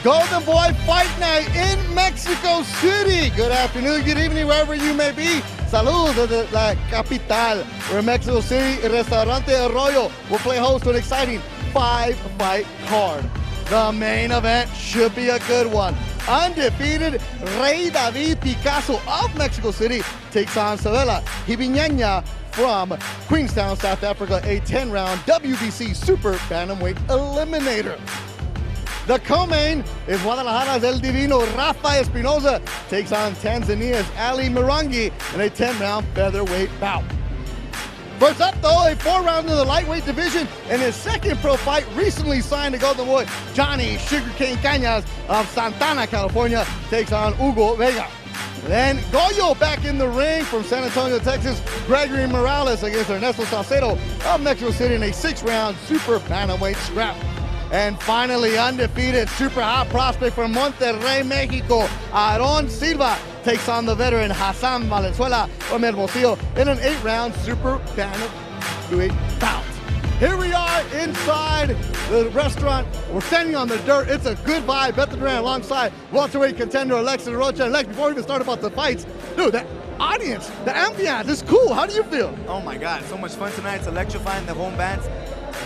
Golden Boy Fight Night in Mexico City. Good afternoon, good evening, wherever you may be. Saludos desde la capital. We're in Mexico City, Restaurante Arroyo will play host to an exciting 5-fight card. The main event should be a good one. Undefeated Rey David Picasso of Mexico City takes on Sabelo Ngebinyana from Queenstown, South Africa, a 10-round WBC Super Bantamweight Eliminator. The co-main is Guadalajara's El Divino Rafa Espinoza takes on Tanzania's Ali Mirangi in a 10-round featherweight bout. First up, though, a 4-rounder in the lightweight division. In his second pro fight, recently signed to Golden Boy, Johnny Sugarcane Cañas of Santana, California, takes on Hugo Vega. Then Goyo back in the ring from San Antonio, Texas. Gregory Morales against Ernesto Salcedo of Mexico City in a 6-round super bantamweight scrap. And finally, undefeated super hot prospect from Monterrey, Mexico, Aaron Silva takes on the veteran Hassan Valenzuela from Hermosillo in an 8-round super bantamweight bout. Here we are inside the restaurant. We're standing on the dirt. It's a good vibe. Beto Duran alongside welterweight contender Alexis Rocha. Lex, before we even start about the fights, dude, the audience, the ambiance is cool. How do you feel? Oh my God, so much fun tonight. It's electrifying. The home bands,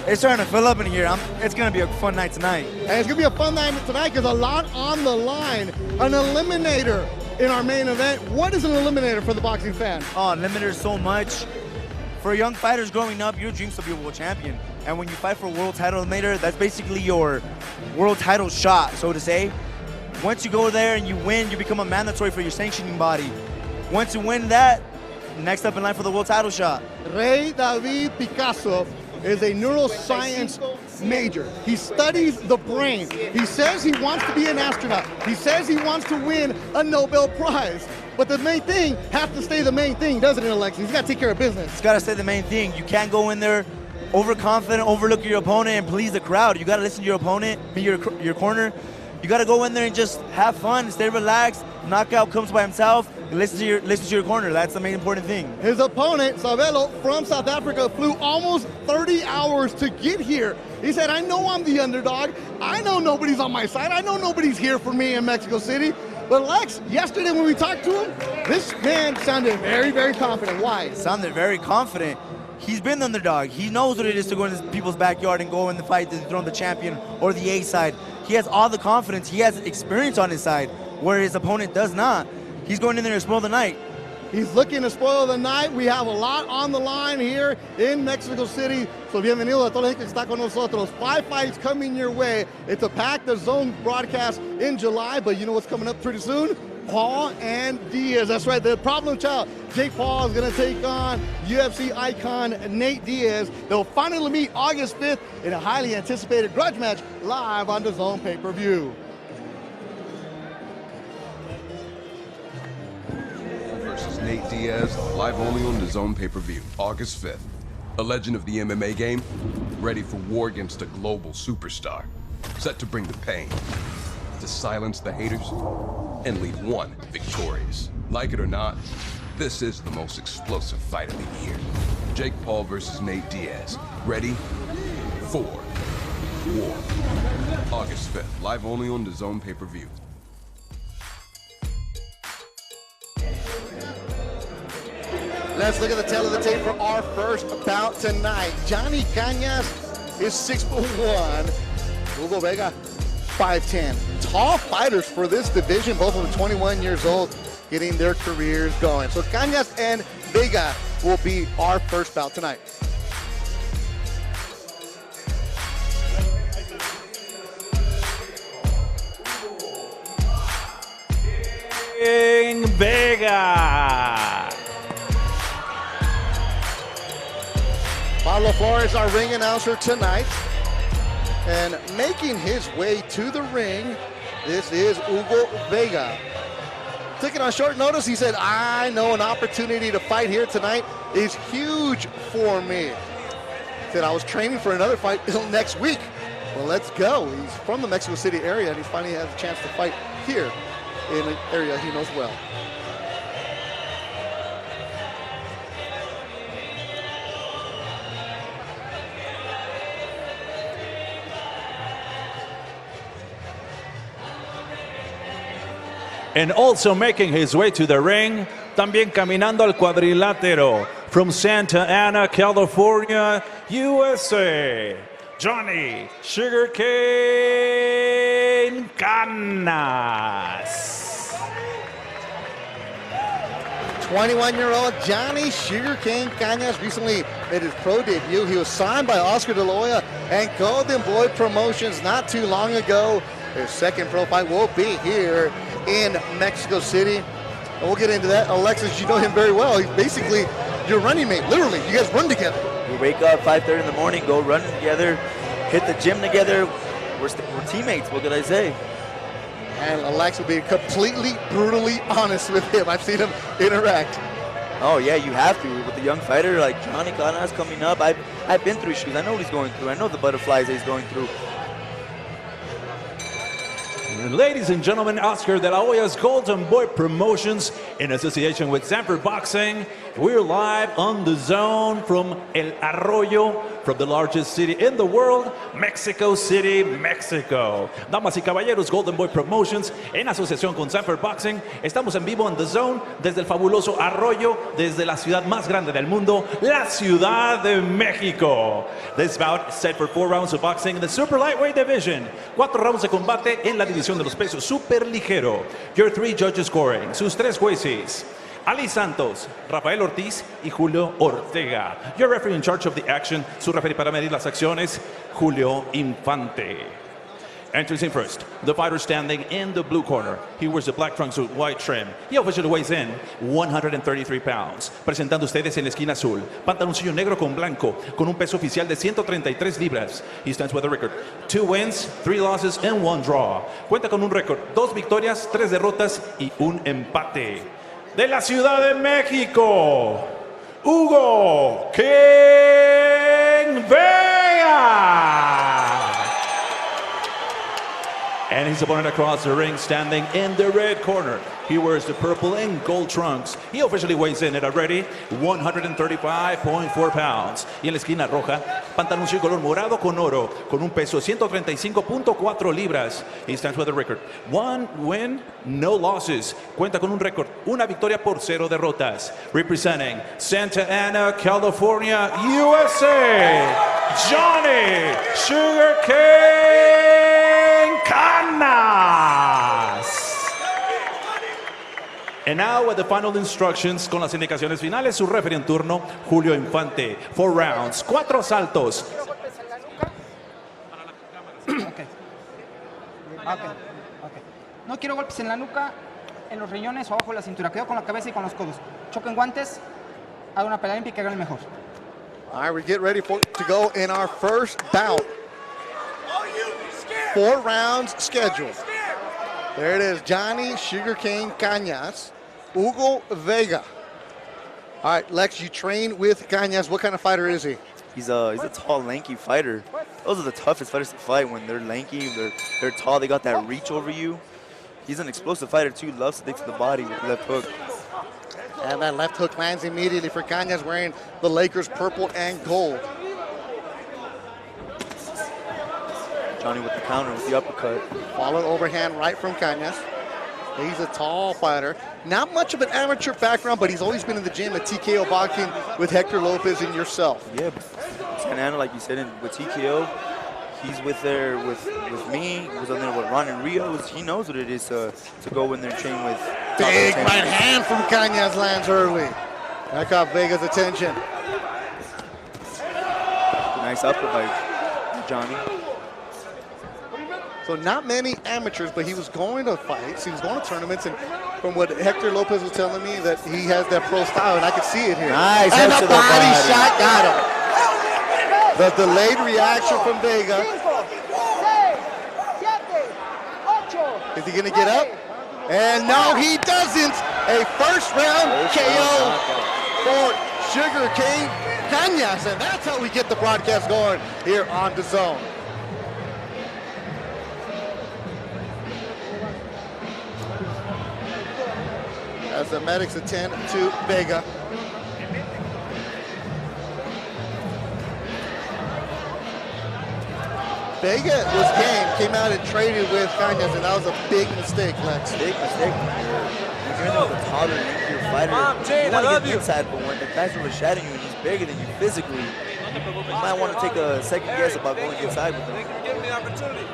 it's starting to fill up in here. It's going to be a fun night tonight. And it's going to be a fun night tonight because a lot on the line. An eliminator in our main event. What is an eliminator for the boxing fan? Oh, eliminator so much. For young fighters growing up, your dream's to be a world champion. And when you fight for a world title eliminator, that's basically your world title shot, so to say. Once you go there and you win, you become a mandatory for your sanctioning body. Once you win that, next up in line for the world title shot. Rey David Picasso is a neuroscience major. He studies the brain. He says he wants to be an astronaut. He says he wants to win a Nobel Prize. But the main thing has to stay the main thing, doesn't it, Alexis? He's got to take care of business. It's got to stay the main thing. You can't go in there overconfident, overlook your opponent, and please the crowd. You got to listen to your opponent, be your corner. You got to go in there and just have fun, stay relaxed. Knockout comes by himself. Listen to your corner. That's the main important thing. His opponent, Sabelo, from South Africa, flew almost 30 hours to get here. He said, I know I'm the underdog. I know nobody's on my side. I know nobody's here for me in Mexico City. But Lex, yesterday when we talked to him, this man sounded very, very confident. Why? Sounded very confident. He's been the underdog. He knows what it is to go into people's backyard and go in the fight to dethrone the champion or the A side. He has all the confidence. He has experience on his side, where his opponent does not. He's going in there to spoil the night. He's looking to spoil the night. We have a lot on the line here in Mexico City. So bienvenido a toda la gente que está con nosotros. 5 fights coming your way. It's a packed DAZN broadcast in July, but you know what's coming up pretty soon? Paul and Diaz. That's right, the problem child. Jake Paul is going to take on UFC icon Nate Diaz. They'll finally meet August 5th in a highly anticipated grudge match live on DAZN pay-per-view. Nate Diaz, live only on DAZN pay-per-view, August 5th. A legend of the MMA game, ready for war against a global superstar. Set to bring the pain, to silence the haters, and leave one victorious. Like it or not, this is the most explosive fight of the year. Jake Paul versus Nate Diaz. Ready for war. August 5th, live only on DAZN pay-per-view. Let's look at the tail of the tape for our first bout tonight. Johnny Cañas is 6'1". Hugo Vega, 5'10". Tall fighters for this division, both of them 21 years old, getting their careers going. So Cañas and Vega will be our first bout tonight. Vega. Pablo Flores, our ring announcer tonight. And making his way to the ring, this is Hugo Vega. Taking on short notice, he said, I know an opportunity to fight here tonight is huge for me. He said, I was training for another fight next week. Well, let's go. He's from the Mexico City area, and he finally has a chance to fight here in an area he knows well. And also making his way to the ring, también caminando al cuadrilátero, from Santa Ana, California, USA, Johnny Sugarcane Canas. 21-year-old Johnny Sugarcane Canas recently made his pro debut. He was signed by Oscar De La Hoya and Golden Boy Promotions not too long ago. His second pro fight will be here in Mexico City. And we'll get into that. Alexis, you know him very well. He's basically your running mate, literally. You guys run together. We wake up 5:30 in the morning, go running together, hit the gym together. We're teammates, what could I say? And Alex will be completely, brutally honest with him. I've seen him interact. Oh yeah, you have to. With a young fighter like Johnny Canas coming up, I've been through shoes. I know what he's going through. I know the butterflies that he's going through. Ladies and gentlemen, Oscar De La Hoya's Golden Boy Promotions in association with Zanfer Boxing. We're live on the zone from El Arroyo, from the largest city in the world, Mexico City, Mexico. Damas y caballeros, Golden Boy Promotions en asociación con Zanfer Boxing. Estamos en vivo en The Zone desde el fabuloso Arroyo, desde la ciudad más grande del mundo, la Ciudad de México. This bout set for 4 rounds of boxing in the super lightweight division. 4 rounds de combate en la división de los pesos super ligero. Your 3 judges scoring. Sus 3 jueces. Ali Santos, Rafael Ortiz y Julio Ortega. Your referee in charge of the action. Su referee para medir las acciones, Julio Infante. Entering first, the fighter standing in the blue corner. He wears the black trunks with white trim. He officially weighs in 133 pounds. Presentando ustedes en la esquina azul, pantaloncillo negro con blanco, con un peso oficial de 133 libras. He stands with a record 2 wins, 3 losses, and 1 draw. Cuenta con un récord, 2 victorias, 3 derrotas y un empate. De la Ciudad de México, Hugo King Vega. And his opponent across the ring standing in the red corner. He wears the purple and gold trunks. He officially weighs in at a ready 135.4 pounds. Y en la esquina roja, pantaloncillo color morado con oro, con un peso de 135.4 libras. He stands with a record 1 win, no losses. Cuenta con un récord, 1 victoria por 0 derrotas. Representing Santa Ana, California, USA, Johnny Sugarcane Canas. And now with the final instructions, con las indicaciones finales, su referee en turno, Julio Infante. 4 rounds, 4 asaltos. Okay. No quiero golpes en la nuca, en los riñones o abajo de la cintura. Quedo con la cabeza y con los codos. Choquen guantes, haga una pelea limpia y que haga el mejor. All right, we get ready to go in our first bout. 4 rounds scheduled. There it is, Johnny Sugarcane Canas, Hugo Vega. All right, Lex, you train with Canas. What kind of fighter is he? He's a tall, lanky fighter. Those are the toughest fighters to fight when they're lanky, they're tall, they got that reach over you. He's an explosive fighter too, loves to stick to the body with the left hook. And that left hook lands immediately for Canas, wearing the Lakers purple and gold. Johnny with the counter, with the uppercut. Followed overhand right from Canas. He's a tall fighter. Not much of an amateur background, but he's always been in the gym at TKO Boxing with Hector Lopez and yourself. Yeah, Santa Ana, like you said, with TKO, he's with me. He was on there with Ron and Rio. He knows what it is to go in there and train with. Big right hand from Canas lands early. That caught Vega's attention. Nice uppercut by Johnny. So not many amateurs, but he was going to fights, he was going to tournaments, and from what Hector Lopez was telling me, that he has that pro style, and I can see it here. Nice, and a body shot got him. The delayed reaction from Vega. Is he gonna get up? And no, he doesn't. A first round KO for Sugarcane Canas, and that's how we get the broadcast going here on DAZN. As the medics attend to Vega. Vega was game, came out and traded with Cañas, and that was a big mistake, Lex. Big mistake. You're in there with a taller, younger fighter. Jane, you I want love to get you. inside, but when the guy's overshadowing you and he's bigger than you physically, you might want to take a second guess about going inside with him. Give him the opportunity.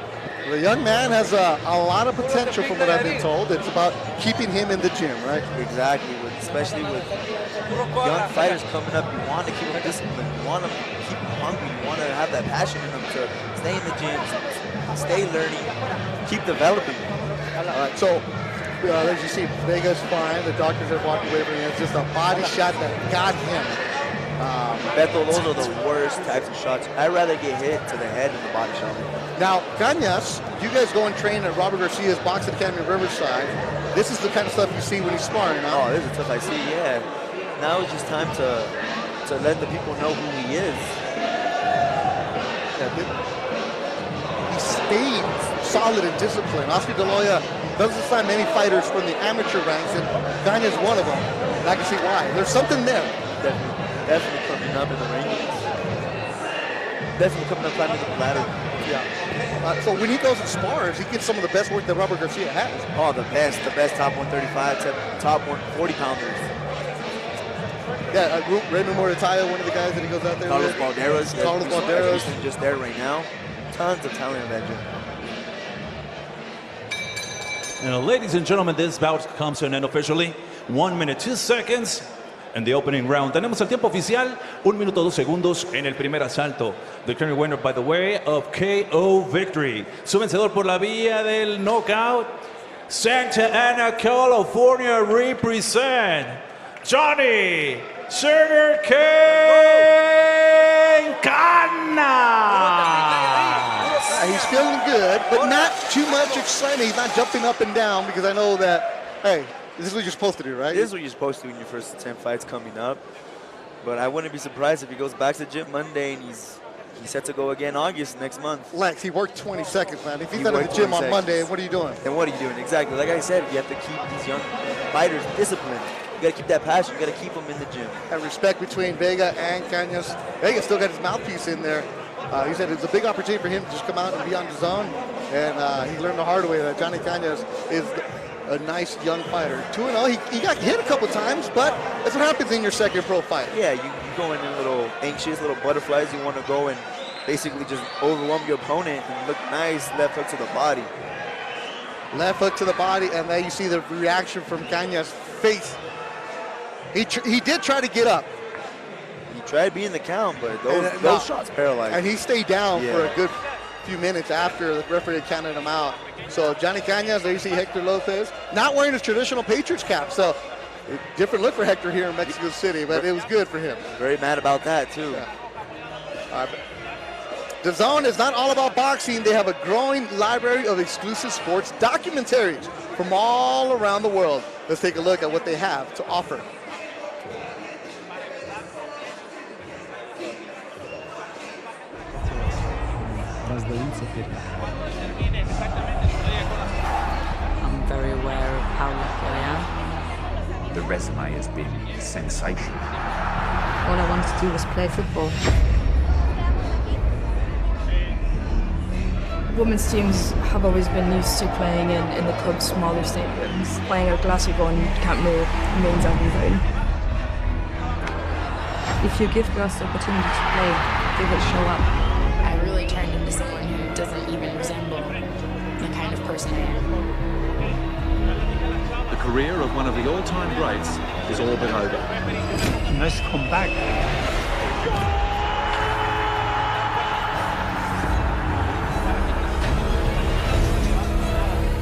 The young man has a lot of potential from what I've been told. It's about keeping him in the gym, right? Exactly, especially with young fighters coming up, you want to keep them disciplined. You want to keep them hungry. You want to have that passion in them to stay in the gym, stay learning, keep developing. All right, so as you see, Vega's fine. The doctors have walked away from him. It's just a body shot that got him. Beto, those are the worst types of shots. I'd rather get hit to the head than the body shot. Now, Cañas, you guys go and train at Robert Garcia's Boxing Academy in Riverside. This is the kind of stuff you see when he's sparring, huh? Oh, this is tough. I see, yeah. Now it's just time to let the people know who he is. Yeah, he stayed solid and disciplined. Oscar De La Hoya doesn't sign many fighters from the amateur ranks, and Cañas is one of them. And I can see why. There's something there. Definitely coming up in the rankings. Definitely coming up climbing the ladder. Yeah. So when he goes and spars, he gets some of the best work that Robert Garcia has. Oh, the best top 135, top 140 pounders. Yeah, Raymond Morataya, one of the guys that he goes out there Carlos with. Balderas. Carlos Balderas. He's just there right now. Tons of talent in that gym. Now, ladies and gentlemen, this bout comes to an end officially. 1 minute, 2 seconds. En the opening round, tenemos el tiempo oficial, 1 minuto 2 segundos en el primer asalto. The current winner by the way of KO victory. Su vencedor por la vía del knockout, Santa Ana, California, represent Johnny Sugar Cane Cañas. He's feeling good, but not too much excitement. He's not jumping up and down because I know that, hey, this is what you're supposed to do, right? This is what you're supposed to do in your first 10 fights coming up. But I wouldn't be surprised if he goes back to the gym Monday and he's set to go again August next month. Lex, he worked 20 seconds, man. If he's not at the gym on Monday, what are you doing? Then what are you doing? Exactly. Like I said, you have to keep these young fighters disciplined. You got to keep that passion. You got to keep them in the gym. And respect between Vega and Cañas. Vega still got his mouthpiece in there. He said it's a big opportunity for him to just come out and be on DAZN. And he learned the hard way that Johnny Cañas is a nice young fighter. 2-0, he got hit a couple times, but that's what happens in your second pro fight. Yeah, you go in a little anxious, little butterflies. You want to go and basically just overwhelm your opponent and look nice, left hook to the body. Left hook to the body, and then you see the reaction from Cañas' face. He did try to get up. He tried being the count, but those shots paralyzed. And he stayed down for a good few minutes after the referee had counted him out. So Johnny Cañas, there you see Hector Lopez, not wearing his traditional Patriots cap. So different look for Hector here in Mexico City, but it was good for him. Very mad about that too. Yeah. DAZN is not all about boxing. They have a growing library of exclusive sports documentaries from all around the world. Let's take a look at what they have to offer. I'm very aware of how lucky I am. The resume has been sensational. All I wanted to do was play football. Women's teams have always been used to playing in the club's smaller stadiums. Playing at Glasgow and Camp Nou means everything. If you give girls the opportunity to play, they will show up. I really turned into someone who doesn't even resemble the kind of person I am. The career of one of the all-time greats is all but over. Nice comeback.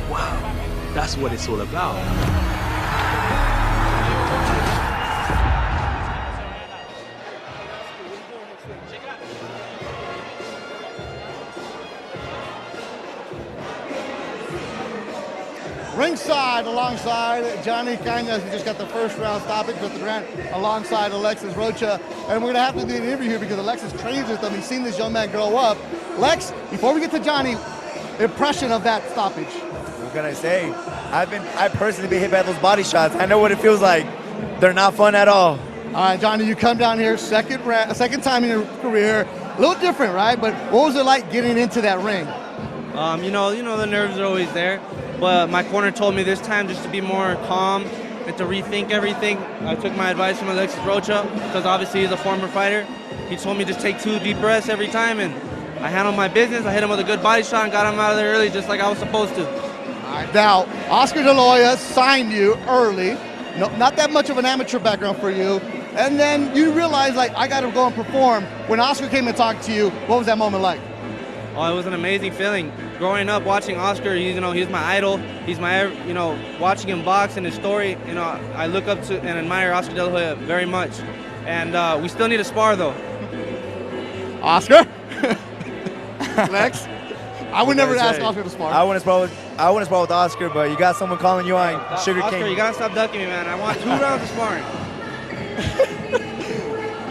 Wow, that's what it's all about. Ringside alongside Johnny Cañas, who just got the first round stoppage with the Durant alongside Alexis Rocha. And we're going to have to do an interview here because Alexis trains with him. He's seen this young man grow up. Lex, before we get to Johnny, impression of that stoppage. What can I say? I personally been hit by those body shots. I know what it feels like. They're not fun at all. All right, Johnny, you come down here, second time in your career. A little different, right? But what was it like getting into that ring? You know, the nerves are always there, but my corner told me this time just to be more calm and to rethink everything. I took my advice from Alexis Rocha, because obviously he's a former fighter. He told me just take 2 deep breaths every time, and I handled my business. I hit him with a good body shot and got him out of there early, just like I was supposed to. All right, now, Oscar De La Hoya signed you early. No, not that much of an amateur background for you. And then you realize, like, I got to go and perform. When Oscar came and talked to you, what was that moment like? Oh, it was an amazing feeling. Growing up, watching Oscar, he's my idol. He's my, watching him box and his story, I look up to and admire Oscar De La Hoya very much. And we still need to spar, though. Oscar? Lex? I would never ask Oscar to spar. I want to spar with Oscar, but you got someone calling you on Sugar King. Oscar, you got to stop ducking me, man. I want 2 rounds of sparring.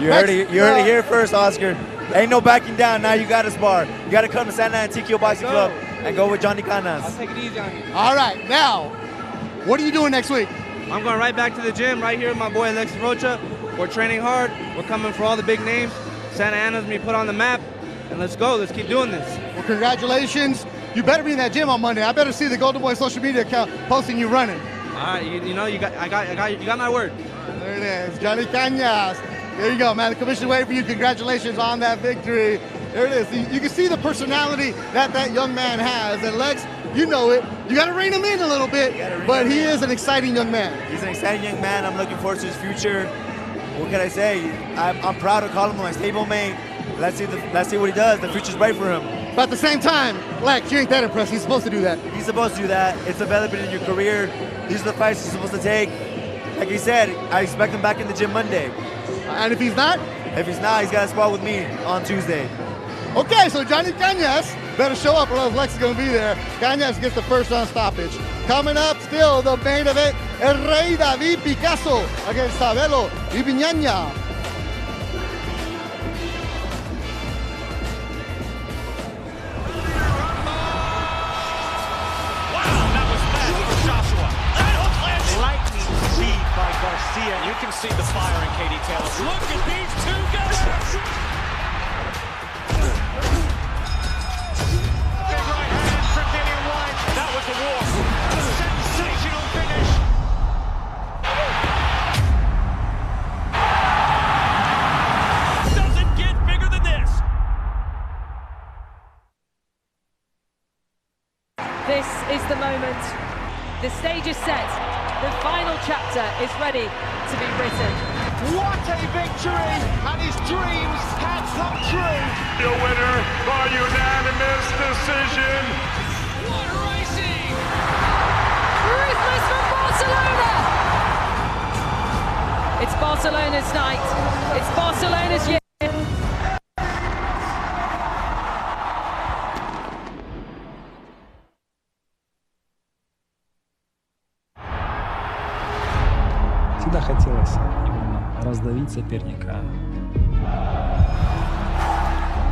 You heard it here first, Oscar. Ain't no backing down. Now you got to spar. You got to come to Santa Antonio Boxing Club and go with Johnny Canas. I'll take it easy on you. All right, now, what are you doing next week? I'm going right back to the gym right here with my boy Alexis Rocha. We're training hard. We're coming for all the big names. Santa Ana's me put on the map, and let's go. Let's keep doing this. Well, congratulations. You better be in that gym on Monday. I better see the Golden Boy social media account posting you running. All right, you got my word. There it is, Johnny Canas. There you go, man. The commission waiting for you. Congratulations on that victory. There it is. You can see the personality that young man has. And Lex, you know it. You got to rein him in a little bit, but he is an exciting young man. He's an exciting young man. I'm looking forward to his future. What can I say? I'm proud to call him my stablemate. Let's see what he does. The future's bright for him. But at the same time, Lex, you ain't that impressed. He's supposed to do that. He's supposed to do that. It's development in your career. These are the fights he's supposed to take. Like he said, I expect him back in the gym Monday. And if he's not? If he's not, he's got to spar with me on Tuesday. Okay, so Johnny Canas better show up or else Lex is going to be there. Canas gets the first round stoppage. Coming up still, the main event, Rey David Picasso against Sabelo Ngebinyana. You can see the fire in Katie Taylor. Look at these 2 guys! Big right hand from Dillian White. That was the war. A sensational finish. Doesn't get bigger than this. This is the moment. The stage is set. The final chapter is ready to be written. What a victory! And his dreams have come true. Your winner by unanimous decision. What racing! Ruthless from Barcelona! It's Barcelona's night. It's Barcelona's year. Всегда хотелось раздавить соперника.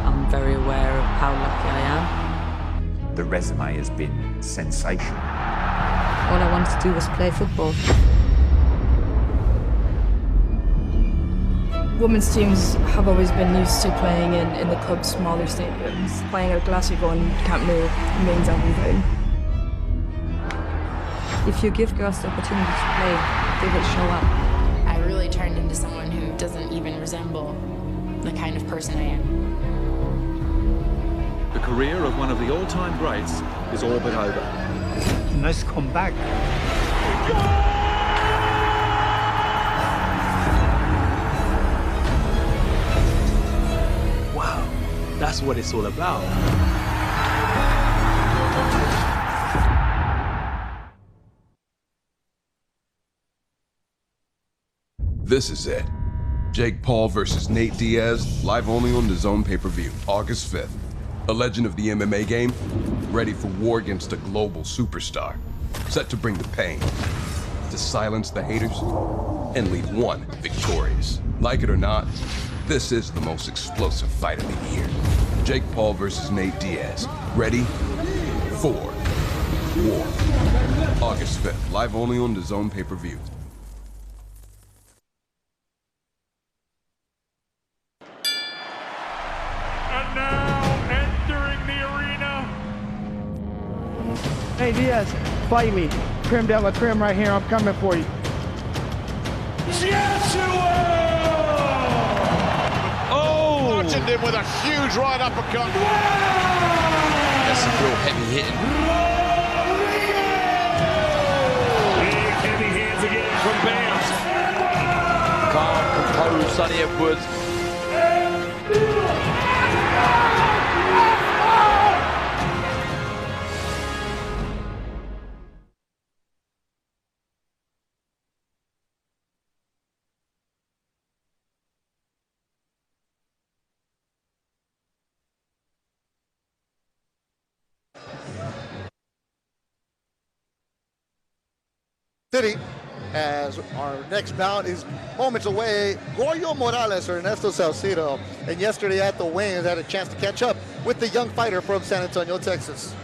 I'm very aware of how lucky I am. The resume has been sensational. All I wanted to do was play football. Women's teams have always been used to playing in the club's smaller stadiums. Playing at a Clásico and Camp Nou means everything. If you give girls the opportunity to play, they will show up. I really turned into someone who doesn't even resemble the kind of person I am. The career of one of the all-time greats is all but over. Nice comeback. Wow, that's what it's all about. This is it. Jake Paul versus Nate Diaz, live only on DAZN pay-per-view, August 5th. A legend of the MMA game, ready for war against a global superstar. Set to bring the pain, to silence the haters, and leave one victorious. Like it or not, this is the most explosive fight of the year. Jake Paul versus Nate Diaz. Ready for war. August 5th, live only on DAZN pay-per-view. best, fight me. Creme de la creme right here, I'm coming for you. Oh! Martined him with a huge right uppercut. That's some real heavy hitting. Big heavy hands again from Bams. Calm, composed, Sonny Edwards. City, as our next bout is moments away. Goyo Morales or Ernesto Salcido, and yesterday at the weigh-ins had a chance to catch up with the young fighter from San Antonio, Texas.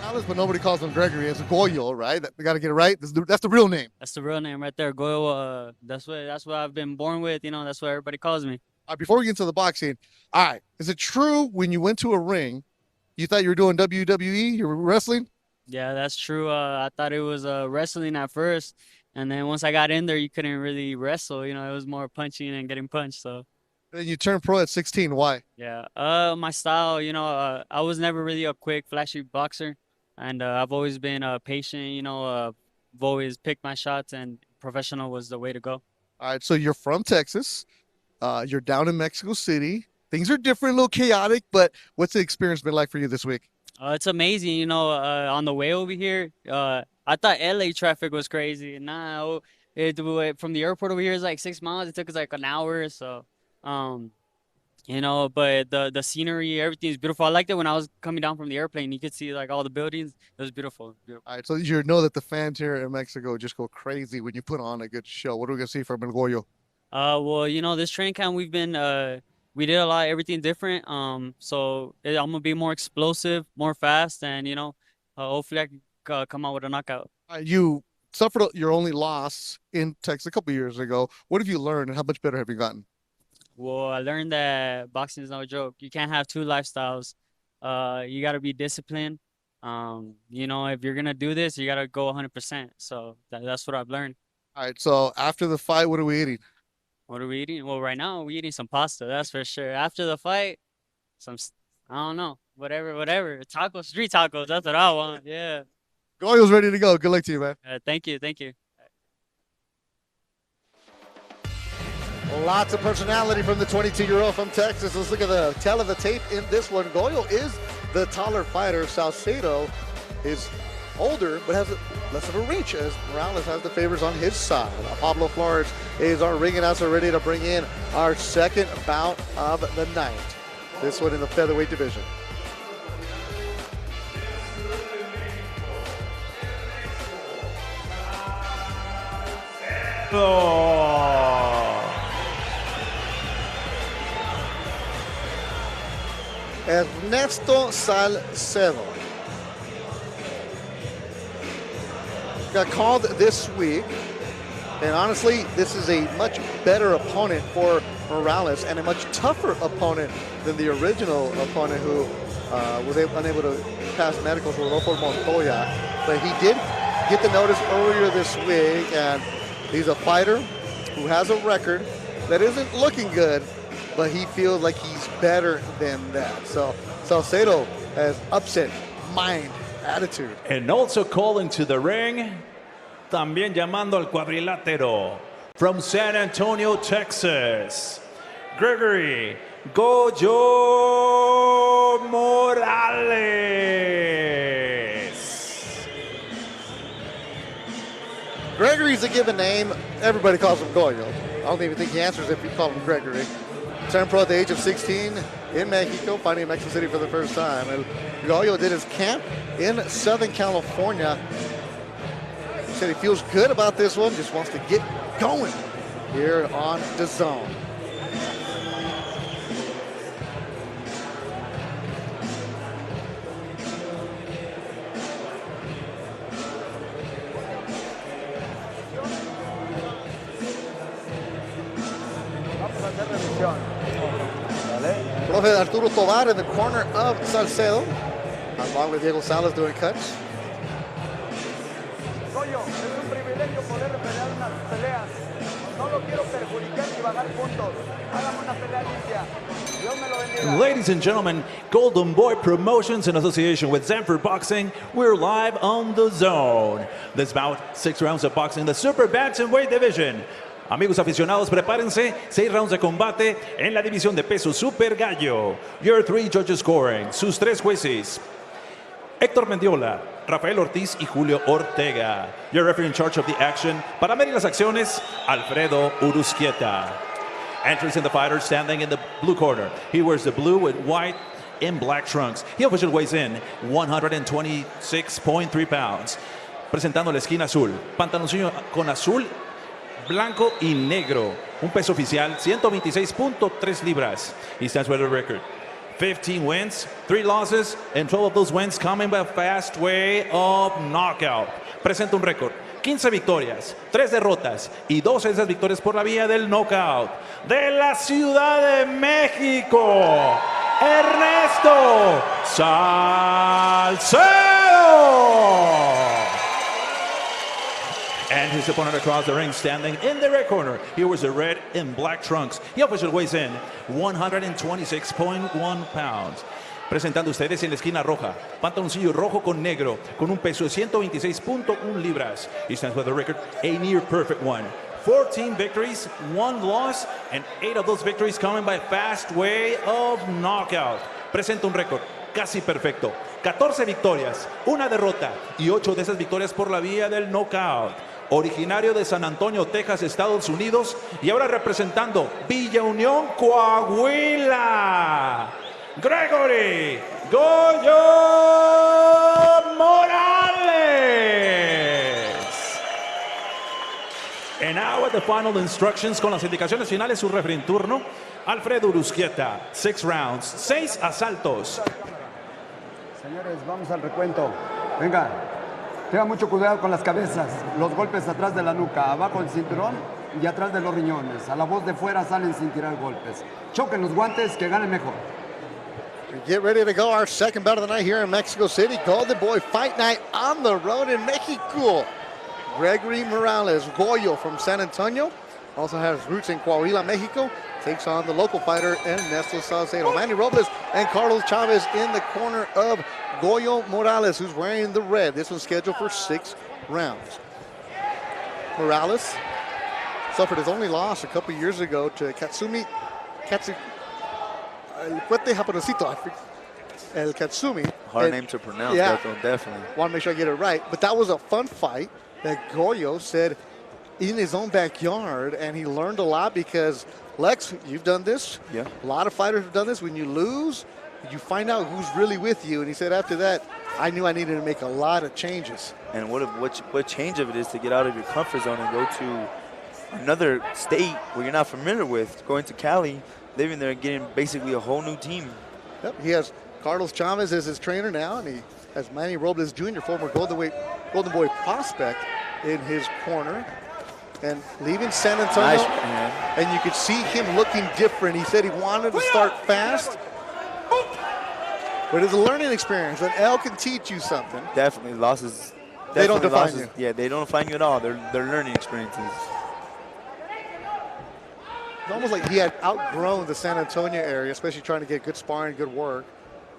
Morales, but nobody calls him Gregory. It's Goyo, right? We got to get it right. That's the real name. That's the real name right there, Goyo. That's what I've been born with. You know, that's what everybody calls me. Before we get into the boxing, all right, is it true when you went to a ring, you thought you were doing WWE, you were wrestling? Yeah, that's true. I thought it was wrestling at first, and then once I got in there, you couldn't really wrestle. You know, it was more punching and getting punched. So. And you turned pro at 16. Why? Yeah, my style. You know, I was never really a quick, flashy boxer, and I've always been patient. You know, I've always picked my shots, and professional was the way to go. All right, so you're from Texas. You're down in Mexico City. Things are different, a little chaotic, but what's the experience been like for you this week? It's amazing. You know, on the way over here, I thought LA traffic was crazy. Now, from the airport over here is like 6 miles. It took us like an hour. So, you know, but the scenery, everything's beautiful. I liked it when I was coming down from the airplane. You could see like all the buildings. It was beautiful. Beautiful. All right, so you know that the fans here in Mexico just go crazy when you put on a good show. What are we going to see from El Goyo? Well, you know, this training camp we've been we did a lot, everything different. So I'm gonna be more explosive, more fast, and you know, hopefully I can come out with a knockout. You suffered your only loss in Texas a couple years ago. What have you learned, and how much better have you gotten? Well, I learned that boxing is no joke. You can't have two lifestyles. You got to be disciplined. You know, if you're gonna do this, you got to go 100%. So that's what I've learned. All right. So after the fight, what are we eating? What are we eating? Well, right now we're eating some pasta. That's for sure. After the fight, I don't know, whatever. Tacos, street tacos. That's what I want. Yeah. Goyo's ready to go. Good luck to you, man. Thank you. Lots of personality from the 22-year-old from Texas. Let's look at the tail of the tape in this one. Goyo is the taller fighter. Salcido is older, but has less of a reach as Morales has the favors on his side. Pablo Flores is our ring announcer, ready to bring in our second bout of the night. This one in the featherweight division. Ernesto Salcedo got called this week, and honestly, this is a much better opponent for Morales and a much tougher opponent than the original opponent who was unable to pass medicals, Rodolfo Montoya. But he did get the notice earlier this week, and he's a fighter who has a record that isn't looking good, but he feels like he's better than that. So Salcedo has upset mind, attitude. And also calling to the ring, también llamando al cuadrilátero, from San Antonio, Texas, Gregory Goyo Morales. Gregory's a given name. Everybody calls him Goyo. I don't even think he answers if you call him Gregory. Turned pro at the age of 16 in Mexico, fighting in Mexico City for the first time. And Goyo did his camp in Southern California. He said he feels good about this one, just wants to get going here on DAZN. Profe, with Arturo Tovar in the corner of Salcedo, along with Diego Salas doing cuts. Ladies and gentlemen, Golden Boy Promotions in association with Zanfer Boxing, we're live on the zone. This bout, 6 rounds of boxing in the Super Bantamweight division. Amigos aficionados, prepárense, 6 rounds de combate en la división de peso Super Gallo. Your 3 judges scoring, sus 3 jueces, Héctor Mendiola, Rafael Ortiz y Julio Ortega. Your referee in charge of the action, para medir las acciones, Alfredo Uruzquieta. Entries in the fighter standing in the blue corner. He wears the blue with white and black trunks. He officially weighs in 126.3 pounds. Presentando la esquina azul, pantaloncillo con azul, blanco y negro. Un peso oficial, 126.3 libras. He stands with a record 15 wins, 3 losses, and 12 of those wins coming by fast way of knockout. Presenta un récord, 15 victorias, 3 derrotas y 12 de esas victorias por la vía del knockout. De la Ciudad de México, Ernesto Salcedo. And his opponent across the ring standing in the red corner. He wears the red and black trunks. He officially weighs in 126.1 pounds. Presentando ustedes en la esquina roja, pantaloncillo rojo con negro, con un peso de 126.1 libras. He stands with a record, a near perfect one. 14 victories, 1 loss, and 8 of those victories coming by fast way of knockout. Presenta un récord casi perfecto. 14 victorias, 1 derrota y 8 de esas victorias por la vía del knockout. Originario de San Antonio, Texas, Estados Unidos, y ahora representando Villa Unión, Coahuila, Gregory Goyo Morales. And now at the final instructions, con las indicaciones finales, su referee en turno, Alfredo Uruzquieta. 6 rounds, 6 asaltos. Señores, vamos al recuento. Venga, tengan mucho cuidado con las cabezas, los golpes atrás de la nuca, abajo del cinturón y atrás de los riñones. A la voz de fuera salen sin tirar golpes. Choquen los guantes, que ganen mejor. Get ready to go. Our second bout of the night here in Mexico City. Golden Boy Fight Night on the road in Mexico. Gregory Morales, Goyo from San Antonio. Also has roots in Coahuila, Mexico. Takes on the local fighter Ernesto Salcedo. Manny Robles and Carlos Chavez in the corner of Goyo Morales, who's wearing the red. This one's scheduled for 6 rounds. Morales suffered his only loss a couple years ago to El Katsumi. Hard name to pronounce, yeah, definitely. Want to make sure I get it right. But that was a fun fight that Goyo said in his own backyard, and he learned a lot because, Lex, you've done this. Yeah. A lot of fighters have done this. When you lose, you find out who's really with you. And he said after that, I knew I needed to make a lot of changes. And what change of it is to get out of your comfort zone and go to another state where you're not familiar with, going to Cali, living there and getting basically a whole new team. Yep, he has Carlos Chavez as his trainer now, and he has Manny Robles Jr., former Golden Boy prospect, in his corner. And leaving San Antonio, nice, and you could see him looking different. He said he wanted to start fast, but it's a learning experience, and L can teach you something. Definitely, losses. They don't define you. Yeah, they don't define you at all. They're learning experiences. It's almost like he had outgrown the San Antonio area, especially trying to get good sparring, good work.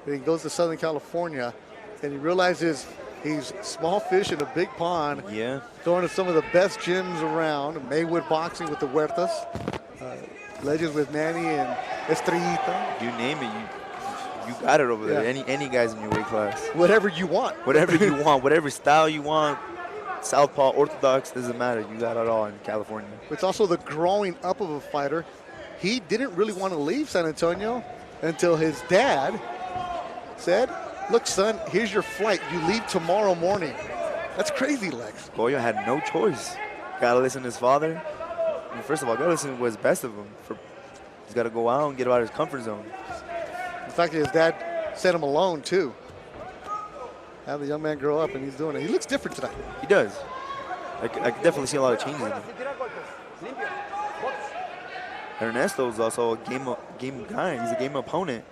And he goes to Southern California, and he realizes he's small fish in a big pond. Yeah. Going to some of the best gyms around. Maywood Boxing with the Huertas. Legends with Manny and Estrellita. You name it, you got it over there. Yeah. Any guys in your weight class. Whatever you want. Whatever you want, whatever style you want. Southpaw, orthodox, doesn't matter. You got it all in California. It's also the growing up of a fighter. He didn't really want to leave San Antonio until his dad said, look, son, here's your flight. You leave tomorrow morning. That's crazy, Lex. Goyo had no choice. Got to listen to his father. I mean, first of all, got to listen to what's best of him. He's got to go out and get out of his comfort zone. The fact that his dad sent him alone, too. Have the young man grow up, and he's doing it. He looks different tonight. He does. I can definitely see a lot of changes in him. Ernesto's also a game guy. He's a game opponent.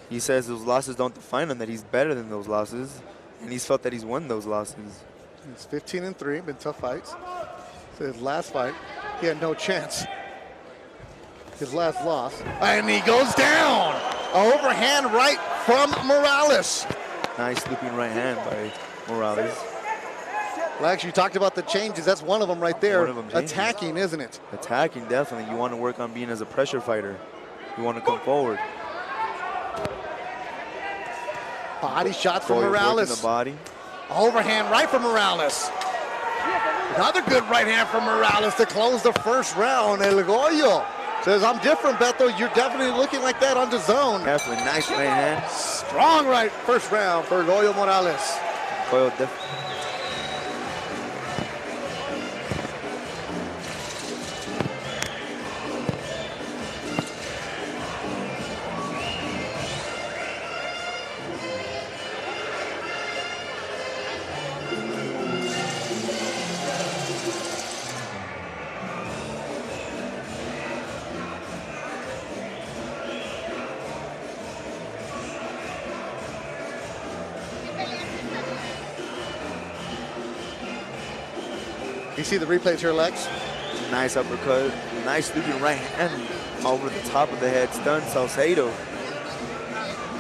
He says those losses don't define him, that he's better than those losses, and he's felt that he's won those losses. He's 15-3, been tough fights. So his last fight, he had no chance. His last loss, and he goes down. Overhand right from Morales. Nice looping right hand by Morales. Lex, you talked about the changes. That's one of them right there. One of them changes. Attacking, isn't it? Attacking, definitely. You want to work on being as a pressure fighter. You want to come forward. Body shots from Morales. The body. Overhand right from Morales. Another good right hand from Morales to close the first round. El Goyo says, I'm different, Beto. You're definitely looking like that on DAZN. Definitely nice right hand. Strong right first round for Goyo Morales. Goyo definitely. You see the replays here, Lex? Nice uppercut, nice looping right hand over the top of the head, stunned Salcedo.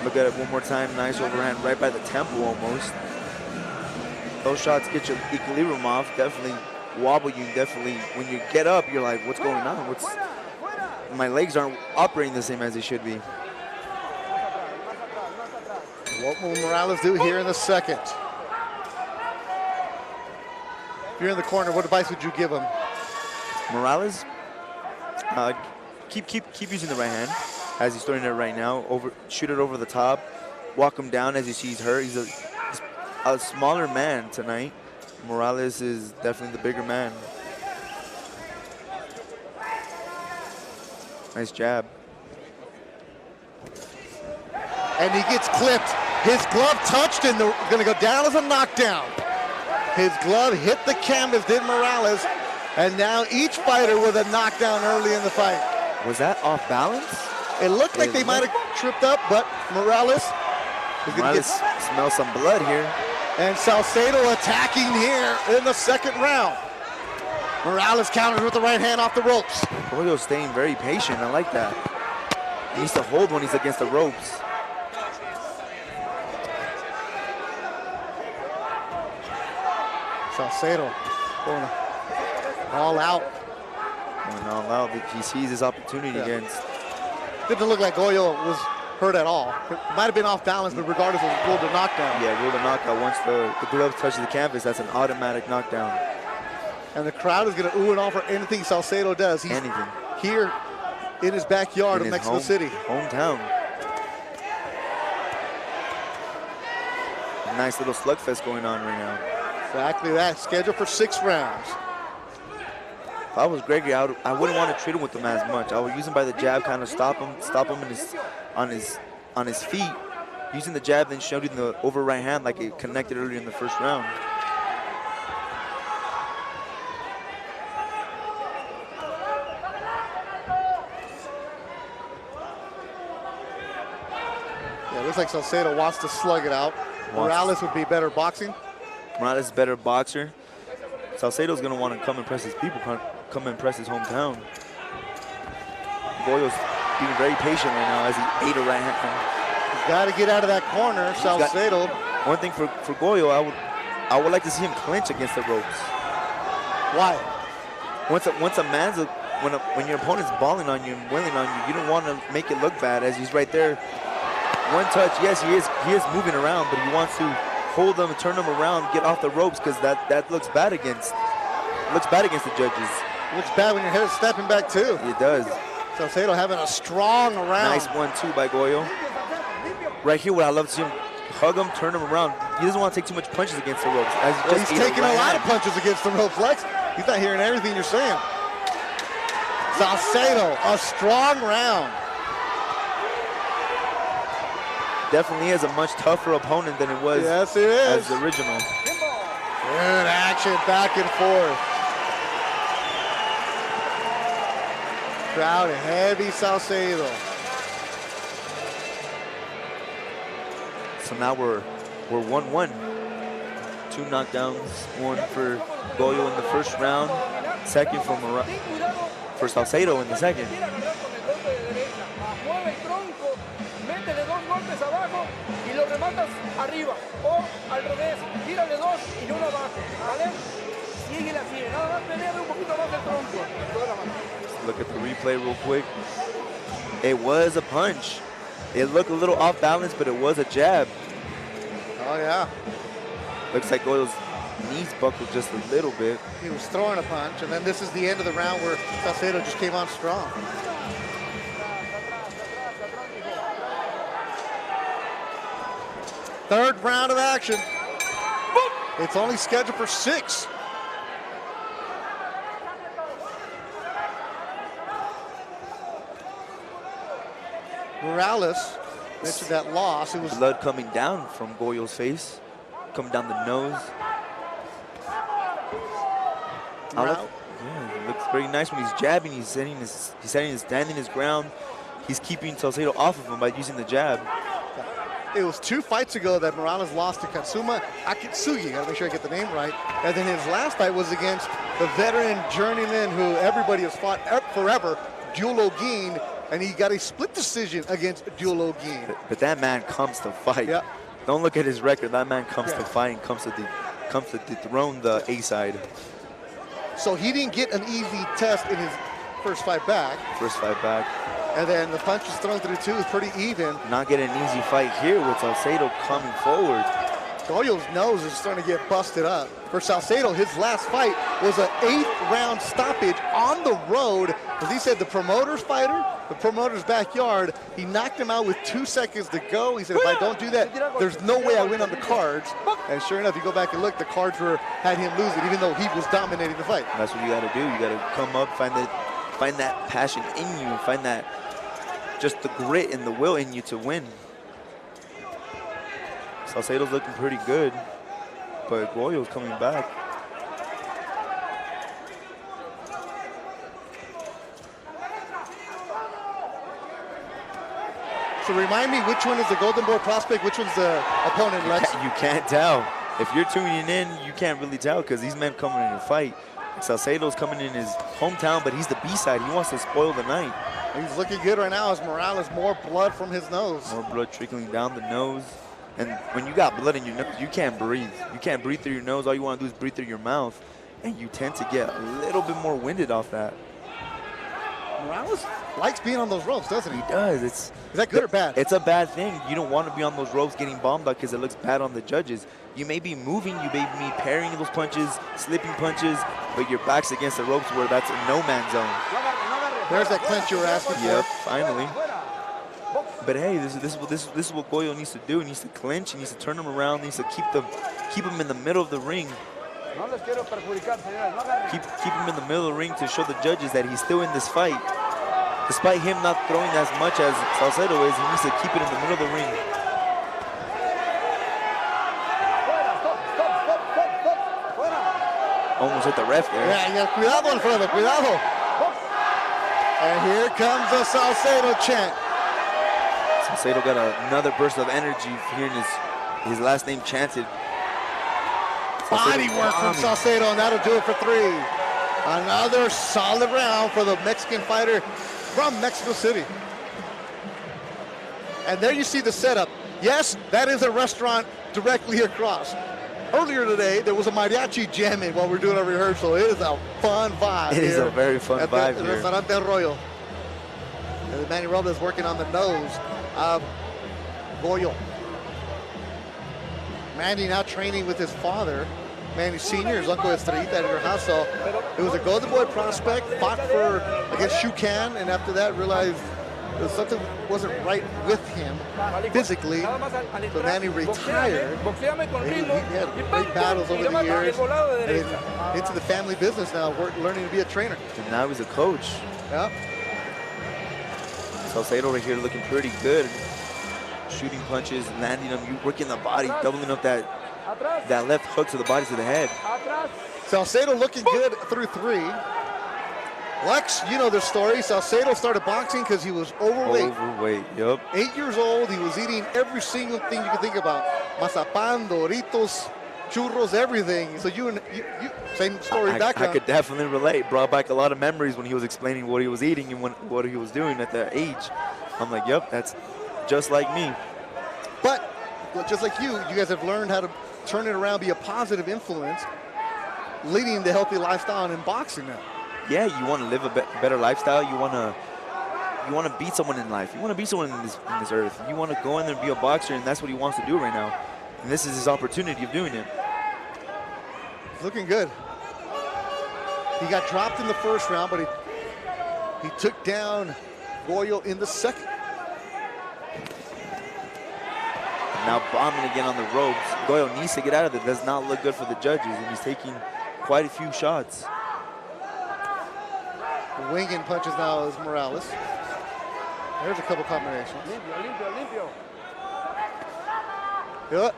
Look at it one more time, nice overhand right by the temple almost. Those shots get your equilibrium off, definitely wobble you, definitely. When you get up, you're like, what's going on? My legs aren't operating the same as they should be. What will Morales do here in the second? If you're in the corner, what advice would you give him? Morales, keep using the right hand as he's throwing it right now. Shoot it over the top, walk him down as you see he's hurt. He's a smaller man tonight. Morales is definitely the bigger man. Nice jab. And he gets clipped. His glove touched and gonna go down as a knockdown. His glove hit the canvas, did Morales, and now each fighter with a knockdown early in the fight. Was that off balance? It looked like they might have tripped up, but Morales is going to smell some blood here. And Salcedo attacking here in the second round. Morales counters with the right hand off the ropes. Goyo's staying very patient. I like that. He needs to hold when he's against the ropes. Salcedo going all out. Going all out. He sees his opportunity against. Didn't look like Goyo was hurt at all. It might have been off balance, but regardless, it was ruled a knockdown. Yeah, ruled a knockout. Once the glove touches the canvas, that's an automatic knockdown. And the crowd is going to ooh and all for anything Salcedo does. He's here in his backyard of Mexico City. Hometown. A nice little slugfest going on right now. Exactly that. Scheduled for 6 rounds. If I was Gregory, I wouldn't want to treat him with him as much. I would use him by the jab, kind of stop him on his feet. Using the jab, then showing the over right hand like it connected earlier in the first round. Yeah, it looks like Salcedo wants to slug it out. Morales would be better boxing. Morales is a better boxer. Salcedo's going to want to come impress his people, come impress his hometown. Goyo's being very patient right now as he ate a right hand. He's got to get out of that corner, Salcedo. One thing for Goyo, I would like to see him clinch against the ropes. Why? When your opponent's balling on you and wailing on you, you don't want to make it look bad as he's right there. One touch, yes, he is moving around, but he wants to hold them, turn them around, get off the ropes, because that looks bad against the judges. Looks bad when your head is stepping back too. It does. Salcedo having a strong round. Nice 1-2 by Goyo. Right here, what I love to see him hug him, turn him around. He doesn't want to take too much punches against the ropes. He's taking a lot of punches against the ropes, Lex. He's not hearing everything you're saying. Salcedo, a strong round. Definitely is a much tougher opponent than it was as the original. Good action back and forth. crowd heavy Salcedo. So now we're 1-1. 2 knockdowns, 1 for Goyo in the first round, 2nd for Salcedo in the 2nd. Look at the replay real quick. It was a punch. It looked a little off balance, but it was a jab. Oh, yeah. Looks like Goyo's knees buckled just a little bit. He was throwing a punch, and then this is the end of the round where Salcedo just came on strong. Third round of action. It's only scheduled for 6. Morales mentioned that loss. It was blood coming down from Goyo's face, coming down the nose. Yeah, it looks very nice when he's jabbing. He's standing his ground. He's keeping Salcedo off of him by using the jab. It was 2 fights ago that Morales lost to Katsuma Akitsugi. Gotta make sure I get the name right. And then his last fight was against the veteran journeyman who everybody has fought forever, Dulo Guin, and he got a split decision against Dulo Guin. But that man comes to fight. Yeah. Don't look at his record. That man comes to fight and comes to dethrone the A side. So he didn't get an easy test in his first fight back. And then the punches thrown through too is pretty even. Not getting an easy fight here with Salcedo coming forward. Goyo's nose is starting to get busted up. For Salcedo, his last fight was an 8th round stoppage on the road. As he said, the promoter's fighter, the promoter's backyard, he knocked him out with 2 seconds to go. He said, if I don't do that, there's no way I win on the cards. And sure enough, you go back and look, the cards had him losing, even though he was dominating the fight. That's what you got to do. You got to come up, find that passion in you, find that just the grit and the will in you to win. Salcedo's looking pretty good, but Goyo's coming back. So remind me, which one is the Golden Boy prospect, which one's the opponent, Lex? You can't tell. If you're tuning in, you can't really tell because these men coming in to fight. Salcedo's coming in his hometown, but he's the B-side. He wants to spoil the night. He's looking good right now as Morales, more blood from his nose. More blood trickling down the nose. And when you got blood in your nose, you can't breathe. You can't breathe through your nose. All you want to do is breathe through your mouth. And you tend to get a little bit more winded off that. Morales likes being on those ropes, doesn't he? He does. Is that good or bad? It's a bad thing. You don't want to be on those ropes getting bombed out because it looks bad on the judges. You may be moving, you may be parrying those punches, slipping punches, but your back's against the ropes where that's a no-man's zone. There's that clinch you were asking for. Yep, finally. But hey, this is what Goyo needs to do. He needs to clinch. He needs to turn him around. He needs to keep him in the middle of the ring. Keep him in the middle of the ring to show the judges that he's still in this fight. Despite him not throwing as much as Salcedo is, he needs to keep it in the middle of the ring. Almost hit the ref there. Yeah, cuidado, Alfredo, cuidado. And here comes the Salcedo chant. Salcedo got another burst of energy hearing his last name chanted. Body work from Salcedo, and that'll do it for 3. Another solid round for the Mexican fighter from Mexico City. And there you see the setup. Yes, that is a restaurant directly across. Earlier today, there was a mariachi jamming while we're doing our rehearsal. It is a fun vibe. It is a very fun vibe here. Restaurante Arroyo. And Manny Robles working on the nose of Goyo. Manny now training with his father, Manny Sr., his uncle Estrellita at Rejazo. It was a Golden Boy prospect, fought against Shukan, and after that realized something wasn't right with him physically. So Manny retired. He had great battles over the years. And into the family business now, learning to be a trainer. And now he's a coach. Yeah. Salcedo right here looking pretty good. Shooting punches, landing them, you working the body, doubling up that left hook to the body to the head. Salcedo looking good through 3. Lex, you know the story. Salcedo started boxing because he was overweight. Overweight, yep. 8 years old, he was eating every single thing you can think about. Mazapan, Doritos, churros, everything. So you same story background. I could definitely relate. Brought back a lot of memories when he was explaining what he was eating and what he was doing at that age. I'm like, yep, that's just like me. But just like you guys have learned how to turn it around, be a positive influence, leading the healthy lifestyle in boxing now. Yeah, you want to live a better lifestyle. You want to beat someone in life. You want to beat someone in this earth. You want to go in there and be a boxer, and that's what he wants to do right now. And this is his opportunity of doing it. Looking good. He got dropped in the first round, but he took down Goyo in the second. Now bombing again on the ropes. Goyo needs to get out of it. Does not look good for the judges, and he's taking quite a few shots. Winging punches now is Morales. There's a couple combinations. Limpio. Yeah.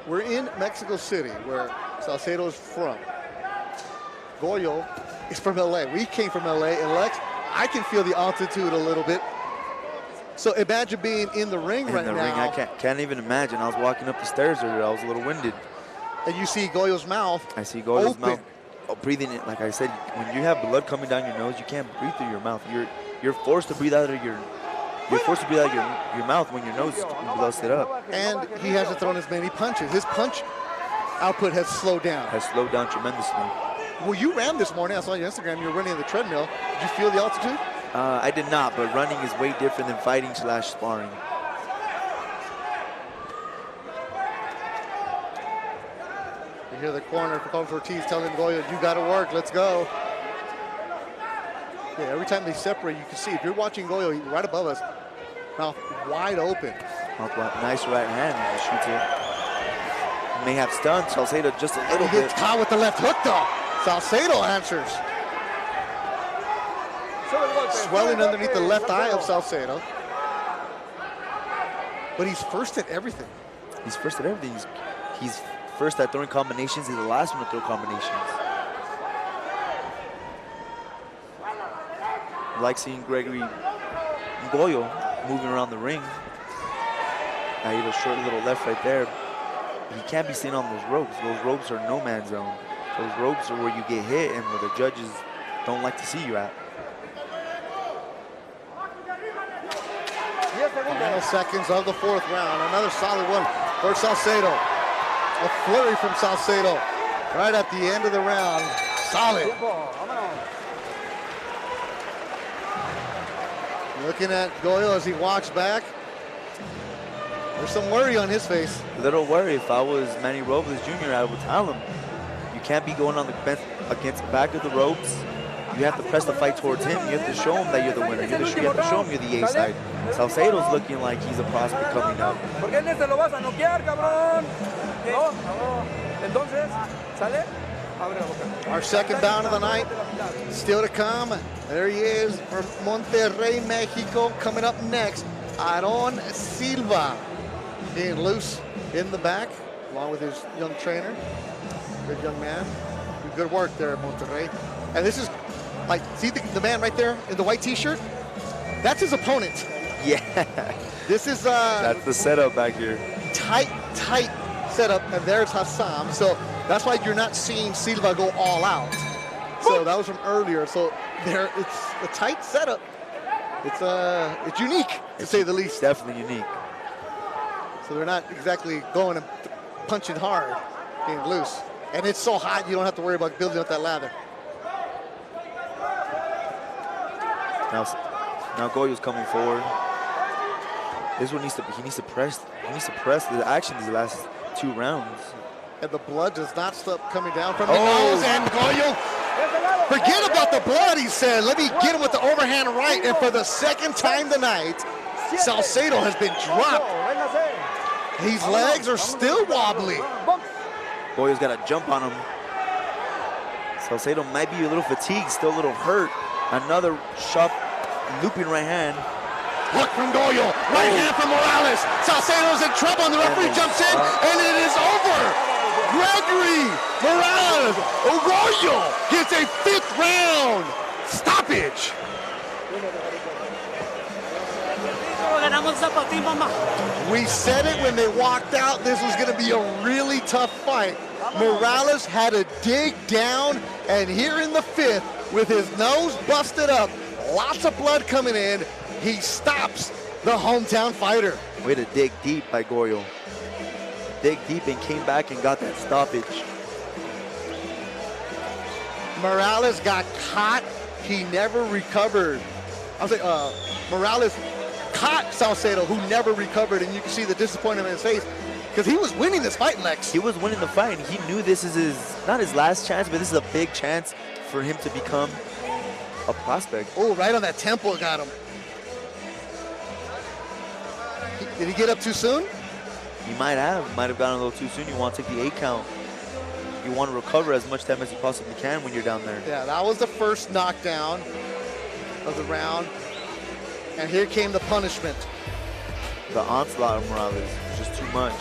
We're in Mexico City, where Salcedo is from. Goyo is from LA. We came from LA, and Lex, I can feel the altitude a little bit. So imagine being in the ring right now. In the ring, I can't even imagine. I was walking up the stairs earlier. I was a little winded. And you see Goyo's mouth. I see Goyo's mouth. Breathing it, like I said, when you have blood coming down your nose, you can't breathe through your mouth. You're forced to breathe out of your mouth when your nose is busted up. And he hasn't thrown as many punches. His punch output has slowed down. Has slowed down tremendously. Well, you ran this morning. I saw your Instagram. You were running on the treadmill. Did you feel the altitude? I did not, but running is way different than fighting / sparring. You hear the corner for Carlos Ortiz telling Goyo, you got to work, let's go. Yeah, every time they separate, you can see, if you're watching Goyo, he's right above us, mouth wide open. Nice right hand, he shoots it. May have stunned Salcedo just a little bit. He gets caught with the left hook, though. Salcedo answers. Swelling underneath the left eye of Salcedo. But he's first at everything. He's first at everything. He's first at throwing combinations. He's the last one to throw combinations. I like seeing Gregory Goyo moving around the ring. Now he had a short little left right there. He can't be seen on those ropes. Those ropes are no man's zone. Those ropes are where you get hit and where the judges don't like to see you at. Final seconds of the fourth round. Another solid one for Salcedo. A flurry from Salcedo right at the end of the round. Solid. Looking at Goyo as he walks back. There's some worry on his face. Little worry. If I was Manny Robles Jr., I would tell him, you can't be going on the bench against the back of the ropes. You have to press the fight towards him. You have to show him that you're the winner. You have to show him you're the A side. Salcedo's looking like he's a prospect coming up. Our second bout of the night still to come. There he is from Monterrey, Mexico. Coming up next, Aaron Silva. Being loose in the back, along with his young trainer. Good young man. Good work there at Monterrey. And this is, like, see the man right there in the white t-shirt? That's his opponent. Yeah. This is that's the setup back here. Tight setup, and there's Hassan. So that's why you're not seeing Silva go all out. So that was from earlier. So there, it's a tight setup. It's unique, to say the least. Definitely unique. So they're not exactly going and punching hard, being loose. And it's so hot, you don't have to worry about building up that lather. Now Goyo's coming forward. This one he needs to press the action these last 2 rounds. And the blood does not stop coming down from the nose, and Goyo, forget about the blood, he said. Let me get him with the overhand right, and for the second time tonight, Salcedo has been dropped. His legs are still wobbly. Goyo's got to jump on him. Salcedo might be a little fatigued, still a little hurt. Another sharp looping right hand. Look from Goyo, right hand from Morales. Salcedo's in trouble, and the referee jumps in, and it is over. Gregory Morales Goyo gets a 5th round stop. stoppage. We said it when they walked out. This was going to be a really tough fight. Morales had to dig down, and here in the 5th, with his nose busted up, lots of blood coming in, he stops the hometown fighter. Way to dig deep by Goyo. Dig deep and came back and got that stoppage. Morales got caught. He never recovered. Morales caught Salcedo, who never recovered, and you can see the disappointment in his face because he was winning this fight, Lex. He was winning the fight, and he knew this is not his last chance, but this is a big chance for him to become a prospect. Oh, right on that temple got him. Did he get up too soon? He might have gotten a little too soon. You want to take the 8 count. You want to recover as much time as you possibly can when you're down there. Yeah, that was the first knockdown of the round. And here came the punishment. The onslaught of Morales was just too much.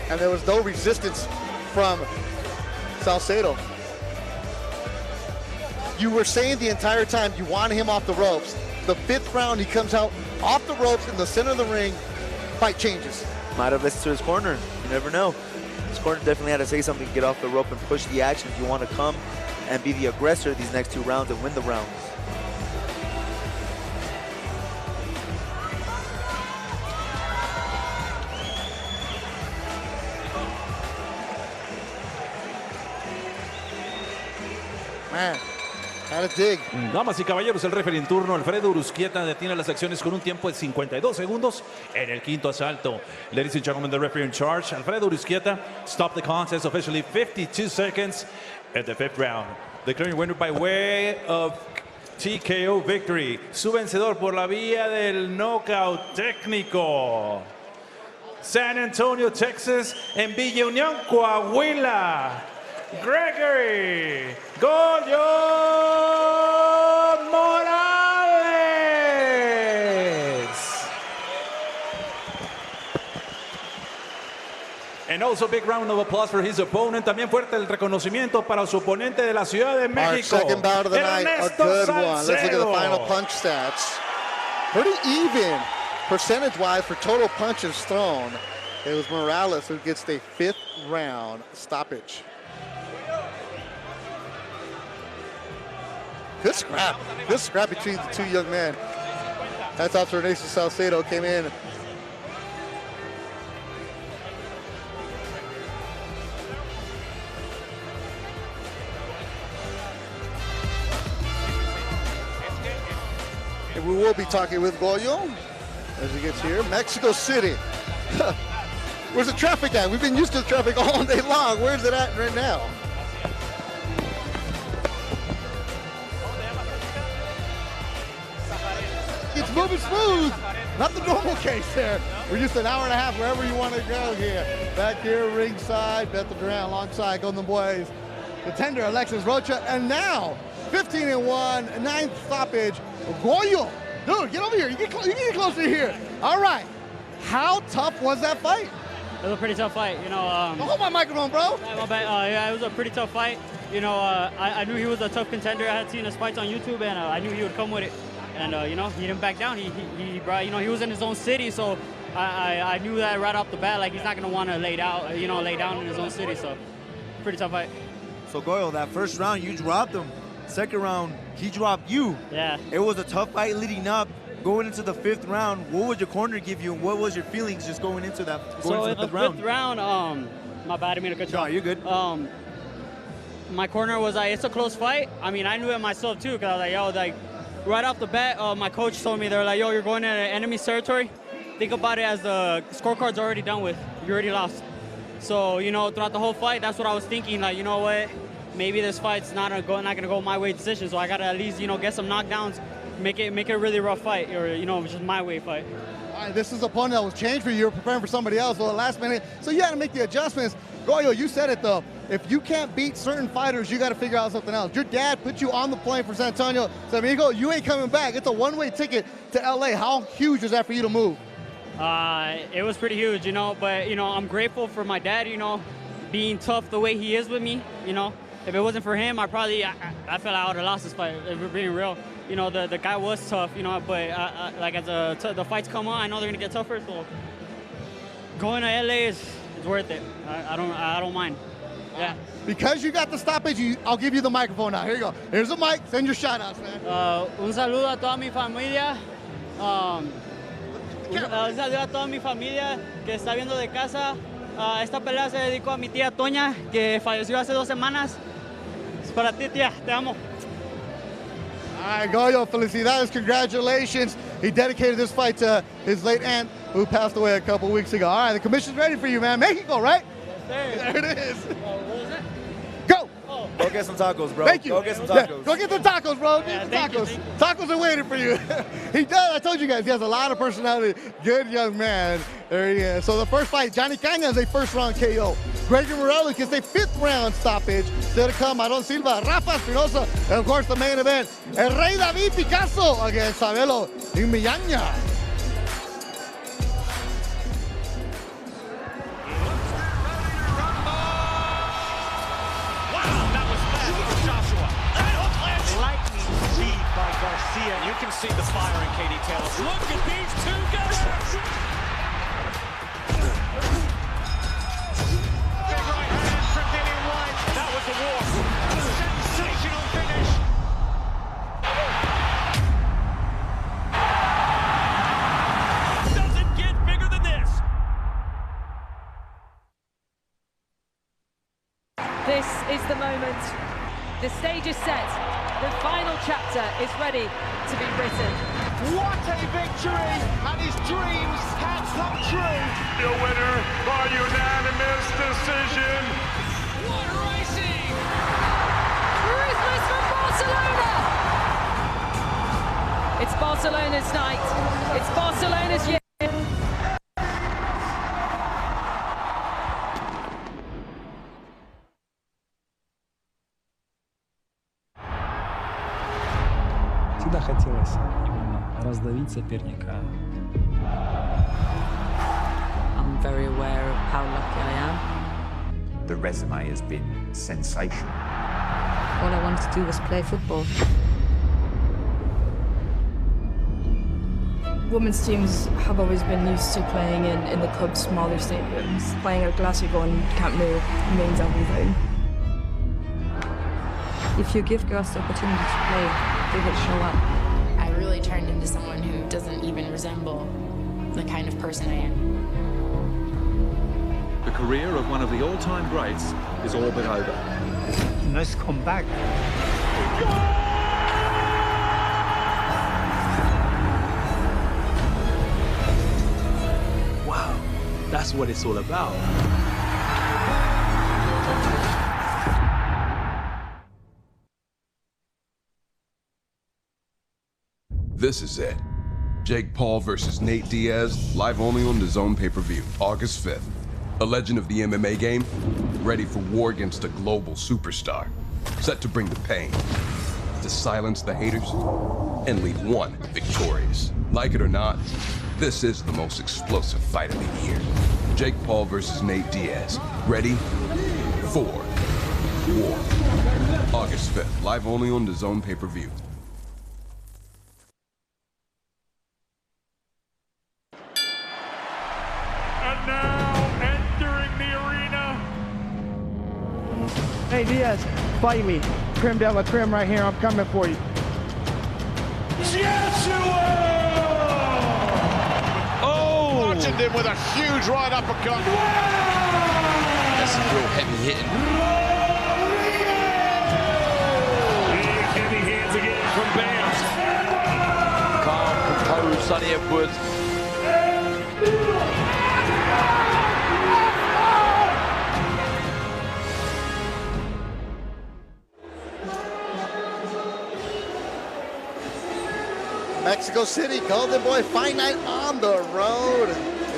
And there was no resistance from Salcedo. You were saying the entire time you wanted him off the ropes. The 5th round, he comes out off the ropes in the center of the ring. Fight changes. Might have listened to his corner. You never know. His corner definitely had to say something to get off the rope and push the action if you want to come and be the aggressor these next 2 rounds and win the rounds. Man, had to dig. Damas y caballeros, el referee en turno, Alfredo Uruzquieta, detiene las acciones con un tiempo de 52 segundos en el 5º asalto. Ladies and gentlemen, the referee in charge, Alfredo Uruzquieta, stopped the contest officially 52 seconds at the 5th round. Declaring winner by way of TKO victory. Su vencedor por la vía del knockout técnico. San Antonio, Texas, en Villa Unión, Coahuila. Gregory Goyo Morales. And also big round of applause for his opponent. También fuerte el reconocimiento para su oponente de la Ciudad de México. Our second bout of the night, a good Salcedo. one. Let's look at the final punch stats. Pretty even percentage-wise for total punches thrown. It was Morales who gets the 5th round stoppage. Good scrap between the 2 young men. That's after Ernesto Salcedo came in. And we will be talking with Goyo as he gets here. Mexico City. Where's the traffic at? We've been used to the traffic all day long. Where's it at right now? It's moving smooth. Not the normal case there. We're just an hour and a half wherever you want to go here. Back here ringside, Beto Duran alongside Golden Boys. The tender Alexis Rocha, and now 15-1, 9th stoppage. Goyo, dude, get over here. You get closer here. All right. How tough was that fight? It was a pretty tough fight, you know. Hold my microphone, bro. Yeah, it was a pretty tough fight. You know, I knew he was a tough contender. I had seen his fights on YouTube, and I knew he would come with it. And you know, he didn't back down. He brought, you know, he was in his own city, so I knew that right off the bat. Like, he's not gonna want to lay down in his own city. So, pretty tough fight. So Goyo, that first round you dropped him. Second round he dropped you. Yeah. It was a tough fight leading up. Going into the 5th round, what would your corner give you, and what was your feelings just going into that? So in the 5th round, my bad, I didn't mean to cut you off. No, you're good. My corner was like, it's a close fight. I mean, I knew it myself too, because I was like, yo, like, right off the bat, my coach told me, they're like, yo, you're going into enemy territory. Think about it as the scorecard's already done with. You already lost. So, you know, throughout the whole fight, that's what I was thinking. Like, you know what? Maybe this fight's not gonna go my way decision. So I gotta at least, you know, get some knockdowns, make it a really rough fight, or, you know, just my way fight. All right, this is a opponent that was changed for you. You're preparing for somebody else at the last minute, so you had to make the adjustments. Goyo, you said it though. If you can't beat certain fighters, you got to figure out something else. Your dad put you on the plane for San Antonio. So, amigo, you ain't coming back. It's a one-way ticket to LA. How huge is that for you to move? It was pretty huge, you know, but, you know, I'm grateful for my dad, you know, being tough the way he is with me, you know. if it wasn't for him, I feel like I would have lost this fight, if we're being real. You know, the guy was tough, you know, but like as the fights come on, I know they're going to get tougher, so going to LA is worth it. I don't mind. Yeah. Because you got the stoppage, I'll give you the microphone now. Here you go. Here's the mic. Send your shout-outs, man. Un saludo a toda mi familia. Un saludo a toda mi familia que está viendo de casa. Esta pelea se dedicó a mi tía Toña, que falleció hace 2 semanas. Es para ti, tía. Te amo. All right, Goyo, felicidades, congratulations. He dedicated this fight to his late aunt, who passed away a couple weeks ago. All right, the commission's ready for you, man. Mexico, right? There it is. What was it? Go! Go get some tacos, bro. Thank you. Go get some Yeah, tacos. go get the tacos, bro. Get the tacos. Tacos are waiting for you. He does. I told you guys, he has a lot of personality. Good young man. There he is. So the first fight, Johnny Caña is a first-round KO. Gregory Morello gets a 5th-round stoppage. Still to come, Maron Silva, Rafa Espinosa, and of course the main event, el Rey David Picasso against Sabelo Ngebinyana. You can see the fire in Katie Taylor. Look at these two guys! Big right hand from Dillian White. That was the war. Sensational finish. Doesn't get bigger than this. This is the moment. The stage is set. The final chapter is ready to be written. What a victory! And his dreams can come true. The winner by unanimous decision. What racing! Christmas from Barcelona! It's Barcelona's night. It's Barcelona's year. Всегда хотелось именно раздавить соперника. I'm very aware of how lucky I am. The resume has been sensational. All I wanted to do was play football. Women's teams have always been used to playing in the club's smaller stadiums. Playing at Glasgow and can't move means everything. If you give girls the opportunity to play, they will show up. I really turned into someone who doesn't even resemble the kind of person I am. The career of one of the all-time greats is all but over. Nice comeback. Wow, that's what it's all about. This is it. Jake Paul versus Nate Diaz, live only on DAZN pay-per-view, August 5th. A legend of the MMA game, ready for war against a global superstar. Set to bring the pain, to silence the haters, and leave one victorious. Like it or not, this is the most explosive fight of the year. Jake Paul versus Nate Diaz, ready for war. August 5th, live only on DAZN pay-per-view. And now, entering the arena. Hey, Diaz, fight me. Trim de la trim right here. I'm coming for you. Joshua! Oh! Watching him with a huge right uppercut. That's some real heavy hitting. Big heavy hands again from Bam. Calm, composed, Sonny Edwards. Mexico City, Golden Boy Fight Night on the road.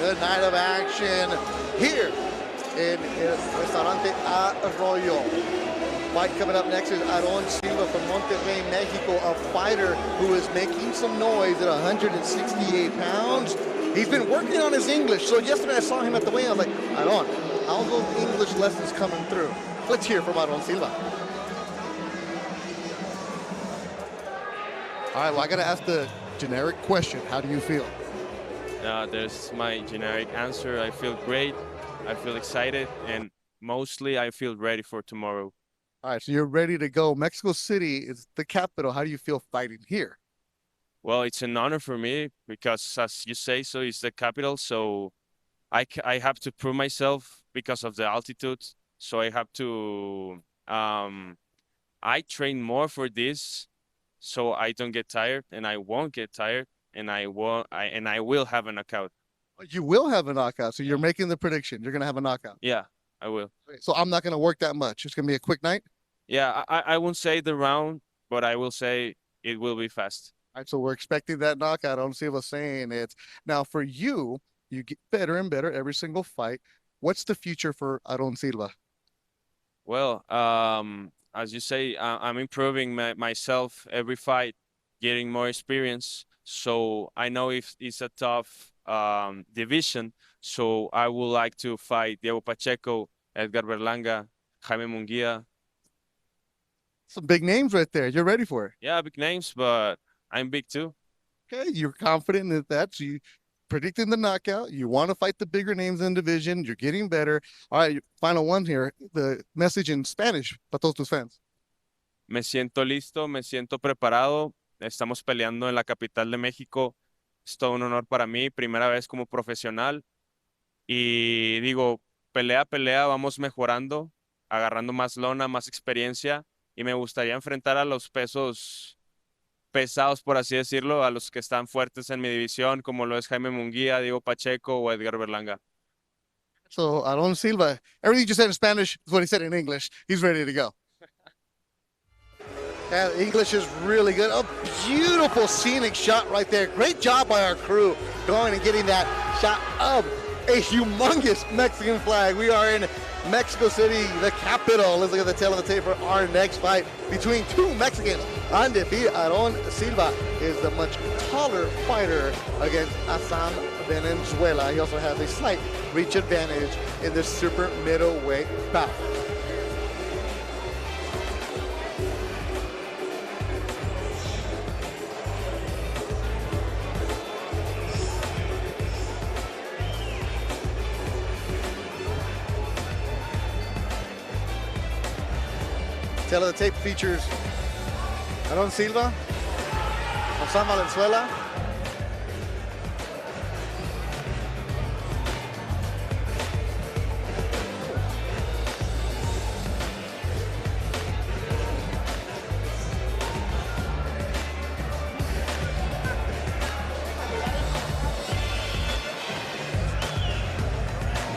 Good night of action here in Restaurante Arroyo. Fight coming up next is Aron Silva from Monterrey, Mexico, a fighter who is making some noise at 168 pounds. He's been working on his English, so yesterday I saw him at the weigh-in. I was like, Aron, how's those English lessons coming through? Let's hear from Aron Silva. All right, well, I got to ask the generic question. How do you feel? There's my generic answer. I feel great. I feel excited, and mostly I feel ready for tomorrow. All right, so you're ready to go. Mexico City is the capital. How do you feel fighting here? Well, it's an honor for me because, as you say, so it's the capital. So I have to prove myself because of the altitude. So I have to. I train more for this, so I don't get tired, and I won't get tired, and I will have a knockout. You will have a knockout. So you're making the prediction. You're gonna have a knockout. Yeah, I will. So I'm not gonna work that much. It's gonna be a quick night. Yeah, I won't say the round, but I will say it will be fast. All right, so we're expecting that knockout. I don't see what's saying it. Now, for you, you get better and better every single fight. What's the future for Aaron Silva? Well, as you say, I'm improving myself every fight, getting more experience. So I know if it's a tough division. So I would like to fight Diego Pacheco, Edgar Berlanga, Jaime Munguia. Some big names right there. You're ready for it. Yeah, big names, but I'm big too. Okay, you're confident in that. So you predicting the knockout. You want to fight the bigger names in the division. You're getting better. All right, final one here. The message in Spanish para todos tus fans. Me siento listo, me siento preparado. Estamos peleando en la capital de México. Es todo un honor para mí. Primera vez como profesional. Y digo, pelea a pelea vamos mejorando, agarrando más lona, más experiencia. Y me gustaría enfrentar a los pesos pesados, por así decirlo, a los que están fuertes en mi división, como lo es Jaime Munguía, Diego Pacheco o Edgar Berlanga. So, Aaron Silva, everything you said in Spanish is what he said in English. He's ready to go. Yeah, English is really good. A beautiful scenic shot right there. Great job by our crew going and getting that shot of a humongous Mexican flag. We are in Mexico City, the capital. Let's look at the tail of the tape for our next fight between two Mexicans. Undefeated Aaron Silva is the much taller fighter against Assam Venezuela. He also has a slight reach advantage in the super middleweight bout. Tail of the tape features Aaron Silva, Assam Venezuela,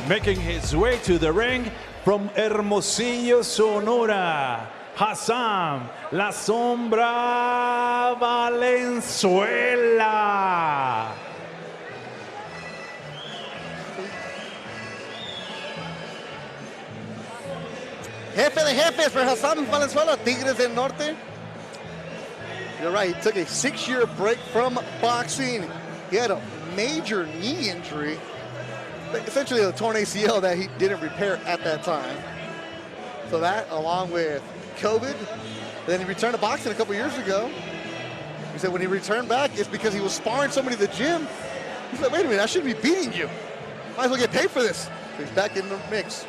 Making his way to the ring from Hermosillo, Sonora, Hassam La Sombra Valenzuela. Jefe de jefes for Hassam Valenzuela, Tigres del Norte. You're right, he took a 6-year break from boxing. He had a major knee injury, essentially a torn ACL that he didn't repair at that time. So that, along with COVID, then he returned to boxing a couple years ago. He said when he returned back, it's because he was sparring somebody at the gym. He's like, wait a minute, I shouldn't be beating you. Might as well get paid for this. So he's back in the mix.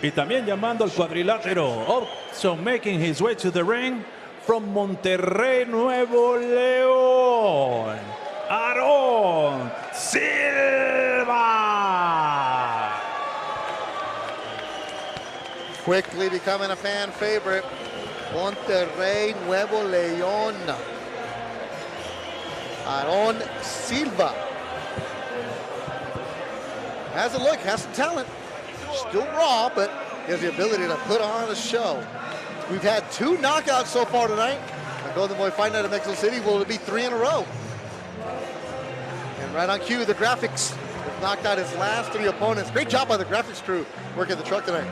Y también llamando al cuadrilátero. Also making his way to the ring from Monterrey, Nuevo León, Aaron Silva. Quickly becoming a fan favorite. Monterrey, Nuevo León. Aaron Silva. Has a look, has some talent. Still raw, but he has the ability to put on a show. We've had 2 knockouts so far tonight. The Golden Boy Fight Night in Mexico City. Will it be 3 in a row? And right on cue, the graphics. He's knocked out his last 3 opponents. Great job by the graphics crew working the truck tonight.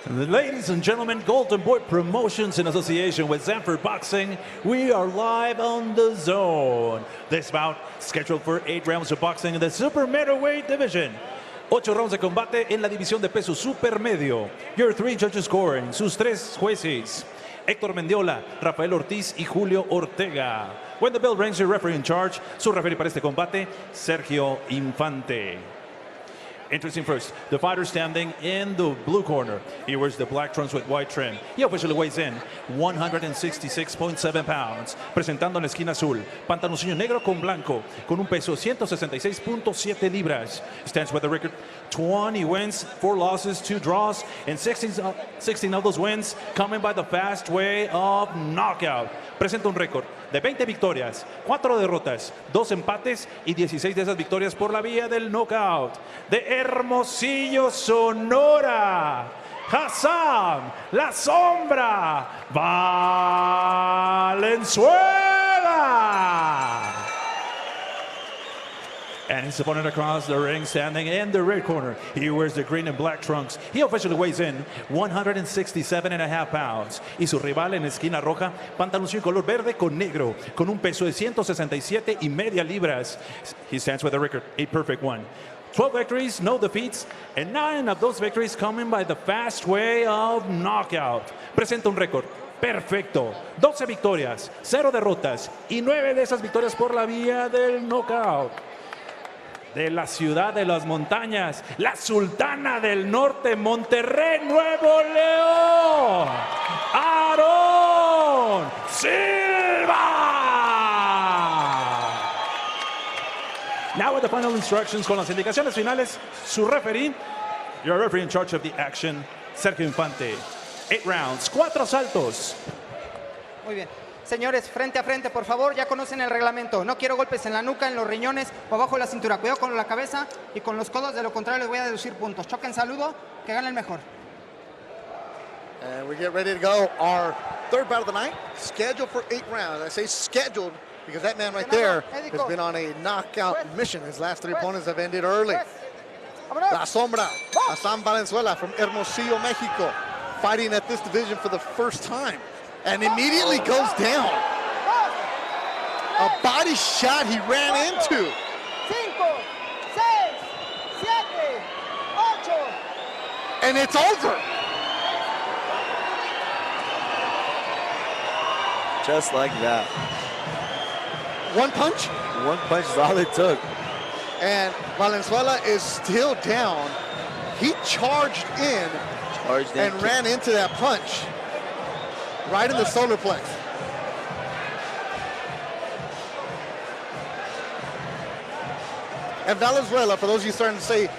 Ladies and gentlemen, Golden Boy Promotions in association with Zanfer Boxing, we are live on the zone. This bout scheduled for 8 rounds of boxing in the Super Middleweight division. 8 rounds de combate en la división de peso super medio. Your 3 judges scoring, sus 3 jueces, Héctor Mendiola, Rafael Ortiz y Julio Ortega. When the bell rings, your referee in charge, su referee para este combate, Sergio Infante. Interesting first, the fighter standing in the blue corner. He wears the black trunks with white trim. He officially weighs in 166.7 pounds. Presentando en la esquina azul, pantaloncillo negro con blanco, con un peso 166.7 libras. Stands with a record 20 wins, 4 losses, 2 draws, and 16 of those wins coming by the fast way of knockout. Presenta un récord de 20 victorias, 4 derrotas, 2 empates y 16 de esas victorias por la vía del knockout. De Hermosillo, Sonora, Hassan, La Sombra, Valenzuela. And his opponent across the ring standing in the red corner. He wears the green and black trunks. He officially weighs in 167.5 pounds. Y su rival en esquina roja, pantaloncillo color verde con negro, con un peso de 167.5 libras. He stands with a record, a perfect one. 12 victories, no defeats, and 9 of those victories coming by the fast way of knockout. Presenta un récord perfecto, 12 victorias, 0 derrotas y 9 de esas victorias por la vía del knockout. De la ciudad de las montañas, la Sultana del Norte, Monterrey, Nuevo León, Aarón Silva. Now with the final instructions, con las indicaciones finales, su referee, your referee in charge of the action, Sergio Infante. 8 rounds, 4 saltos. Muy bien. Señores, frente a frente, por favor, ya conocen el reglamento. No quiero golpes en la nuca, en los riñones o abajo de la cintura. Cuidado con la cabeza y con los codos, de lo contrario les voy a deducir puntos. Choquen, saludo, que gane el mejor. And we get ready to go. Our third bout of the night, scheduled for 8 rounds. I say scheduled because that man right there has been on a knockout mission. His last 3 opponents have ended early. La Sombra, Hassan Valenzuela from Hermosillo, Mexico, fighting at this division for the first time. And immediately goes down. A body shot he ran into. 5, 6, 7, 8. And it's over. Just like that. One punch? One punch is all it took. And Valenzuela is still down. He charged in and ran into that punch. Right in the solar plex. And Valenzuela, for those of you starting to say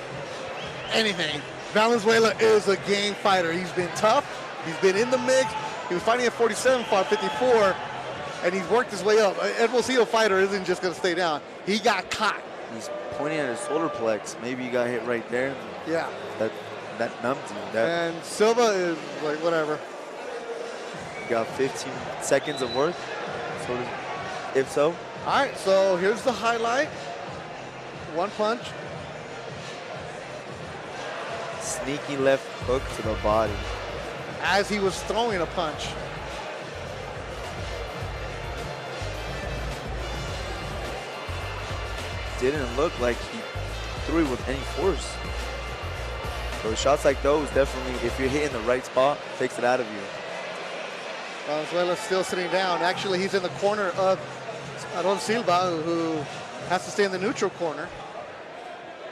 anything, Valenzuela is a game fighter. He's been tough. He's been in the mix. He was fighting at 47, fought 54, and he's worked his way up. Hermosillo fighter isn't just going to stay down. He got caught. He's pointing at his solar plex. Maybe he got hit right there. Yeah. That numbed him. And Silva is like, whatever. Got 15 seconds of worth, so if so. All right, so here's the highlight. One punch. Sneaky left hook to the body. As he was throwing a punch. Didn't look like he threw it with any force. So shots like those, definitely, if you're hitting the right spot, takes it out of you. Valenzuela still sitting down. Actually, he's in the corner of Aarón Silva, who has to stay in the neutral corner.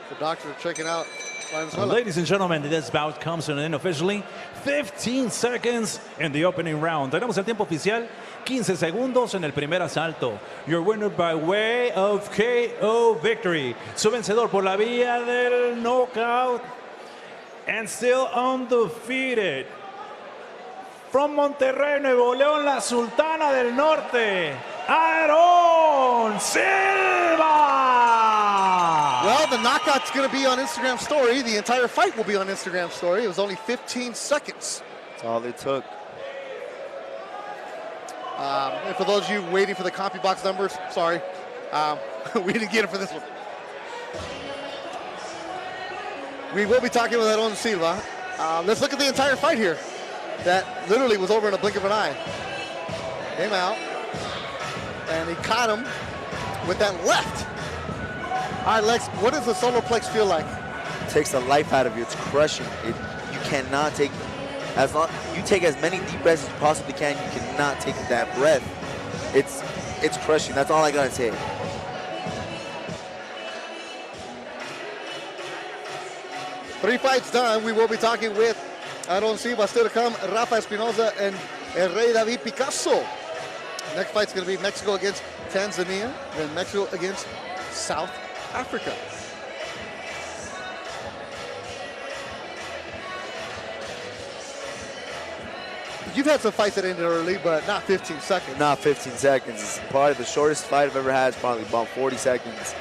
The doctor checking out Valenzuela. Ladies and gentlemen, this bout comes to an end officially. 15 seconds in the opening round. Tenemos el tiempo oficial, 15 segundos en el primer asalto. Your winner by way of KO victory. Su vencedor por la vía del knockout. And still undefeated. From Monterrey, Nuevo León, la Sultana del Norte, Aarón Silva! Well, the knockout's going to be on Instagram story. The entire fight will be on Instagram story. It was only 15 seconds. That's all it took. And for those of you waiting for the CompuBox numbers, sorry, we didn't get it for this one. We will be talking with Aarón Silva. Let's look at the entire fight here. That literally was over in a blink of an eye. Came out, and he caught him with that left. All right, Lex, what does the solar plex feel like? It takes the life out of you. It's crushing. You cannot take, you take as many deep breaths as you possibly can. You cannot take that breath. It's crushing. That's all I gotta say. Three fights done. We will be talking with Aaron Silva still to come, Rafa Espinoza, and Rey David Picasso. Next fight's going to be Mexico against Tanzania, then Mexico against South Africa. You've had some fights that ended early, but not 15 seconds. Not 15 seconds. It's probably the shortest fight I've ever had. It's probably about 40 seconds.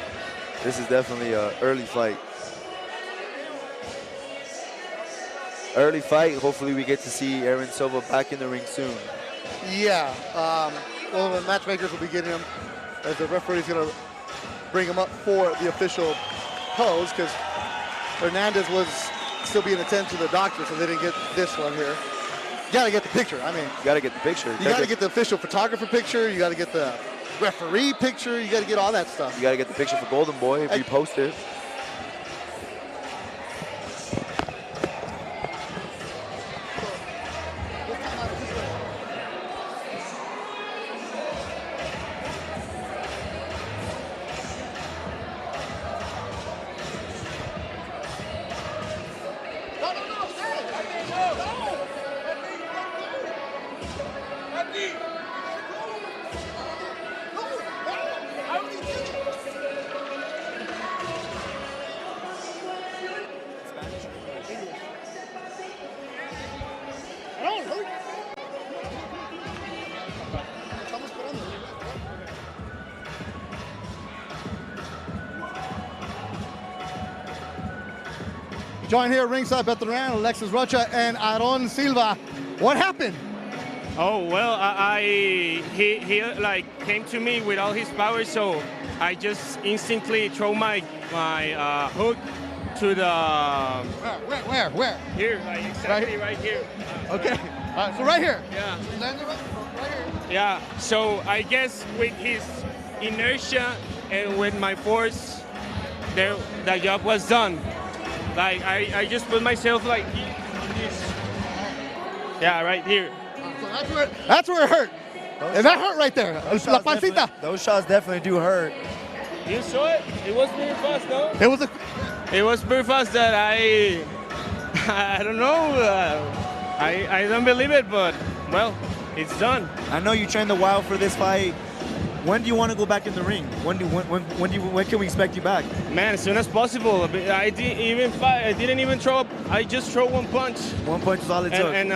This is definitely an early fight. Early fight. Hopefully we get to see Aaron Silva back in the ring soon. Yeah. Well, the matchmakers will be getting him as the referee's going to bring him up for the official pose because Hernandez was still being attended to the doctor, so they didn't get this one here. You got to get the picture. I mean, you got to get the picture. You got to get the official photographer picture. You got to get the referee picture. You got to get all that stuff. You got to get the picture for Golden Boy if you post it. Join here ringside, veteran Alexis Rocha and Aaron Silva. What happened? Oh well, he like came to me with all his power, so I just instantly throw my hook to the where? Here, like exactly right here. Okay, so right here. Yeah. Landed right here. Yeah. So I guess with his inertia and with my force, the job was done. Like I just put myself like this. Yeah, right here. So that's where it hurt. And that hurt right there. La pancita. Those shots definitely do hurt. You saw it? It was very fast, no? It was very fast that I don't know. I don't believe it, but well, it's done. I know you trained a while for this fight. When do you want to go back in the ring? When can we expect you back? Man, as soon as possible. I didn't even throw up. I just throw one punch. One punch is all it took. And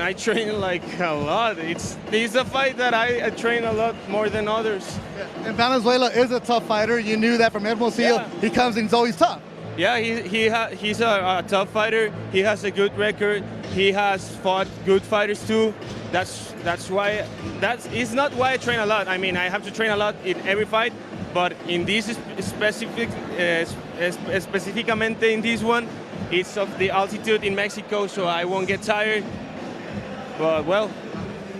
I train like a lot. It's a fight that I train a lot more than others. Yeah. And Valenzuela is a tough fighter. You knew that from Hermosillo. Yeah. He comes in, he's always tough. Yeah, he's a tough fighter. He has a good record. He has fought good fighters too. That's why it's not why I train a lot. I mean, I have to train a lot in every fight, but in this specificamente in this one, it's of the altitude in Mexico, so I won't get tired. But well,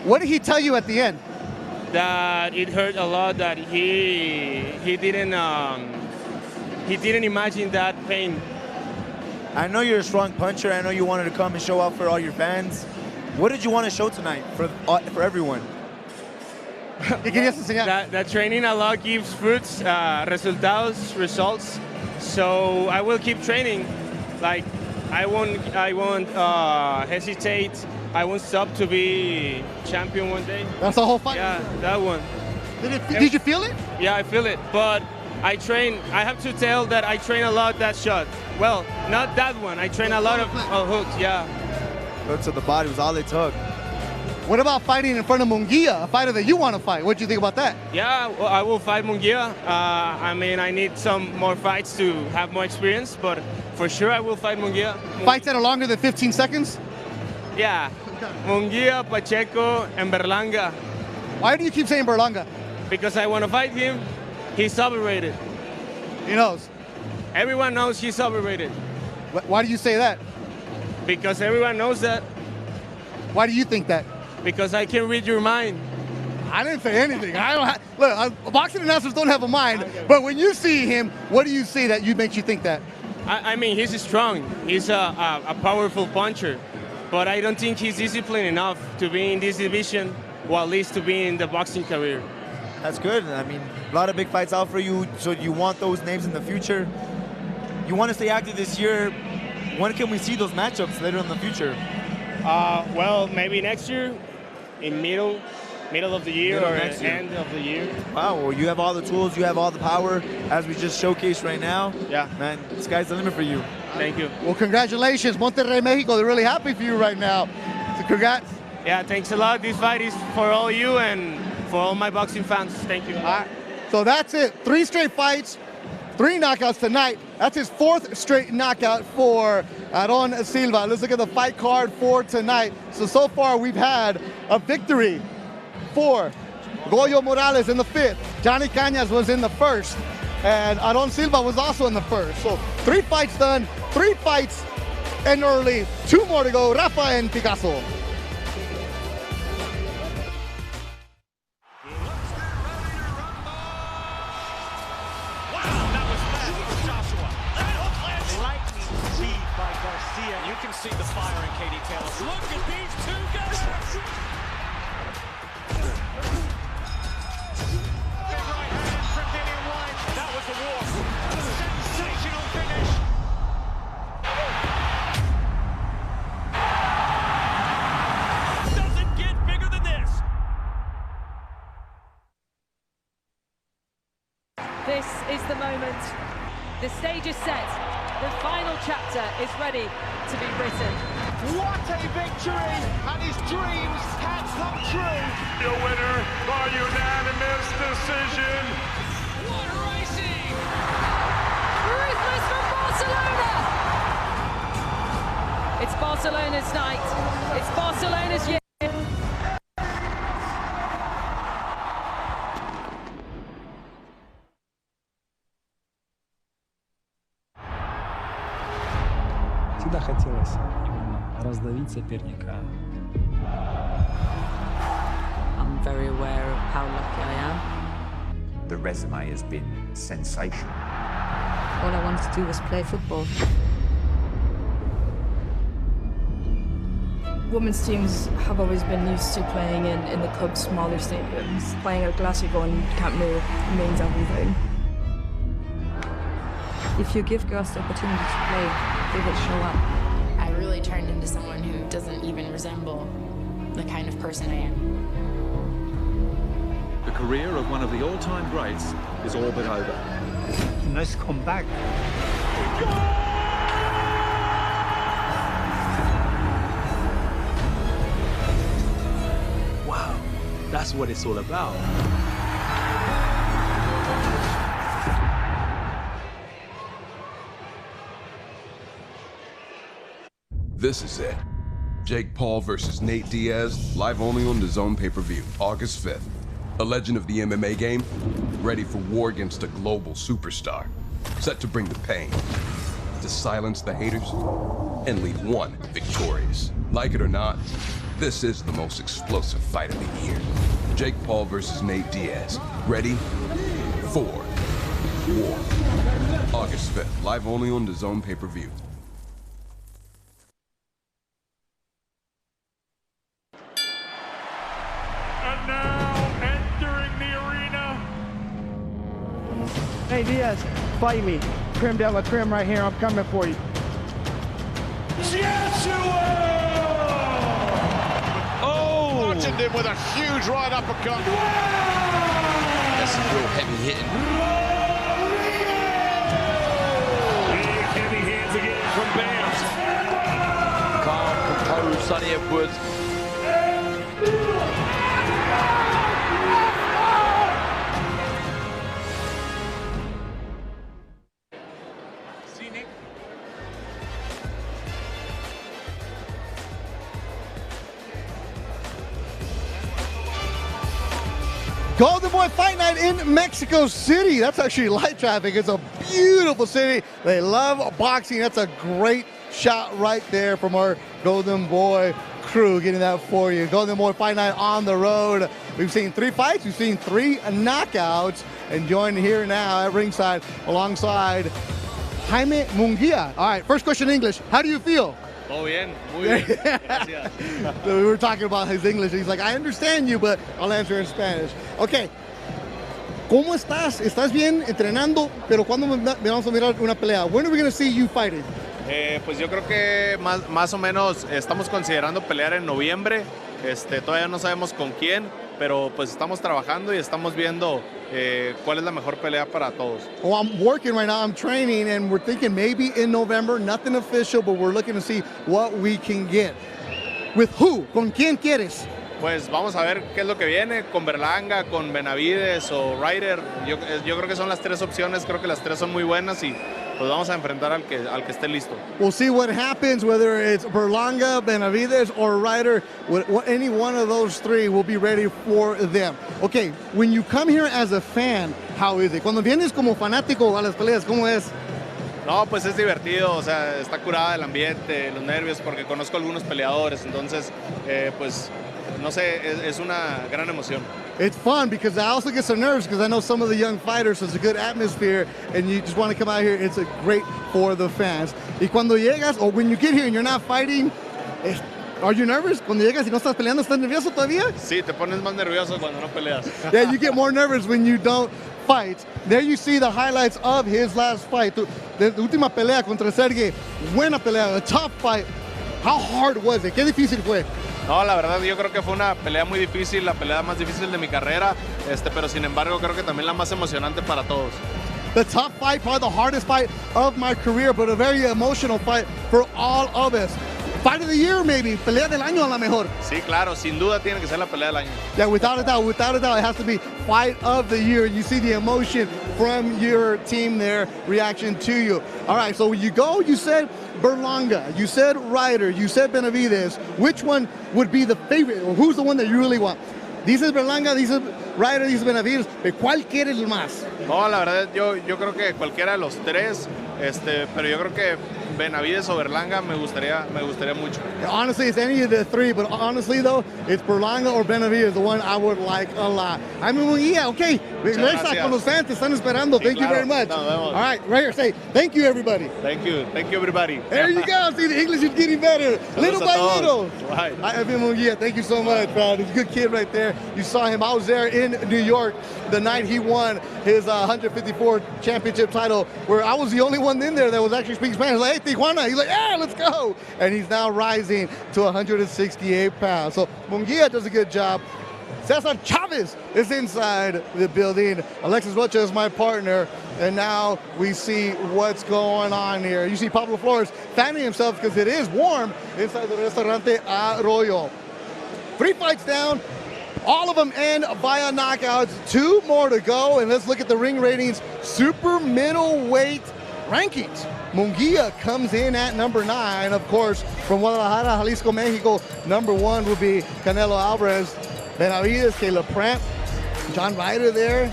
what did he tell you at the end? That it hurt a lot. That he didn't imagine that pain. I know you're a strong puncher. I know you wanted to come and show out for all your fans. What did you want to show tonight for everyone? That training a lot gives fruits, results. So I will keep training. Like I won't hesitate. I won't stop to be champion one day. That's the whole fight. Yeah, that one. Did you feel it? Yeah, I feel it. But I train. I have to tell that I train a lot that shot. Well, not that one. I train a lot of hooks. Yeah. Hooks to the body was all it took. What about fighting in front of Munguia, a fighter that you want to fight? What do you think about that? Yeah, well, I will fight Munguia. I mean, I need some more fights to have more experience, but for sure I will fight Munguia. Fights that are longer than 15 seconds? Yeah. Munguia, Pacheco, and Berlanga. Why do you keep saying Berlanga? Because I want to fight him. He's overrated. He knows. Everyone knows he's overrated. Why do you say that? Because everyone knows that. Why do you think that? Because I can read your mind. I didn't say anything. I don't look, boxing announcers don't have a mind, but when you see him, what do you see that makes you think that? I mean, he's strong. He's a powerful puncher, but I don't think he's disciplined enough to be in this division, or at least to be in the boxing career. That's good. I mean, a lot of big fights out for you, so you want those names in the future. You want to stay active this year. When can we see those matchups later in the future? Well, maybe next year, in middle of the year or end of the year. Wow, well, you have all the tools, you have all the power, as we just showcased right now. Yeah. Man, the sky's the limit for you. Thank you. Well, congratulations, Monterrey, Mexico. They're really happy for you right now. So congrats. Yeah, thanks a lot. This fight is for all you and for all my boxing fans. Thank you. All right. So that's it. 3 straight fights, 3 knockouts tonight. That's his 4th straight knockout for Aarón Silva. Let's look at the fight card for tonight. So far we've had a victory for Goyo Morales in the 5th. Johnny Cañas was in the 1st. And Aarón Silva was also in the 1st. So 3 fights done, 3 fights and early. 2 more to go. Rafa and Picasso. You can see the fire in Katie Taylor. Look at these 2 guys. Big right hand from Dillian White. That was the war. Sensational finish. Doesn't get bigger than this. This is the moment. The stage is set. The final chapter is ready to be written. What a victory, and his dreams can come true. Your winner by unanimous decision. What racing! Ruthless from Barcelona! It's Barcelona's night. It's Barcelona's year. Всегда хотелось раздавить соперника. I'm very aware of how lucky I am. The resume has been sensational. All I wanted to do was play football. Women's teams have always been used to playing in the club's smaller stadiums. Playing at Glasgow and Camp Nou means everything. If you give girls the opportunity to play, they will show up. I really turned into someone who doesn't even resemble the kind of person I am. The career of one of the all-time greats is all but over. Nice comeback. Wow, that's what it's all about. This is it. Jake Paul versus Nate Diaz, live only on DAZN pay-per-view, August 5th. A legend of the MMA game, ready for war against a global superstar. Set to bring the pain, to silence the haters, and leave one victorious. Like it or not, this is the most explosive fight of the year. Jake Paul versus Nate Diaz. Ready for war. August 5th, live only on DAZN pay-per-view. And now entering the arena. Hey Diaz, fight me. Trim de la trim right here. I'm coming for you. Oh! Bludgeoned him with a huge right uppercut. That's some real heavy hitting. Big heavy hands again from Bams. Calm, composed, Sonny Edwards. Golden Boy Fight Night in Mexico City. That's actually light traffic. It's a beautiful city. They love boxing. That's a great shot right there from our Golden Boy crew, getting that for you. Golden Boy Fight Night on the road. We've seen 3 fights, we've seen 3 knockouts, and joined here now at ringside alongside Jaime Munguia. All right, first question in English. How do you feel? Todo bien, muy bien. Gracias. So we were talking about his English. He's like, I understand you, but I'll answer in Spanish. Okay. ¿Cómo estás? ¿Estás bien entrenando? Pero ¿cuándo vamos a mirar una pelea? When are we going to see you fighting? Pues yo creo que más o menos estamos considerando pelear en noviembre. Todavía no sabemos con quién, pero pues estamos trabajando y estamos viendo cuál es la mejor pelea para todos. Well, I'm working right now. I'm training, and we're thinking maybe in November. Nothing official, but we're looking to see what we can get. With who? ¿Con quién quieres? Pues vamos a ver qué es lo que viene, con Berlanga, con Benavides o Ryder. Yo creo que son las 3 opciones, creo que las 3 son muy buenas y pues vamos a enfrentar al que esté listo. We'll see what happens, whether it's Berlanga, Benavides, or Ryder. Any one of those 3 will be ready for them. Okay, when you come here as a fan, how is it? Cuando vienes como fanático a las peleas, ¿cómo es? No, pues es divertido, o sea, está curada el ambiente, los nervios, porque conozco a algunos peleadores, entonces, pues, no sé, es una gran emoción. It's fun because I also get some nerves because I know some of the young fighters, so it's a good atmosphere, and you just want to come out here. It's great for the fans. Y cuando llegas, or when you get here and you're not fighting, are you nervous? Cuando llegas y no estás peleando, ¿estás nervioso todavía? Sí, te pones más nervioso cuando no peleas. Yeah, you get more nervous when you don't fight. There you see the highlights of his last fight. La última pelea contra Sergey. Buena pelea, a tough fight. How hard was it? ¿Qué difícil fue? No, la verdad yo creo que fue una pelea muy difícil, la pelea más difícil de mi carrera, pero sin embargo creo que también la más emocionante para todos. The tough fight, probably the hardest fight of my career, but a very emotional fight for all of us. Fight of the year, maybe. Pelea del año a la mejor. Sí, claro, sin duda tiene que ser la pelea del año. Yeah, without a doubt, it has to be fight of the year. You see the emotion from your team there, reaction to you. All right, so you go, you said Berlanga, you said Ryder, you said Benavides. Which one would be the favorite, or who's the one that you really want? Dices Berlanga, dices Ryder, dices Benavides, ¿cuál quieres más? No, la verdad yo creo que cualquiera de los 3, pero yo creo que Benavides o Berlanga me gustaría mucho. Honestly, it's any of the 3, but honestly though, it's Berlanga or Benavides, the one I would like a lot. I mean, yeah, okay. Regresa con los fans, te están esperando. Thank you very much. All right, right here, say thank you, everybody. Thank you everybody. There you go. See, the English is getting better, little by little. Right. Thank you so much, man. He's a good kid right there. You saw him. I was there in New York the night he won his 154 championship title, where I was the only one in there that was actually speaking Spanish. Like, hey, Tijuana. He's like, yeah, let's go. And he's now rising to 168 pounds. So Munguia does a good job. Cesar Chavez is inside the building. Alexis Rocha is my partner. And now we see what's going on here. You see Pablo Flores fanning himself because it is warm inside the Restaurante Arroyo. 3 fights down. All of them end via knockouts. 2 more to go. And let's look at the ring ratings. Super middleweight rankings. Munguia comes in at number 9. Of course, from Guadalajara, Jalisco, Mexico, number 1 will be Canelo Alvarez. Benavides, Caleb Pratt, John Ryder there.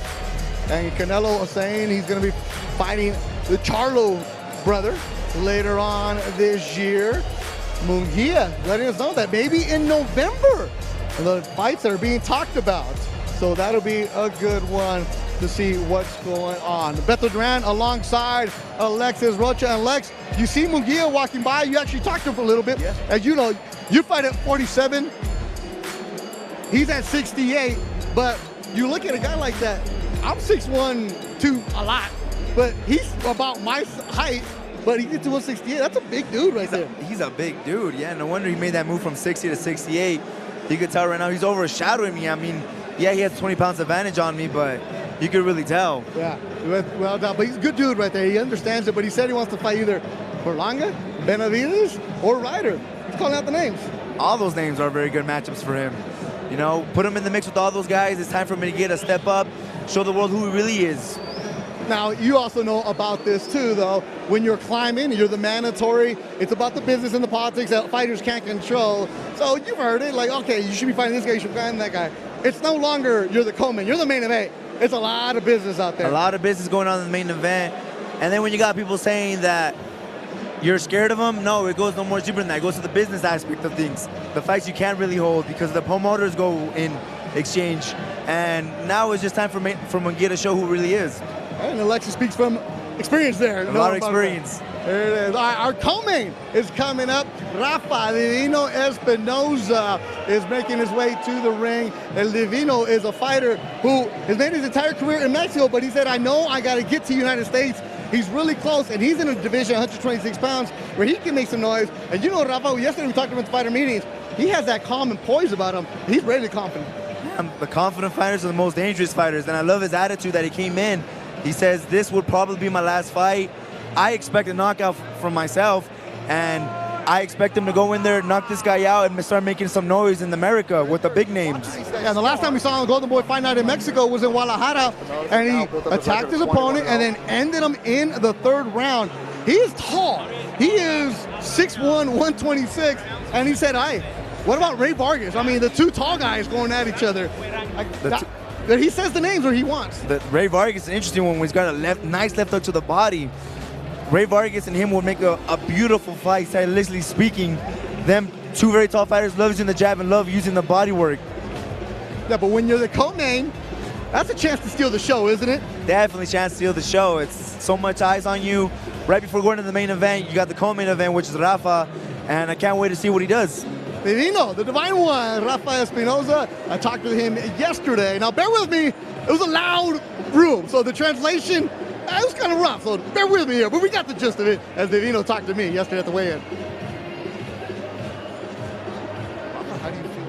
And Canelo saying he's going to be fighting the Charlo brother later on this year. Munguia letting us know that maybe in November, the fights are being talked about. So that'll be a good one to see what's going on. Beto Duran alongside Alexis Rocha. And Lex, you see Munguia walking by. You actually talked to him for a little bit. Yes. As you know, you fight at 47. He's at 68. But you look at a guy like that. I'm 6'1", 2 a lot. But he's about my height. But he gets to 168. That's a big dude right there. He's a big dude. Yeah, no wonder he made that move from 60 to 68. You could tell right now he's overshadowing me. I mean, yeah, he has 20 pounds advantage on me, but you could really tell. Yeah, well done. But he's a good dude right there. He understands it, but he said he wants to fight either Berlanga, Benavides, or Ryder. He's calling out the names. All those names are very good matchups for him. You know, put him in the mix with all those guys. It's time for him to get a step up, show the world who he really is. Now, you also know about this too, though. When you're climbing, you're the mandatory. It's about the business and the politics that fighters can't control. So you've heard it, like, okay, you should be fighting this guy, you should be fighting that guy. It's no longer you're the co-main, you're the main event. It's a lot of business out there. A lot of business going on in the main event. And then when you got people saying that you're scared of them? No, it goes no more deeper than that. It goes to the business aspect of things. The fights you can't really hold because the promoters go in exchange. And now it's just time for Munguia to show who really is. And Alexis speaks from experience there. A lot of experience. There it is. Our co-main is coming up. Rafa Divino Espinoza is making his way to the ring. El Divino is a fighter who has made his entire career in Mexico, but he said, I know I got to get to the United States. He's really close, and he's in a division, 126 pounds, where he can make some noise. And you know, Rafa, yesterday we talked about the fighter meetings. He has that calm and poise about him. He's really confident. The confident fighters are the most dangerous fighters, and I love his attitude that he came in. He says, this would probably be my last fight. I expect a knockout from myself, and I expect him to go in there, knock this guy out, and start making some noise in America with the big names. Yeah, the last time we saw him Golden Boy Fight Night in Mexico was in Guadalajara, and he attacked his opponent and then ended him in the third round. He is tall. He is 6'1", 126, and he said, hey, what about Rey Vargas? I mean, the two tall guys going at each other. He says the names where he wants. Rey Vargas is an interesting one when he's got a nice left hook to the body. Rey Vargas and him would make a beautiful fight, stylistically speaking. Them two very tall fighters love using the jab and love using the body work. Yeah, but when you're the co-main, that's a chance to steal the show, isn't it? Definitely a chance to steal the show. It's so much eyes on you. Right before going to the main event, you got the co-main event, which is Rafa, and I can't wait to see what he does. Divino, the Divine One, Rafa Espinoza. I talked to him yesterday. Now, bear with me. It was a loud room, so the translation, it was kind of rough, so bear with me here. But we got the gist of it as Divino talked to me yesterday at the weigh-in. How do you feel?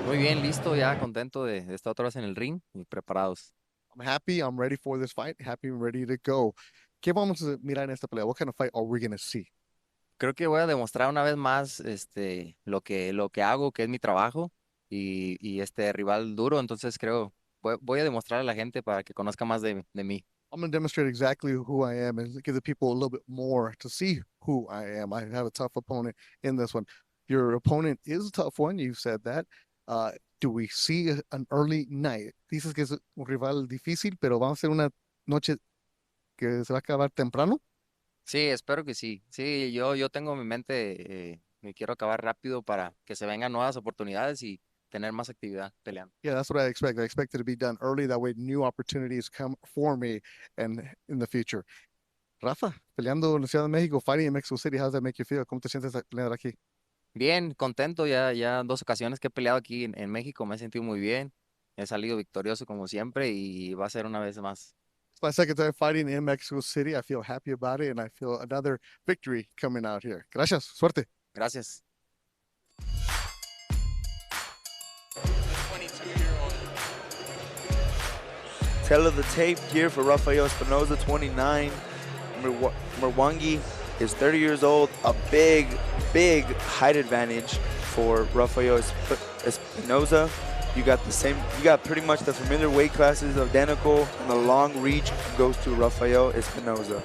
Muy bien, listo, ya contento de estar otra vez en el ring y preparados. I'm happy. I'm ready for this fight. Happy and ready to go. ¿Qué vamos a mirar en esta pelea? What kind of fight are we going to see? Creo que voy a demostrar una vez más lo que hago, que es mi trabajo, y rival duro, entonces creo, voy a demostrar a la gente para que conozca más de mí. I'm going to demonstrate exactly who I am and give the people a little bit more to see who I am. I have a tough opponent in this one. Your opponent is a tough one. You said that. Do we see an early night? Dices que es un rival difícil, pero vamos a hacer una noche que se va a acabar temprano. Sí, espero que sí. Sí, yo tengo en mi mente, me quiero acabar rápido para que se vengan nuevas oportunidades y tener más actividad peleando. Yeah, that's what I expect. I expect it to be done early. That way new opportunities come for me and in the future. Rafa, peleando en la Ciudad de México, fighting in Mexico City, how does that make you feel? ¿Cómo te sientes peleando aquí? Bien, contento. Ya 2 ocasiones que he peleado aquí en México, me he sentido muy bien. He salido victorioso como siempre y va a ser una vez más. It's my second time fighting in Mexico City. I feel happy about it, and I feel another victory coming out here. Gracias. Suerte. Gracias. Tail of the tape here for Rafael Espinoza, 29. Mwangi is 30 years old. A big height advantage for Rafael Espinoza. You got pretty much the familiar weight classes, identical, and the long reach goes to Rafael Espinoza.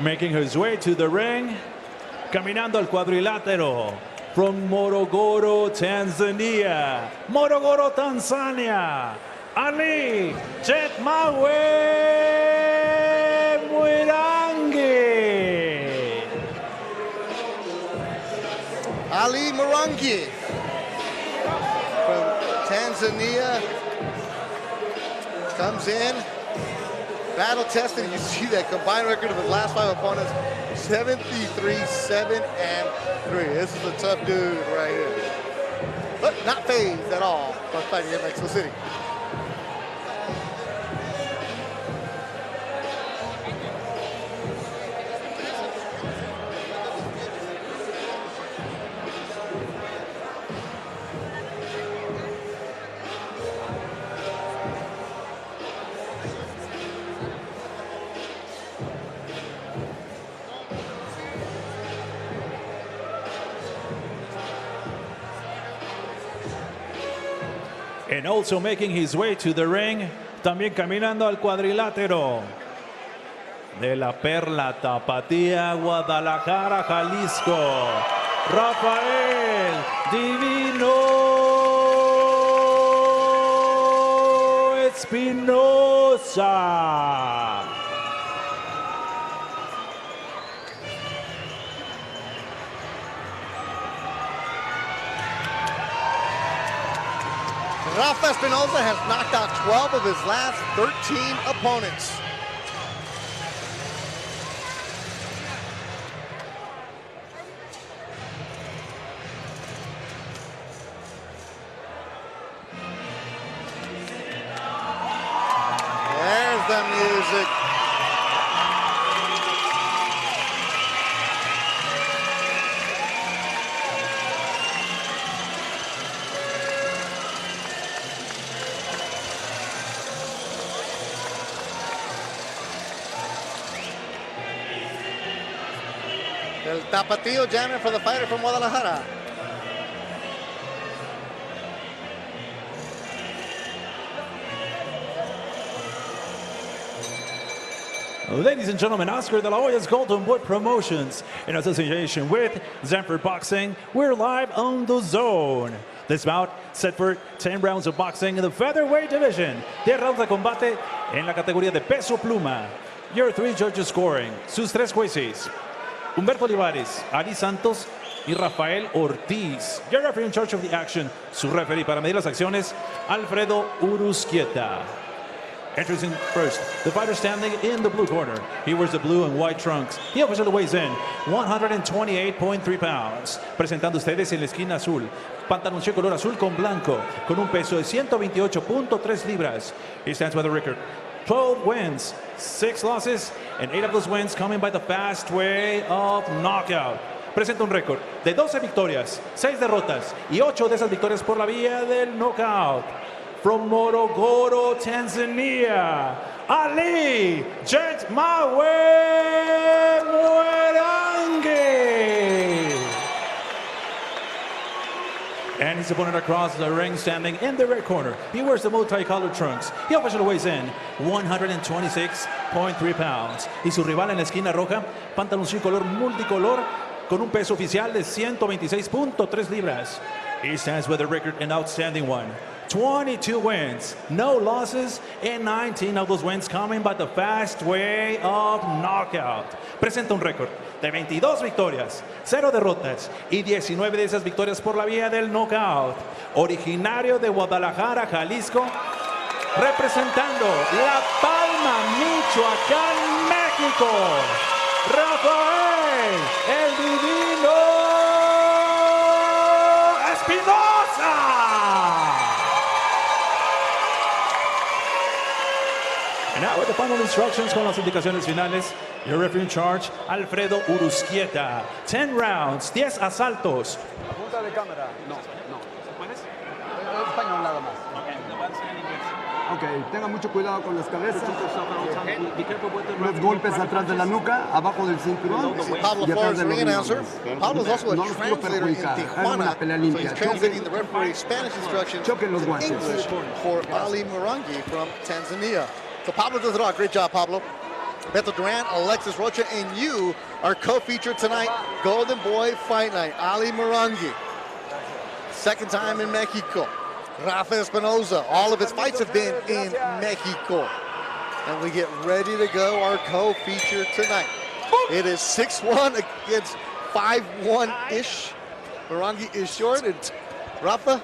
Making his way to the ring, caminando al cuadrilátero, from Morogoro, Tanzania. Morogoro, Tanzania, Ali Chetmawe Muirangi. Ali Murangi from Tanzania comes in. Battle tested, you see that combined record of his last 5 opponents, 73-7-3. This is a tough dude right here. But not phased at all by fighting in Mexico City. And also making his way to the ring, también caminando al cuadrilátero de la Perla Tapatía, Guadalajara, Jalisco, Rafael Divino Espinosa. Rafa Espinosa has knocked out 12 of his last 13 opponents. There's the music. El Tapatío jamming for the fighter from Guadalajara. Ladies and gentlemen, Oscar de la Hoya's Golden Boy Promotions in association with Zanfer Boxing. We're live on the zone. This bout set for 10 rounds of boxing in the featherweight division. 10 rounds de combate en la categoría de peso pluma. Your 3 judges scoring. Sus 3 jueces: Humberto Olivares, Ali Santos y Rafael Ortiz. Your referee in charge of the action. Su referee para medir las acciones, Alfredo Uruzquieta. Introducing first, the fighter standing in the blue corner. He wears the blue and white trunks. He officially weighs in 128.3 pounds. Presentando ustedes en la esquina azul, pantaloncillo color azul con blanco, con un peso de 128.3 libras. He stands with a record 12 wins, 6 losses, and 8 of those wins coming by the fast way of knockout. Presenta un récord de 12 victorias, 6 derrotas y 8 de esas victorias por la vía del knockout. From Morogoro, Tanzania, Ali Jet Mawe Mwerangi. And his opponent across the ring standing in the red corner. He wears the multicolored trunks. He officially weighs in 126.3 pounds. Y su rival en la esquina roja, pantaloncillo color multicolor con un peso oficial de 126.3 libras. He stands with a record, an outstanding one. 22 wins, no losses, and 19 of those wins coming by the fast way of knockout. Presenta un récord de 22 victorias, 0 derrotas y 19 de esas victorias por la vía del knockout. Originario de Guadalajara, Jalisco, representando La Palma, Michoacán, México, Rafael el Divino Espinosa. And now with the final instructions con las indicaciones finales, your referee in charge, Alfredo Uruzquieta. 10 rounds, 10 asaltos. Punta de cámara. No. ¿Puedes? Español nada más. Ok, tenga mucho cuidado con las cabezas. Los golpes atrás de la nuca, abajo del cinturón y atrás de los riñones. Pablo's also a No los quiero translator in perjudicar. Hagan Tijuana, una pelea so limpia. he's translating the referee's Spanish instructions Choquen los to guantes. English for Ali Mwerangi from Tanzania. So Pablo does it all. Great job, Pablo. Beto Duran, Alexis Rocha, and you are co-featured tonight. Golden Boy Fight Night. Ali Mwerangi, second time in Mexico. Rafa Espinosa, all of his fights have been in Mexico. And we get ready to go, our co-feature tonight. It is 6-1 against 5-1-ish. Mwerangi is short, and Rafa,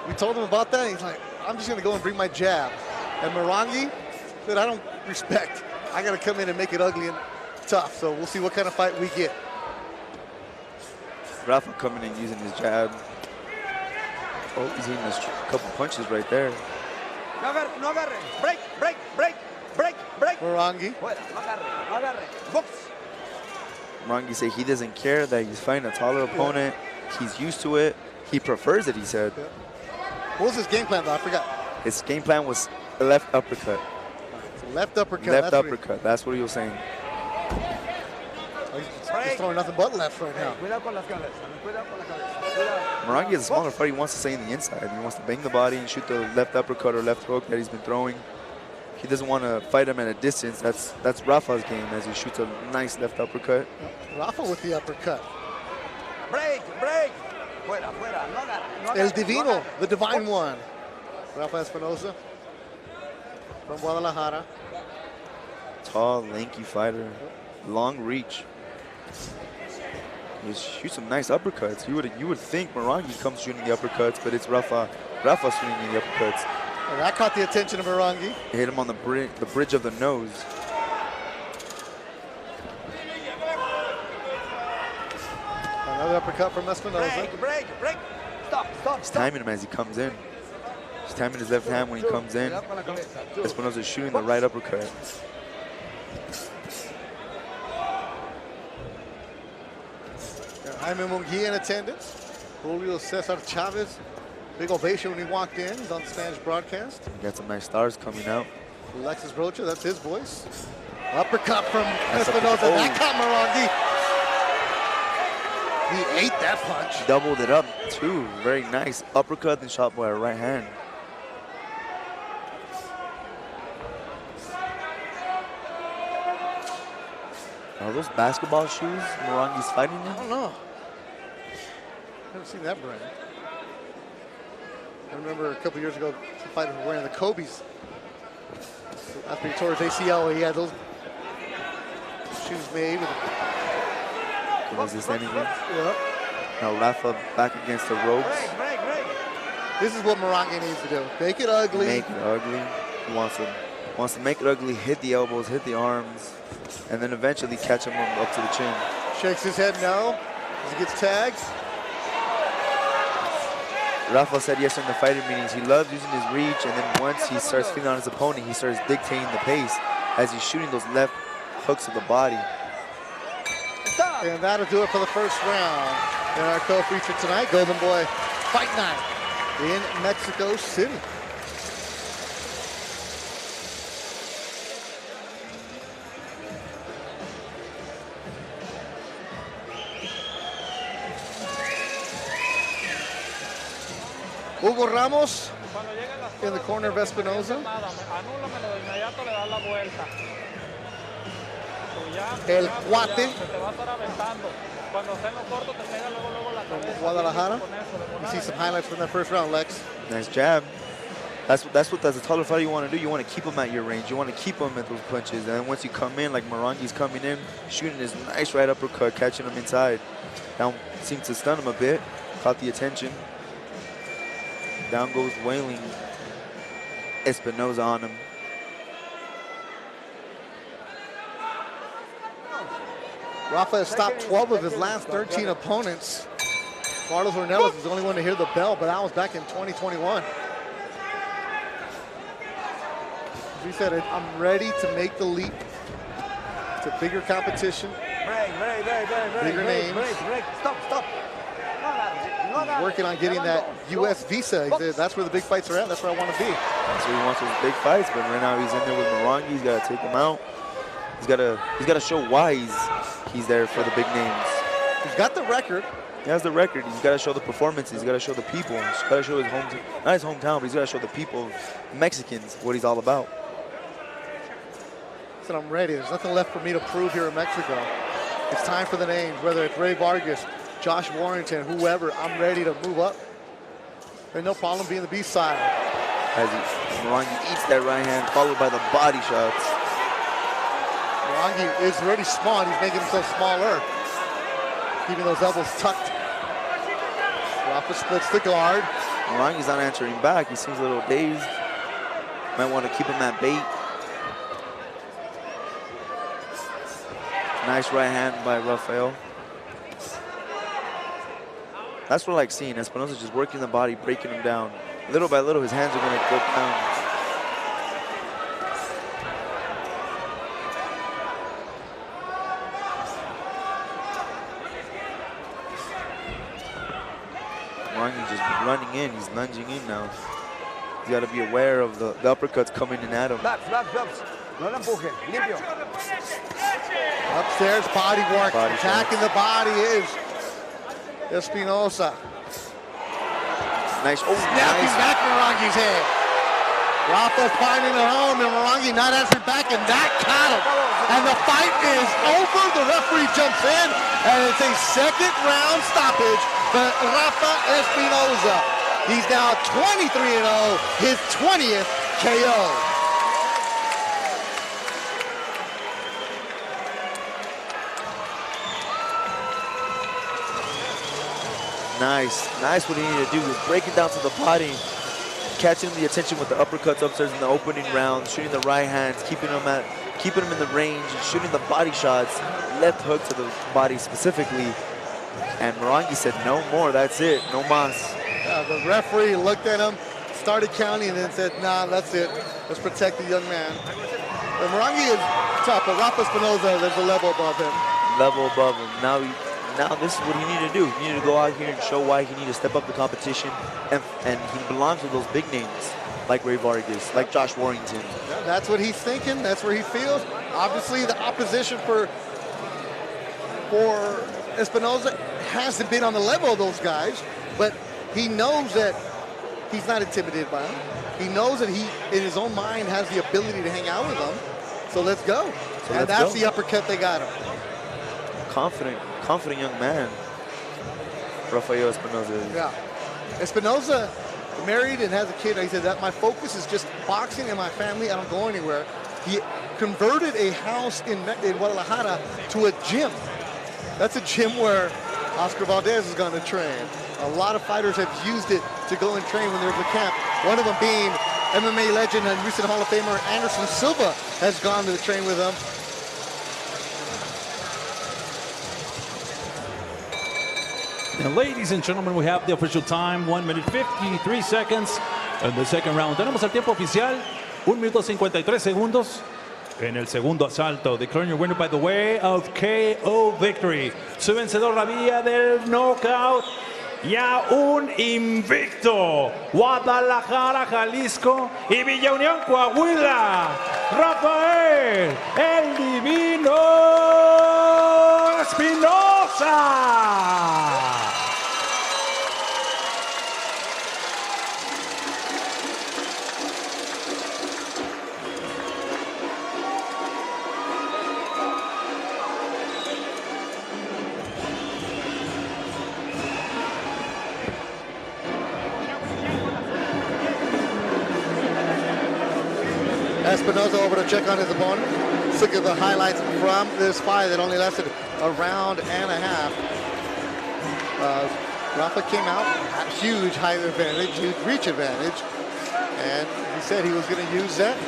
we told him about that. He's like, I'm just gonna go and bring my jab. And Mwerangi said, I don't respect. I gotta come in and make it ugly and tough. So we'll see what kind of fight we get. Rafa coming in using his jab. Oh, he's eating a couple punches right there. No agarre. Break. Mwerangi. No agarre. Box. Mwerangi said he doesn't care that he's fighting a taller opponent. He's used to it. He prefers it, he said. What was his game plan, though? I forgot. His game plan was a left uppercut. Left uppercut. Left uppercut. That's what he was saying. He's throwing nothing but left right now. Morangi is a smaller fighter. He wants to stay in the inside. He wants to bang the body and shoot the left uppercut or left hook that he's been throwing. He doesn't want to fight him at a distance. That's Rafa's game as he shoots a nice left uppercut. Rafa with the uppercut. Break. El Divino, the Divine One. Rafa Espinosa from Guadalajara. Tall, lanky fighter, long reach. He shoots some nice uppercuts. You would think Morangi comes shooting the uppercuts, but it's Rafa swinging the uppercuts. And that caught the attention of Morangi. Hit him on the bridge of the nose. Another uppercut from Espinosa. Break. Stop. He's timing him as he comes in. He's timing his left hand when he comes in. Espinosa shooting the right uppercut. Jaime Munguia in attendance. Julio Cesar Chavez. Big ovation when he walked in. He's on the Spanish broadcast. Got some nice stars coming out. Alexis Rocha, that's his voice. Uppercut from Espinosa. That caught Morangi. He ate that punch. Doubled it up too. Very nice. Uppercut and shot by a right hand. Are those basketball shoes Morangi's fighting in? I don't know. Never seen that brand. I remember a couple years ago, some fighters were wearing the Kobe's. So after he tore his ACL, he had those shoes made. Was this anything? Yep. Now Rafa back against the ropes. This is what Morangi needs to do. Make it ugly. Make it ugly. He wants to make it ugly, hit the elbows, hit the arms, and then eventually catch him up to the chin. Shakes his head no as he gets tagged. Rafa said yesterday in the fighter meetings he loves using his reach, and then once he starts feeling on his opponent, he starts dictating the pace as he's shooting those left hooks of the body. And that'll do it for the first round in our co-feature tonight, Golden Boy Fight Night in Mexico City. Hugo Ramos in the corner of Espinosa. El Cuate from Guadalajara. You see some highlights from that first round, Lex. Nice jab. That's what as a taller fighter you want to do. You want to keep him at your range. You want to keep him at those punches. And then once you come in, like Morangi's coming in, shooting his nice right uppercut, catching him inside. Down seemed to stun him a bit, caught the attention. Down goes wailing Espinosa on him. Rafa has stopped 12 of his last 13 opponents. Carlos Ornelas was the only one to hear the bell, but that was back in 2021. As he said, I'm ready to make the leap to bigger competition, bigger names. Stop. He's working on getting that U.S. visa. He said, that's where the big fights are at. That's where I want to be. That's where he wants those big fights, but right now he's in there with Morangi. He's got to take him out. He's got to show why he's there for the big names. He's got the record. He has the record. He's got to show the performances. He's got to show the people. He's got to show his hometown, not his hometown, but he's got to show the people of Mexicans what he's all about. He said, I'm ready. There's nothing left for me to prove here in Mexico. It's time for the names, whether it's Ray Vargas, Josh Warrington, whoever. I'm ready to move up. There's no problem being the B-side. As Morangi eats that right hand, followed by the body shots. Morangi is already small. He's making himself smaller. Keeping those elbows tucked. Rafa splits the guard. Morangi's not answering back. He seems a little dazed. Might want to keep him at bait. Nice right hand by Rafael. That's what I like seeing. Espinosa just working the body, breaking him down. Little by little, his hands are going to go down. Morangi just running in. He's lunging in now. He's got to be aware of the uppercuts coming in at him. Laps. No la empuje. Limpio. Upstairs, body work. Attacking the body is Espinosa. Nice. Oh, snapping back Morangi's head. Rafa's finding a home, and Morangi not answering back, and that caught him. And the fight is over. The referee jumps in, and it's a second round stoppage for Rafa Espinosa. He's now 23-0, his 20th KO. Nice what he needed to do was breaking down to the body, catching the attention with the uppercuts upstairs in the opening round, shooting the right hands, keeping him in the range, and shooting the body shots, left hook to the body specifically. And Morangi said, no more, that's it, no mas. The referee looked at him, started counting, and then said, nah, that's it. Let's protect the young man. And Morangi is tough, but Rafa Espinosa, there's a level above him. Level above him. Now this is what he needed to do. He needed to go out here and show why he needed to step up the competition, and he belongs with those big names like Rey Vargas, like Josh Warrington. Yeah, that's what he's thinking. That's where he feels. Obviously, the opposition for Espinosa hasn't been on the level of those guys, but he knows that he's not intimidated by them. He knows that he, in his own mind, has the ability to hang out with them. So let's go. And that's the uppercut they got him. Confident young man, Rafael Espinosa. Yeah. Espinosa married and has a kid. He said that my focus is just boxing and my family. I don't go anywhere. He converted a house in Guadalajara to a gym. That's a gym where Oscar Valdez is going to train. A lot of fighters have used it to go and train when there's a camp. One of them being MMA legend and recent Hall of Famer Anderson Silva has gone to train with them. And ladies and gentlemen, we have the official time, 1 minute 53 seconds in the second round. Tenemos el tiempo oficial, 1 minuto 53 segundos en el segundo asalto. Declaring your winner by the way of KO victory. Su vencedor la vía del knockout. Ya un invicto. Guadalajara, Jalisco y Villa Unión, Coahuila. Rafael El Divino Espinosa. Espinosa over to check on his opponent. Let's look at the highlights from this fight that only lasted a round and a half. Rafa came out, huge height advantage, huge reach advantage, and he said he was going to use that.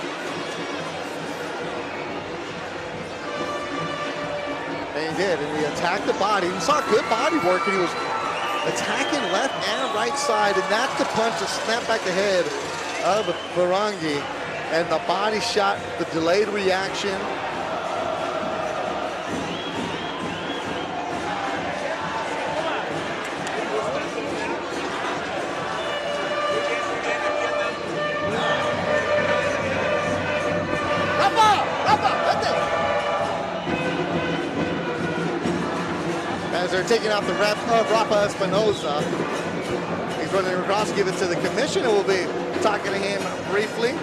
And he did, and he attacked the body. He saw good body work, and he was attacking left and right side, and that's the punch to snap back the head of Morangi. And the body shot, the delayed reaction. As they're taking out the ref of Rafa Espinosa. He's running across, give it to the commissioner. We'll be talking to him briefly.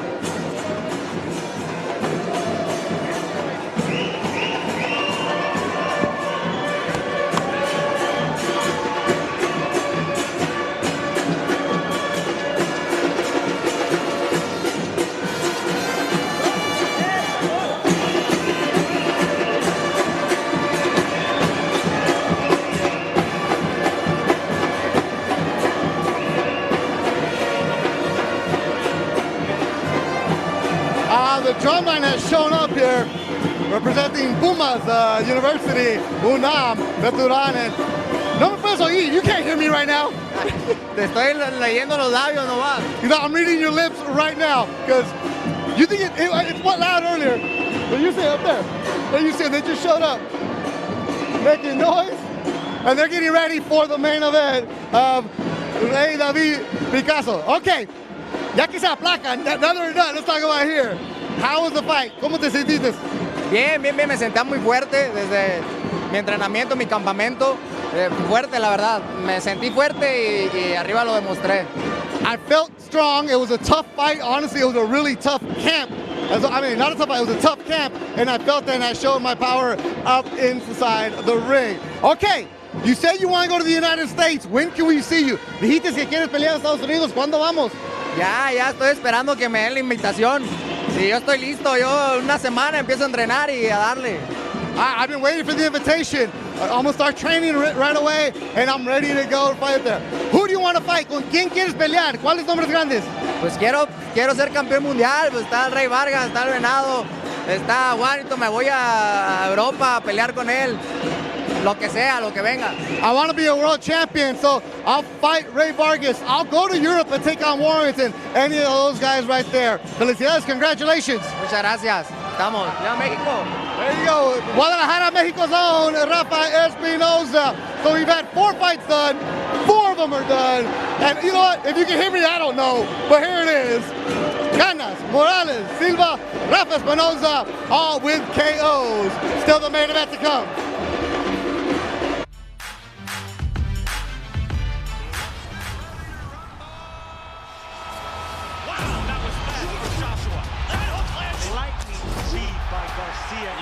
The drumline has shown up here, representing Pumas University, UNAM, Veturanen. No me puedes oír, you can't hear me right now. Te estoy leyendo los labios nomás. You know, I'm reading your lips right now, because you think it's what loud earlier, but you say up there. And you say they just showed up, making noise, and they're getting ready for the main event of Rey David Picasso. Okay, ya que se aplacan, now they're done, let's talk about here. How was the fight? ¿Cómo te sentiste? Bien, me sentía muy fuerte desde mi entrenamiento, mi campamento. Fuerte, la verdad. Me sentí fuerte y arriba lo demostré. I felt strong. It was a tough fight. Honestly, it was a really tough camp. I mean, not a tough fight, it was a tough camp, and I felt that, and I showed my power up inside the ring. Okay, you said you want to go to the United States. When can we see you? Dijiste que quieres pelear en Estados Unidos. ¿Cuándo vamos? Ya estoy esperando que me den la invitación. Sí, yo estoy listo. Yo una semana empiezo a entrenar y a darle. I've been waiting for the invitation. I'm going to start training right away, and I'm ready to go fight there. Who do you want to fight? ¿Con quién quieres pelear? ¿Cuáles nombres grandes? Pues quiero ser campeón mundial. Pues está el Rey Vargas, está el Venado, está Juanito. Me voy a Europa a pelear con él. Lo que sea, lo que venga. I want to be a world champion, so I'll fight Rey Vargas. I'll go to Europe and take on Warrington. Any of those guys right there. Felicidades, congratulations. Muchas gracias. Estamos. Ya México. There you go. Guadalajara, Mexico's own Rafa Espinoza. So we've had 4 fights done. 4 of them are done. And you know what? If you can hear me, I don't know. But here it is. Canas, Morales, Silva, Rafa Espinoza, all with KOs. Still the main event to come.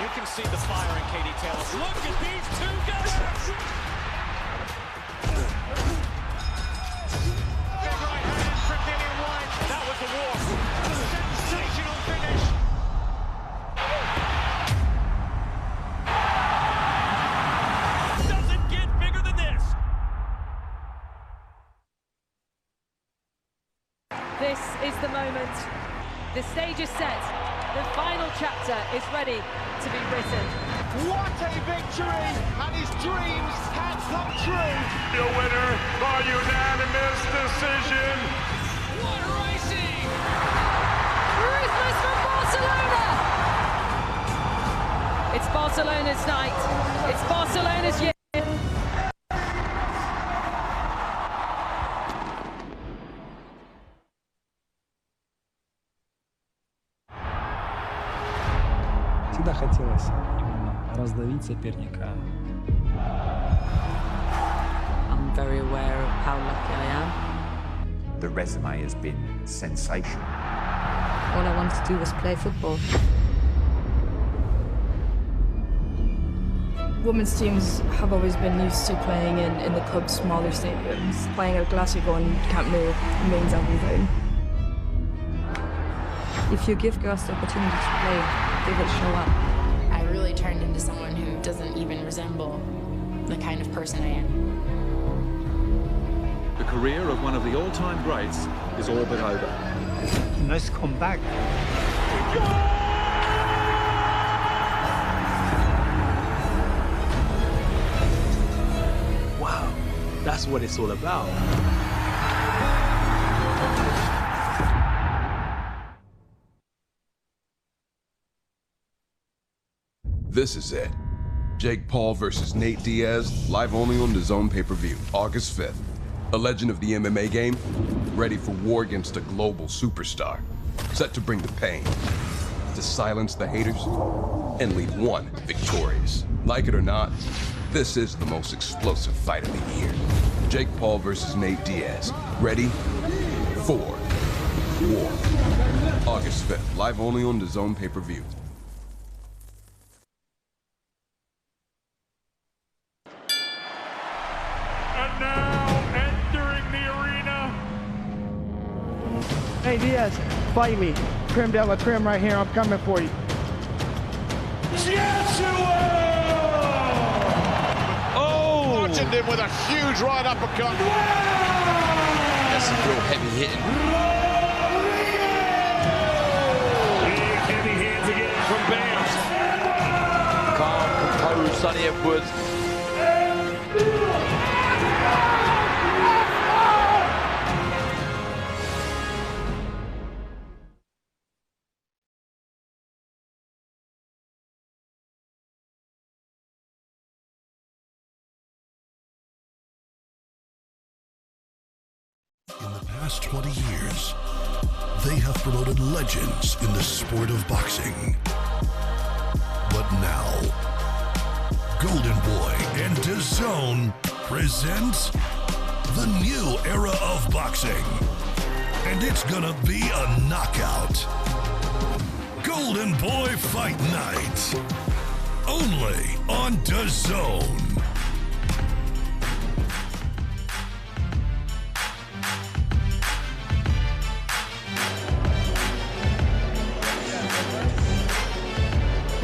You can see the fire in Katie Taylor. Look at these two guys! Big right hand from Dillian White. That was the war. Sensational finish. Doesn't get bigger than this. This is the moment. The stage is set. The final chapter is ready to be written. What a victory! And his dreams have come true. The winner by unanimous decision. What racing! Ruthless from Barcelona! It's Barcelona's night. It's Barcelona's year. Всегда хотелось именно раздавить соперника. I'm very aware of how lucky I am. The resume has been sensational. All I wanted to do was play football. Women's teams have always been used to playing in the club's smaller stadiums. Playing at Glasgow and Camp Nou means everything. If you give girls the opportunity to play, they will show up. I really turned into someone who doesn't even resemble the kind of person I am. The career of one of the all-time greats is all but over. Nice comeback. Wow, that's what it's all about. This is it. Jake Paul versus Nate Diaz, live only on DAZN pay-per-view, August 5th. A legend of the MMA game, ready for war against a global superstar. Set to bring the pain, to silence the haters, and leave one victorious. Like it or not, this is the most explosive fight of the year. Jake Paul versus Nate Diaz, ready for war. August 5th, live only on DAZN pay-per-view. And now entering the arena. Hey Diaz, fight me. Trim de la trim right here. I'm coming for you. Oh! Watching him with a huge right uppercut. That's some real heavy hitting. Big heavy hands again from Bam. Calm, composed, Sonny Edwards. In the past 20 years, they have promoted legends in the sport of boxing. But now. Golden Boy and DAZN present the new era of boxing. And it's gonna be a knockout. Golden Boy Fight Night. Only on DAZN.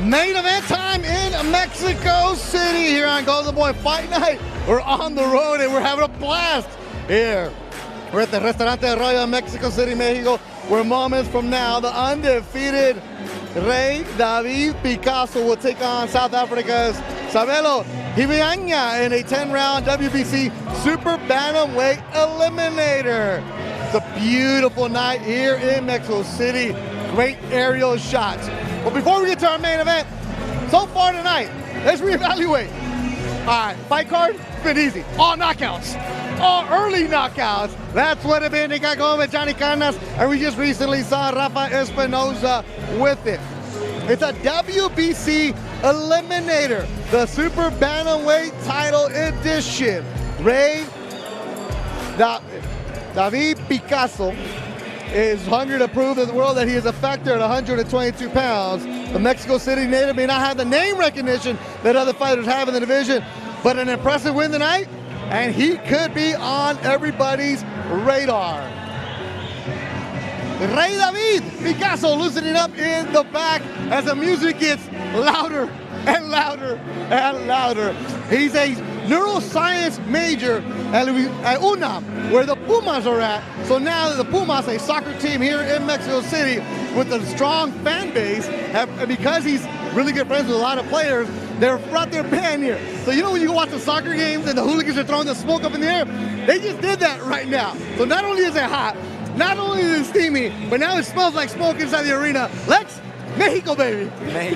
Main event time in Mexico City here on Golden Boy Fight Night. We're on the road and we're having a blast here. We're at the Restaurante Arroyo in Mexico City, Mexico, where moments from now, the undefeated Rey David Picasso will take on South Africa's Sabelo Ngebinyana in a 10-round WBC Super Bantamweight Eliminator. It's a beautiful night here in Mexico City. Great aerial shots. But before we get to our main event, so far tonight, let's reevaluate. All right, fight card, it's been easy. All knockouts, all early knockouts. That's what it been. Nika Gomez, Johnny Canas, and we just recently saw Rafa Espinoza with it. It's a WBC Eliminator, the Super Bantamweight title edition. Rey David Picasso is hungry to prove to the world that he is a factor at 122 pounds. The Mexico City native may not have the name recognition that other fighters have in the division, but an impressive win tonight, and he could be on everybody's radar. Rey David Picasso loosening up in the back as the music gets louder and louder and louder. He's a neuroscience major at UNAM, where the Pumas are at. So now the Pumas, a soccer team here in Mexico City with a strong fan base, because he's really good friends with a lot of players, they've brought their band here. So you know when you watch the soccer games and the hooligans are throwing the smoke up in the air? They just did that right now. So not only is it hot, not only is it steamy, but now it smells like smoke inside the arena. Lex, Mexico, baby. Man,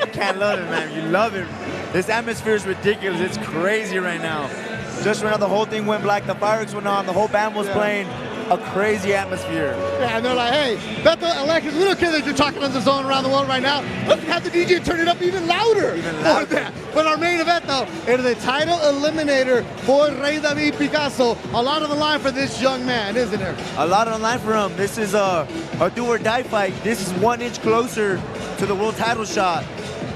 you can't love it, man. You love it. This atmosphere is ridiculous. It's crazy right now. Just right now, the whole thing went black. The fireworks went on. The whole band was playing. A crazy atmosphere. Yeah, and they're like, hey, Beto, Alexis, we don't care that you're talking on the zone around the world right now. Let's have the DJ turn it up even louder. Even louder. But our main event, though, it is a title eliminator for Rey David Picasso. A lot on the line for this young man, isn't there? A lot on the line for him. This is a do-or-die fight. This is 1 inch closer to the world title shot.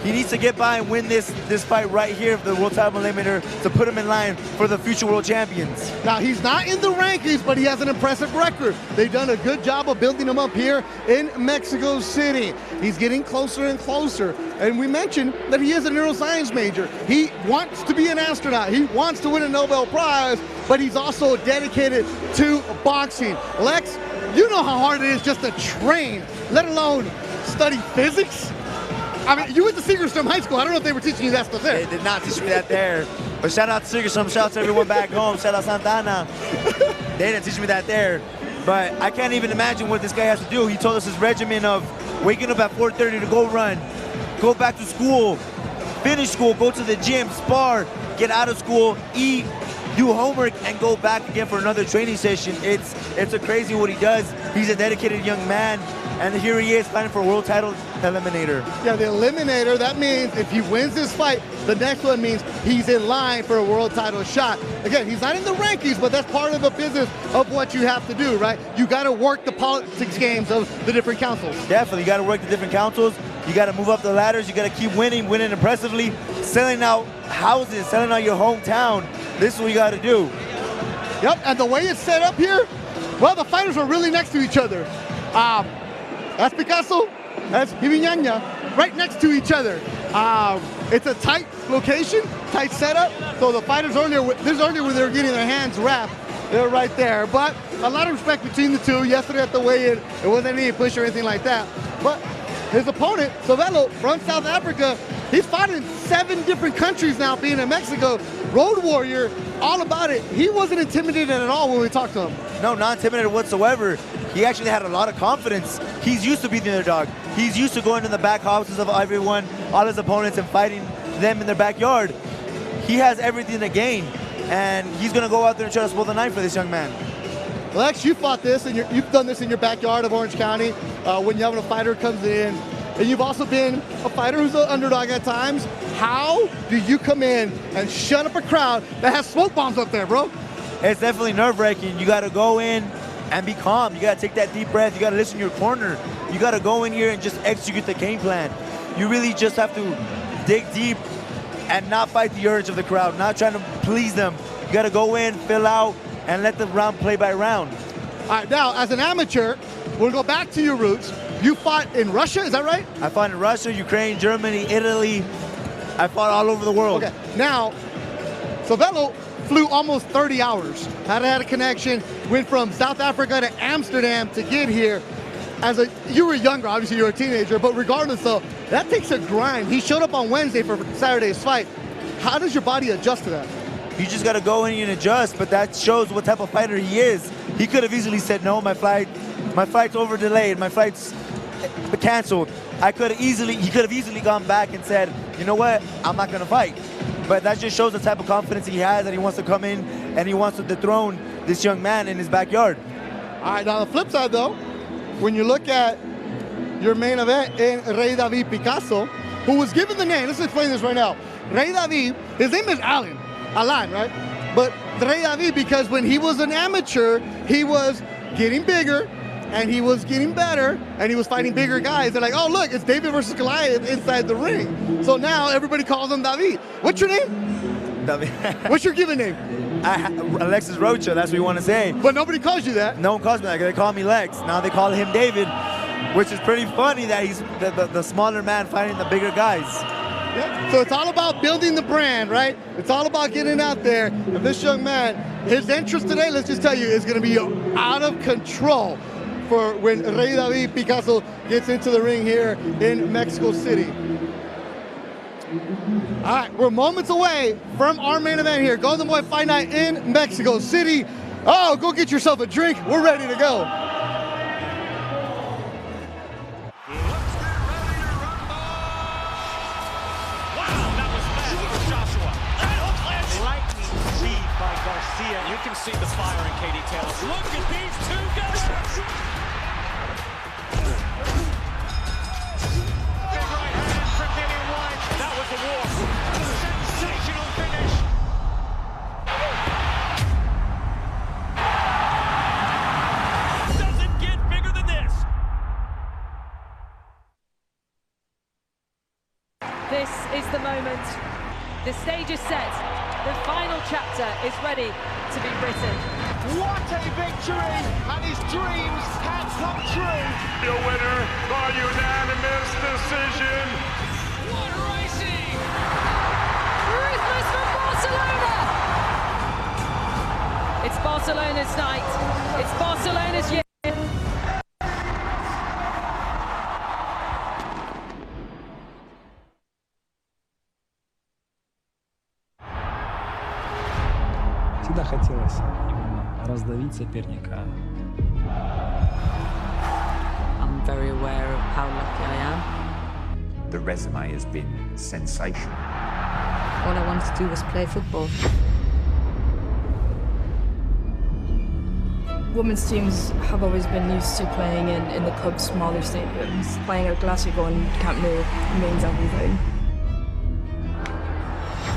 He needs to get by and win this fight right here for the World Title Eliminator to put him in line for the future world champions. Now, he's not in the rankings, but he has an impressive record. They've done a good job of building him up here in Mexico City. He's getting closer and closer. And we mentioned that he is a neuroscience major. He wants to be an astronaut. He wants to win a Nobel Prize, but he's also dedicated to boxing. Lex, you know how hard it is just to train, let alone study physics? I mean, you went to Segerstrom High School. I don't know if they were teaching you that stuff there. They did not teach me that there. But shout out to Segerstrom. Shout out to everyone back home. Shout out Santana. They didn't teach me that there. But I can't even imagine what this guy has to do. He told us his regimen of waking up at 4:30 to go run, go back to school, finish school, go to the gym, spar, get out of school, eat, do homework, and go back again for another training session. It's a crazy what he does. He's a dedicated young man. And here he is fighting for a world title eliminator. Yeah, the eliminator, that means if he wins this fight, the next one means he's in line for a world title shot. Again, he's not in the rankings, but that's part of the business of what you have to do, right? You got to work the politics games of the different councils. Definitely, you got to work the different councils. You got to move up the ladders. You got to keep winning impressively, selling out houses, selling out your hometown. This is what you got to do. Yep, and the way it's set up here, well, the fighters are really next to each other. That's Picasso, that's Ngebinyana, right next to each other. It's a tight location, tight setup. So the fighters earlier where they were getting their hands wrapped, they're right there. But a lot of respect between the two. Yesterday at the weigh-in, it wasn't any push or anything like that. But his opponent, Sabelo, from South Africa, he's fought in 7 different countries now, being in Mexico. Road warrior, all about it. He wasn't intimidated at all when we talked to him. No, not intimidated whatsoever. He actually had a lot of confidence. He's used to being the underdog. He's used to going to the back houses of everyone, all his opponents, and fighting them in their backyard. He has everything to gain, and he's going to go out there and try to spoil the night for this young man. Lex, you fought this, and you've done this in your backyard of Orange County. When you have a fighter comes in, and you've also been a fighter who's an underdog at times. How do you come in and shut up a crowd that has smoke bombs up there, bro? It's definitely nerve-wracking. You got to go in and be calm. You got to take that deep breath. You got to listen to your corner. You got to go in here and just execute the game plan. You really just have to dig deep and not fight the urge of the crowd, not trying to please them. You got to go in, fill out, and let the round play by round. All right, now, as an amateur, we'll go back to your roots. You fought in Russia, is that right? I fought in Russia, Ukraine, Germany, Italy. I fought all over the world. Okay, now, Sabelo flew almost 30 hours. Had a connection, went from South Africa to Amsterdam to get here. You were younger, obviously you were a teenager, but regardless though, that takes a grind. He showed up on Wednesday for Saturday's fight. How does your body adjust to that? You just got to go in and adjust, but that shows what type of fighter he is. He could have easily said, no, my flight's over delayed, my flight's canceled. He could have easily gone back and said, you know what, I'm not gonna fight. But that just shows the type of confidence he has, that he wants to come in and he wants to dethrone this young man in his backyard. All right, now on the flip side though, when you look at your main event in Rey David Picasso, who was given the name, let's explain this right now. Rey David, his name is Alan, right? But Rey David, because when he was an amateur, he was getting bigger, and he was getting better, and he was fighting bigger guys. They're like, oh, look, it's David versus Goliath inside the ring. So now everybody calls him David. What's your name? David. What's your given name? Alexis Rocha, that's what you want to say. But nobody calls you that. No one calls me that. They call me Lex. Now they call him David, which is pretty funny that he's the smaller man fighting the bigger guys. Yeah. So it's all about building the brand, right? It's all about getting out there. And this young man, his interest today, let's just tell you, is going to be out of control for when Rey David Picasso gets into the ring here in Mexico City. All right, we're moments away from our main event here, Golden Boy Fight Night in Mexico City. Oh, go get yourself a drink. We're ready to go. You can see the fire in Katie Taylor. Look at these two guys. Big right hand from Dillian White. That was the war. Sensational finish. Doesn't get bigger than this. This is the moment. The stage is set. The final chapter is ready to be written. What a victory! And his dreams have come true. The winner by unanimous decision. What racing! Ruthless from Barcelona! It's Barcelona's night. It's Barcelona's year. Всегда хотелось именно раздавить соперника. I'm very aware of how lucky I am. The resume has been sensational. All I wanted to do was play football. Women's teams have always been used to playing in the club's smaller stadiums. Playing at Glasgow and Camp Nou means everything.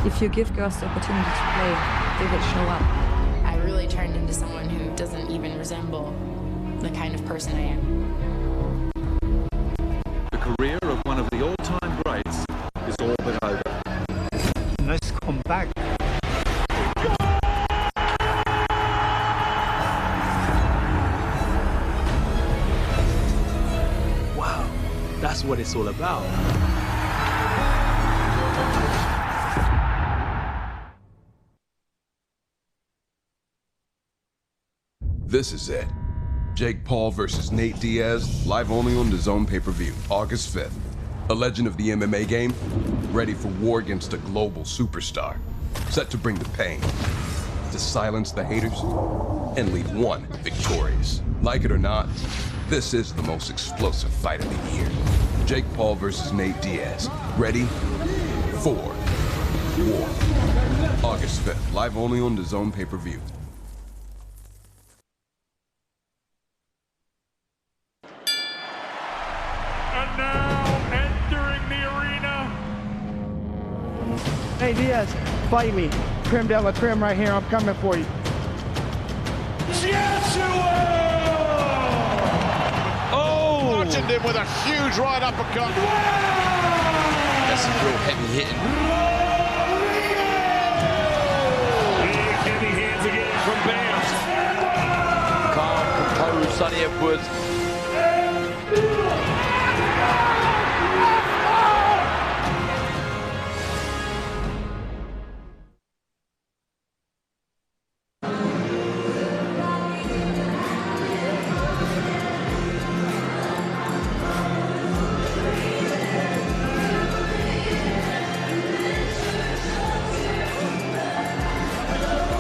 If you give girls the opportunity to play, they will show up. I really turned into someone who doesn't even resemble the kind of person I am. The career of one of the all-time greats is all but over. Nice comeback. Wow, that's what it's all about. This is it. Jake Paul versus Nate Diaz, live only on DAZN pay-per-view, August 5th. A legend of the MMA game, ready for war against a global superstar. Set to bring the pain, to silence the haters, and leave one victorious. Like it or not, this is the most explosive fight of the year. Jake Paul versus Nate Diaz. Ready for war. August 5th, live only on DAZN pay-per-view. And now Nate Diaz, fight me. Creme de la creme right here. I'm coming for you. Oh! Bludgeoned him with a huge right uppercut. That's some real heavy hitting. Big heavy hands again from Bam. Calm, composed, Sonny Edwards.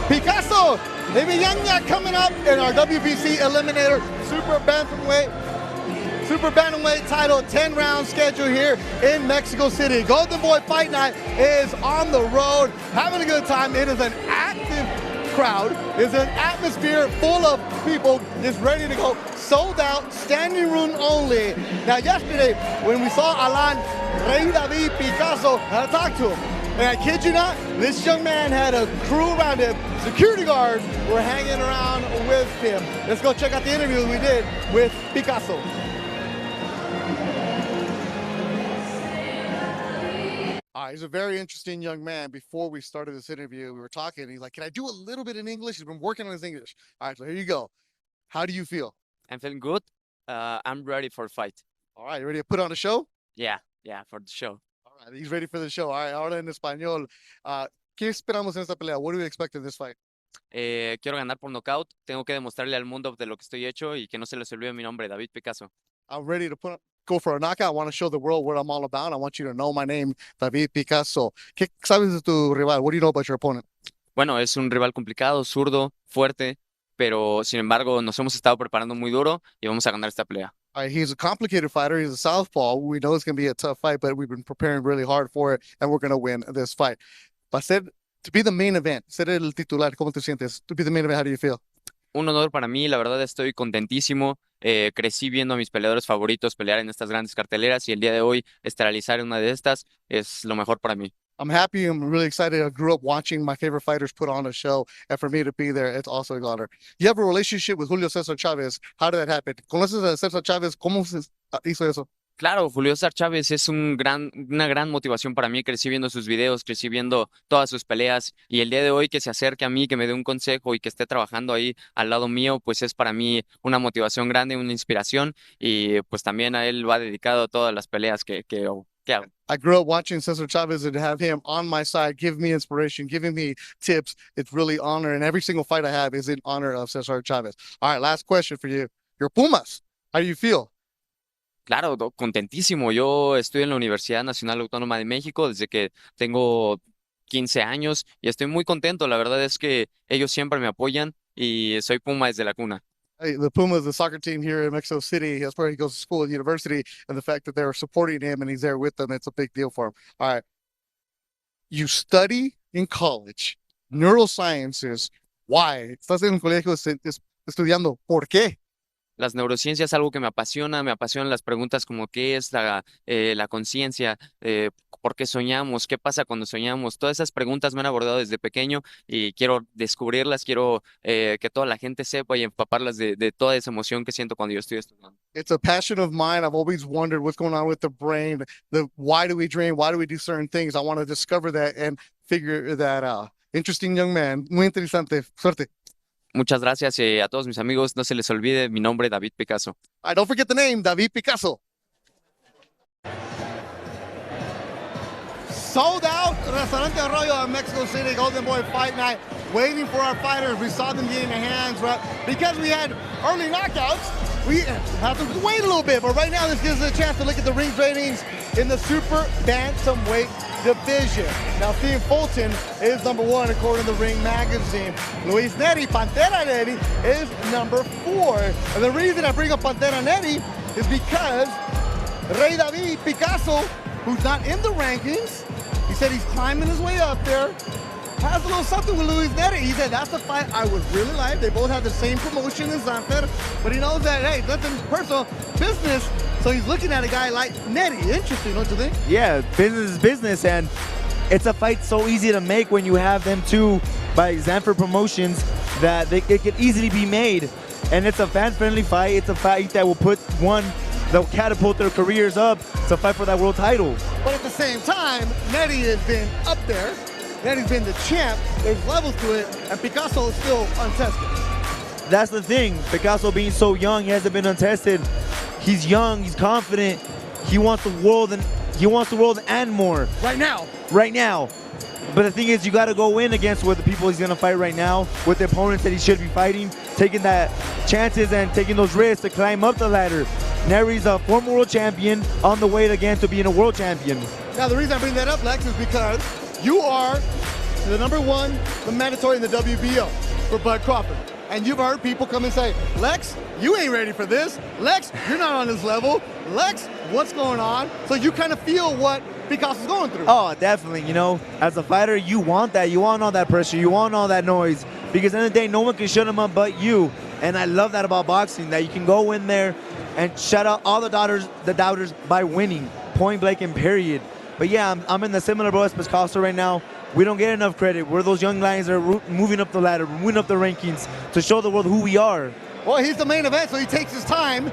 Picasso Ngebinyana coming up in our WBC Eliminator Super Bantamweight title, 10-round schedule here in Mexico City. Golden Boy Fight Night is on the road, having a good time. It is an active crowd. It's an atmosphere full of people just ready to go. Sold out, standing room only. Now yesterday, when we saw Alan Rey David Picasso, I talked to him. And I kid you not, this young man had a crew around him. Security guards were hanging around with him. Let's go check out the interview we did with Picasso. All right, he's a very interesting young man. Before we started this interview, we were talking. He's like, can I do a little bit in English? He's been working on his English. All right, so here you go. How do you feel? I'm feeling good. I'm ready for the fight. All right, you ready to put on a show? Yeah, for the show. All right, he's ready for the show. All right, ahora en español. ¿Qué esperamos en esta pelea? What do we expect in this fight? Quiero ganar por nocaut. Tengo que demostrarle al mundo de lo que estoy hecho y que no se les olvide mi nombre, David Picasso. I'm ready to go for a knockout. I want to show the world what I'm all about. I want you to know my name, David Picasso. ¿Qué sabes de tu rival? What do you know about your opponent? Bueno, es un rival complicado, zurdo, fuerte, pero sin embargo nos hemos estado preparando muy duro y vamos a ganar esta pelea. All right, he's a complicated fighter. He's a southpaw. We know it's going to be a tough fight, but we've been preparing really hard for it, and we're going to win this fight. But to be the main event, ser el titular, ¿cómo te sientes? To be the main event, how do you feel? Un honor para mí, la verdad estoy contentísimo. Crecí viendo a mis peleadores favoritos pelear en estas grandes carteleras y el día de hoy esterilizar una de estas es lo mejor para mí. I'm happy. I'm really excited. I grew up watching my favorite fighters put on a show, and for me to be there, it's also an honor. You have a relationship with Julio César Chávez. How did that happen? ¿Conoces a César Chávez? ¿Cómo se hizo eso? Claro, Julio César Chávez es una gran motivación para mí. Crecí viendo sus videos, crecí viendo todas sus peleas y el día de hoy que se acerque a mí, que me dé un consejo y que esté trabajando ahí al lado mío, pues es para mí una motivación grande, una inspiración y pues también a él va dedicado todas las peleas que hago. I grew up watching Cesar Chavez and have him on my side, give me inspiration, giving me tips. It's really honor, and every single fight I have is in honor of Cesar Chavez. All right, last question for you. Your Pumas, how do you feel? Claro, contentísimo. Yo estoy en la Universidad Nacional Autónoma de México desde que tengo 15 años y estoy muy contento. La verdad es que ellos siempre me apoyan y soy Puma desde la cuna. Hey, the Pumas, the soccer team here in Mexico City, that's where he goes to school and university, and the fact that they're supporting him and he's there with them, it's a big deal for him. All right. You study in college, neurosciences. Why? Estás en el colegio estudiando. ¿Por qué? Las neurociencias es algo que me apasionan las preguntas como qué es la conciencia, por qué soñamos, qué pasa cuando soñamos. Todas esas preguntas me han abordado desde pequeño y quiero descubrirlas, quiero que toda la gente sepa y empaparlas de toda esa emoción que siento cuando yo estoy estudiando. It's a passion of mine. I've always wondered what's going on with the brain, why do we dream, why do we do certain things. I want to discover that and figure that out. Interesting young man, muy interesante. Suerte. Muchas gracias a todos mis amigos. No se les olvide mi nombre, David Picasso. All right, don't forget the name, David Picasso. Sold out Restaurante Arroyo in Mexico City, Golden Boy Fight Night. Waiting for our fighters. We saw them getting their hands right. Because we had early knockouts, we have to wait a little bit. But right now, this gives us a chance to look at the ring ratings in the Super Bantamweight division. Now, Steve Fulton is #1 according to the Ring Magazine. Luis Neri, Pantera Neri, is #4. And the reason I bring up Pantera Neri is because Rey David Picasso, who's not in the rankings, he said he's climbing his way up there, has a little something with Luis Neri. He said, that's the fight I would really like. They both have the same promotion as Zanfer, but he knows that, hey, nothing personal, business. So he's looking at a guy like Neri. Interesting, don't you think? Yeah, business is business, and it's a fight so easy to make when you have them two by Zanfer Promotions that it could easily be made. And it's a fan-friendly fight. It's a fight that will put they'll catapult their careers up to fight for that world title. But at the same time, Nettie has been up there. Nettie's been the champ. There's levels to it, and Picasso is still untested. That's the thing. Picasso being so young, he hasn't been untested. He's young, he's confident. He wants the world and more. Right now. Right now. But the thing is, you got to go in against with the people he's going to fight right now, with the opponents that he should be fighting, taking that chances and taking those risks to climb up the ladder. Neri's a former world champion on the way again to being a world champion. Now, the reason I bring that up, Lex, is because you are the #1, the mandatory in the WBO for Bud Crawford. And you've heard people come and say, Lex, you ain't ready for this. Lex, you're not on this level. Lex, what's going on? So you kind of feel what Picasso's going through. Oh, definitely. You know, as a fighter, you want that. You want all that pressure. You want all that noise. Because at the end of the day, no one can shut him up but you. And I love that about boxing, that you can go in there and shut out all the doubters by winning, point blank and period. But yeah, I'm in the similar boat as Picasso right now. We don't get enough credit. We're those young lions that are moving up the ladder, moving up the rankings to show the world who we are. Well, he's the main event, so he takes his time.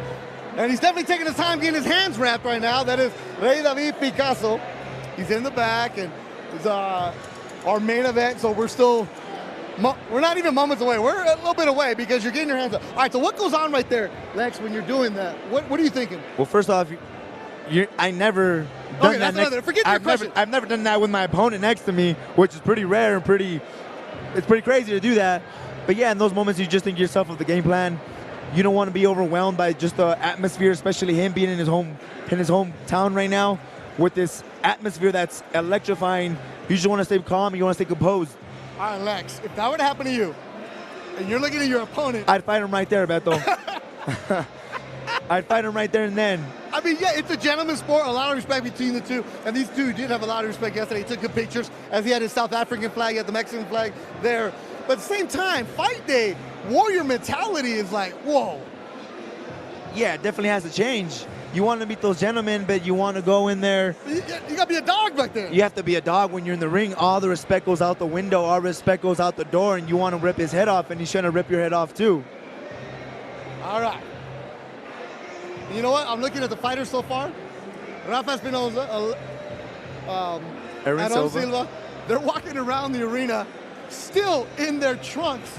And he's definitely taking his time getting his hands wrapped right now. That is Rey David Picasso. He's in the back, and it's our main event, so we're not even moments away. We're a little bit away because you're getting your hands up. All right, so what goes on right there, Lex, when you're doing that? What are you thinking? Well, first off, I never done that. Forget your question. I've never done that with my opponent next to me, which is pretty rare and it's pretty crazy to do that. But yeah, in those moments, you just think yourself of the game plan. You don't want to be overwhelmed by just the atmosphere, especially him being in his hometown right now with this atmosphere that's electrifying. You just want to stay calm. You want to stay composed. All right, Lex, if that were to happen to you, and you're looking at your opponent, I'd fight him right there, Beto. I'd fight him right there and then. I mean, yeah, it's a gentleman's sport. A lot of respect between the two. And these two did have a lot of respect yesterday. He took good pictures as he had his South African flag, he had the Mexican flag there. But at the same time, fight day, warrior mentality is like, whoa. Yeah, it definitely has to change. You want to meet those gentlemen, but you want to go in there. You got to be a dog back there. You have to be a dog when you're in the ring. All the respect goes out the window. All respect goes out the door, and you want to rip his head off, and he's trying to rip your head off too. All right. You know what? I'm looking at the fighters so far. Rafa Espinoza, Aaron Silva. They're walking around the arena still in their trunks.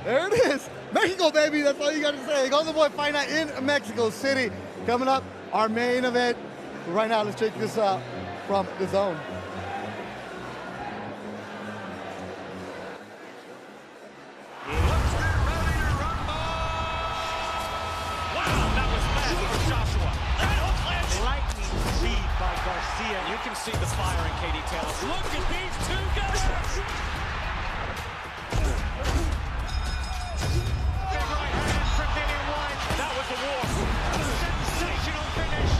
There it is. Mexico, baby. That's all you got to say. Golden Boy Fight Night in Mexico City. Coming up, our main event. Right now, let's check this out from DAZN. You can see the fire in Katie Taylor. Look at these two guys! Big right hand from Dillian White. That was the war. Sensational finish.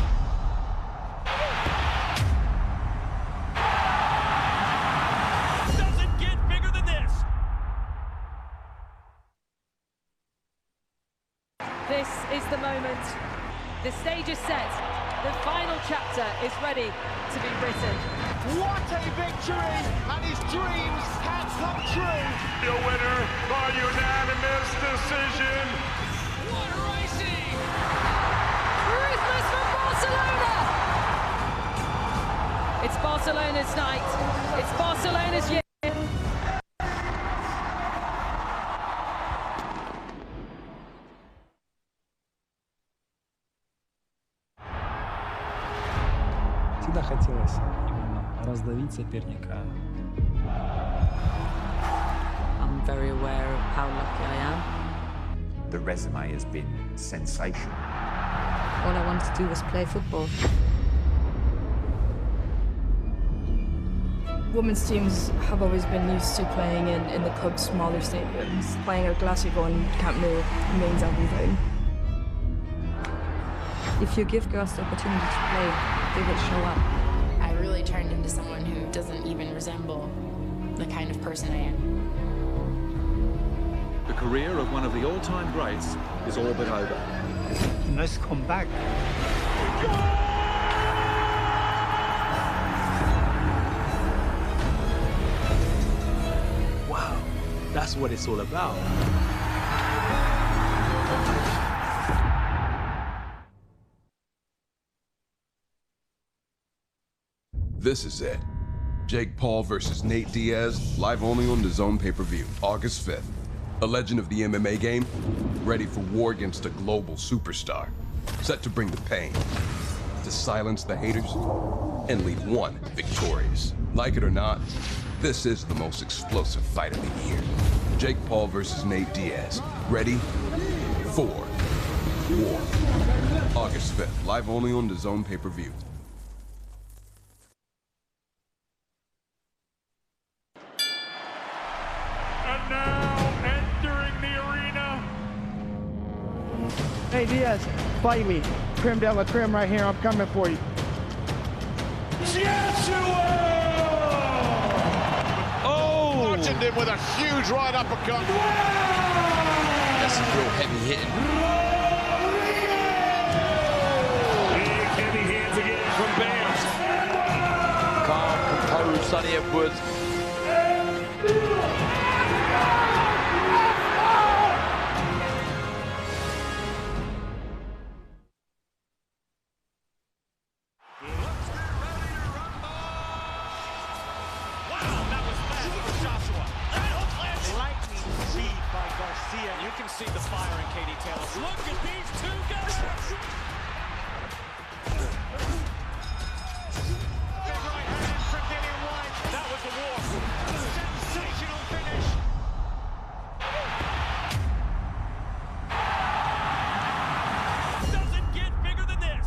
Doesn't get bigger than this. This is the moment. The stage is set. The final chapter is ready to be written. What a victory! And his dreams have come true. The winner by unanimous decision. What racing! Ruthless from Barcelona! It's Barcelona's night. It's Barcelona's year. Всегда хотелось именно раздавить соперника. I'm very aware of how lucky I am. The resume has been sensational. All I wanted to do was play football. Women's teams have always been used to playing in the club's smaller stadiums. Playing El Clásico in Camp Nou means everything. If you give girls the opportunity to play, they will show up. I really turned into someone who doesn't even resemble the kind of person I am. The career of one of the all-time greats is all but over. Nice comeback. That's what it's all about. This is it. Jake Paul versus Nate Diaz, live only on DAZN pay-per-view, August 5th. A legend of the MMA game, ready for war against a global superstar. Set to bring the pain, to silence the haters, and leave one victorious. Like it or not, this is the most explosive fight of the year. Jake Paul versus Nate Diaz, ready for war. August 5th, live only on DAZN pay-per-view. And now entering the arena. Hey Diaz, fight me. Trim de la trim right here. I'm coming for you. Joshua! Oh! Launching him with a huge right uppercut. That's some real heavy hitting. Big heavy hands again from Bam. Calm, composed, Sonny Edwards. You can see the fire in Katie Taylor. Look at these two guys! Big right hand from Dillian White. That was the war. Sensational finish. Doesn't get bigger than this.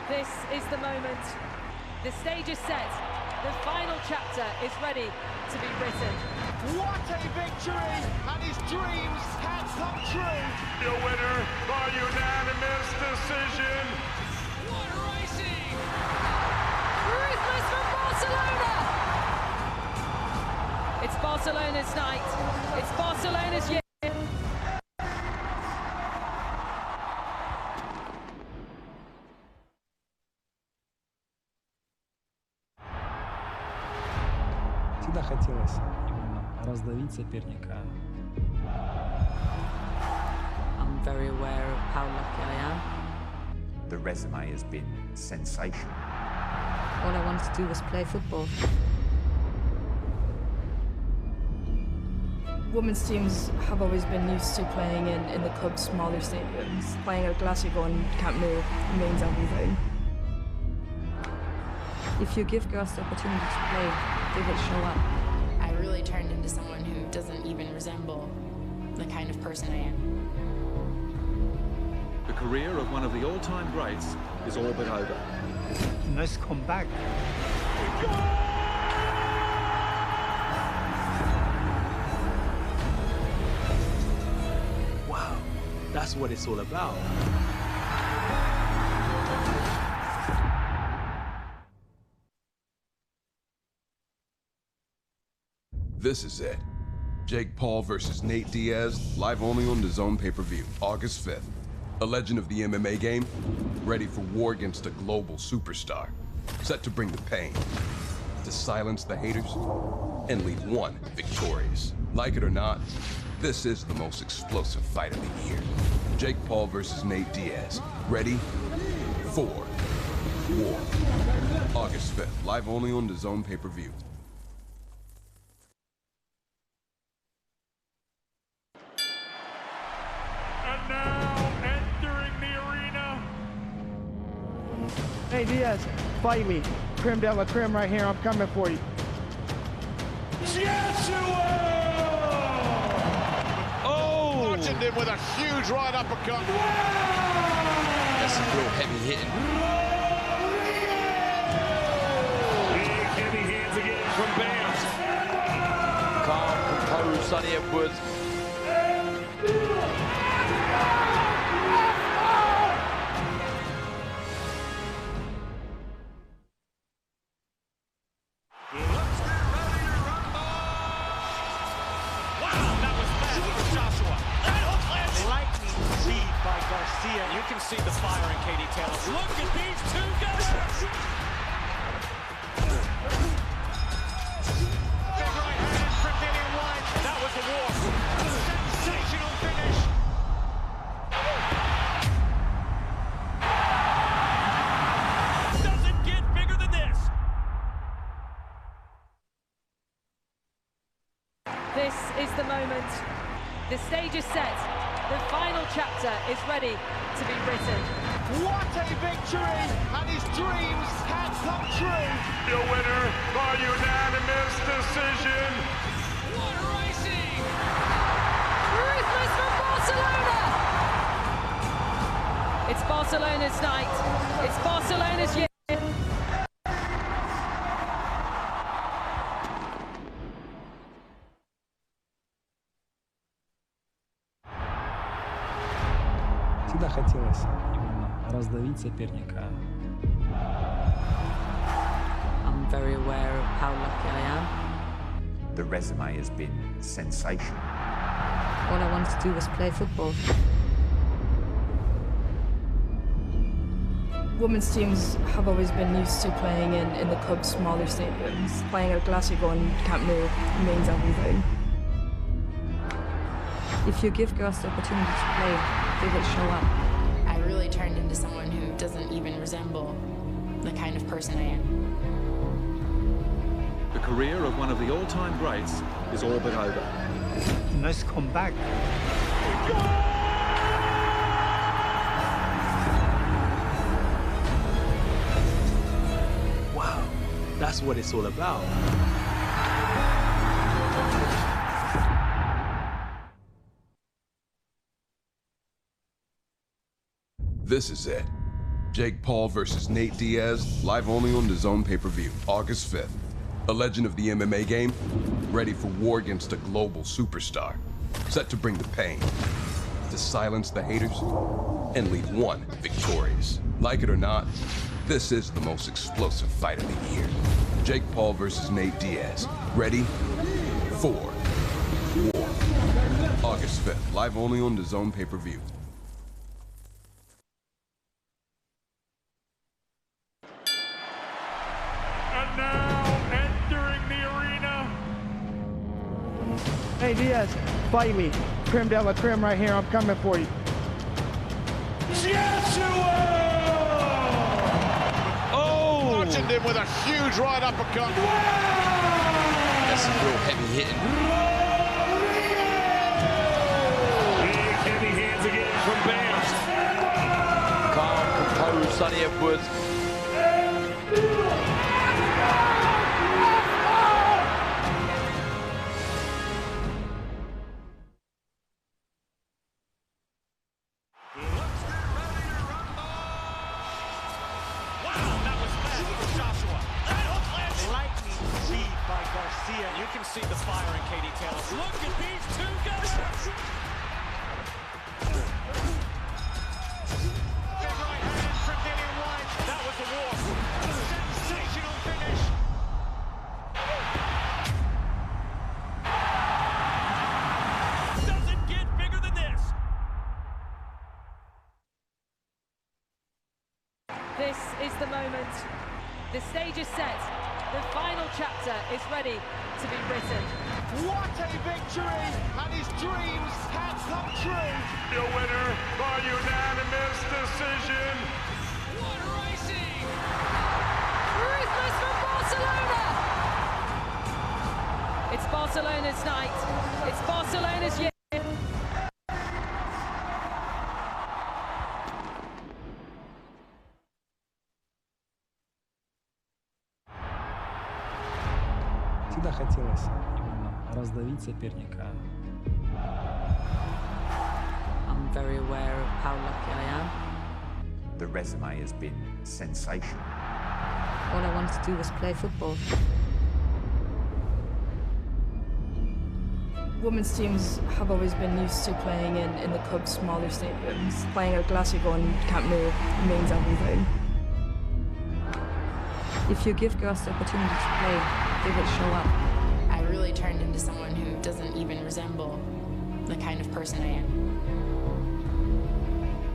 This is the moment. The stage is set. The final chapter is ready to be written. What a victory! And his dreams have come true. The winner by unanimous decision. What racing! Ruthless from Barcelona! It's Barcelona's night. It's Barcelona's year. Всегда хотелось именно раздавить соперника. I'm very aware of how lucky I am. The resume has been sensational. All I wanted to do was play football. Women's teams have always been used to playing in the club's smaller stadiums. Playing at Clásico and Camp Nou means everything. If you give girls the opportunity to play, they will show up. I really turned into someone who doesn't even resemble the kind of person I am. The career of one of the all-time greats is all but over. Nice comeback. Wow, that's what it's all about. This is it. Jake Paul versus Nate Diaz, live only on DAZN pay-per-view, August 5th. A legend of the MMA game, ready for war against a global superstar. Set to bring the pain, to silence the haters, and leave one victorious. Like it or not, this is the most explosive fight of the year. Jake Paul versus Nate Diaz, ready for war. August 5th, live only on DAZN pay-per-view. And now entering the arena. Hey Diaz, fight me. Trim de la trim right here. I'm coming for you. Joshua! Oh! Launching him with a huge right uppercut. That's some real heavy hitting. Big heavy hands again from Bam. Calm, composed, Sonny Edwards. You can see the fire in Katie Taylor. Look at these two guys! the walk. Sensational finish. Doesn't get bigger than this. This is the moment. The stage is set. The final chapter is ready to be written. What a victory! And his dreams have come true. The winner by unanimous decision. What racing! Ruthless from Barcelona! It's Barcelona's night. It's Barcelona's year. Всегда хотелось раздавить соперника. I'm very aware of how lucky I am. The resume has been sensational. All I wanted to do was play football. Women's teams have always been used to playing in the club's smaller stadiums. Playing at Glasgow and Camp Nou means everything. If you give girls the opportunity to play, they will show up. I really turned into someone who doesn't even resemble the kind of person I am. The career of one of the all-time greats is all but over. Nice comeback. Wow, that's what it's all about. This is it. Jake Paul versus Nate Diaz, live only on DAZN pay-per-view, August 5th. A legend of the MMA game, ready for war against a global superstar. Set to bring the pain, to silence the haters, and leave one victorious. Like it or not, this is the most explosive fight of the year. Jake Paul versus Nate Diaz. Ready for war. August 5th, live only on DAZN pay-per-view. And now entering the arena. Hey Diaz, fight me. Creme de la creme right here. I'm coming for you. Joshua! Oh! Launching him with a huge right uppercut. That's some real heavy hitting. Big heavy hands again from Bam. Calm, composed, Sonny Edwards. You can see the fire in Katie Taylor. Look at these two guys. Big right hand from Dillian White. That was the war. Sensational finish. Doesn't get bigger than this. This is the moment. The stage is set. The final chapter is ready to be written. What a victory! And his dreams have come true. The winner by unanimous decision. What racing! Ruthless from Barcelona! It's Barcelona's night. It's Barcelona's year. Всегда хотелось раздавить соперника. I'm very aware of how lucky I am. The resume has been sensational. All I wanted to do was play football. Women's teams have always been used to playing in the club's smaller stadiums. Playing at Glasgow and Camp Nou means everything. If you give girls the opportunity to play, they will show up. I really turned into someone who doesn't even resemble the kind of person I am.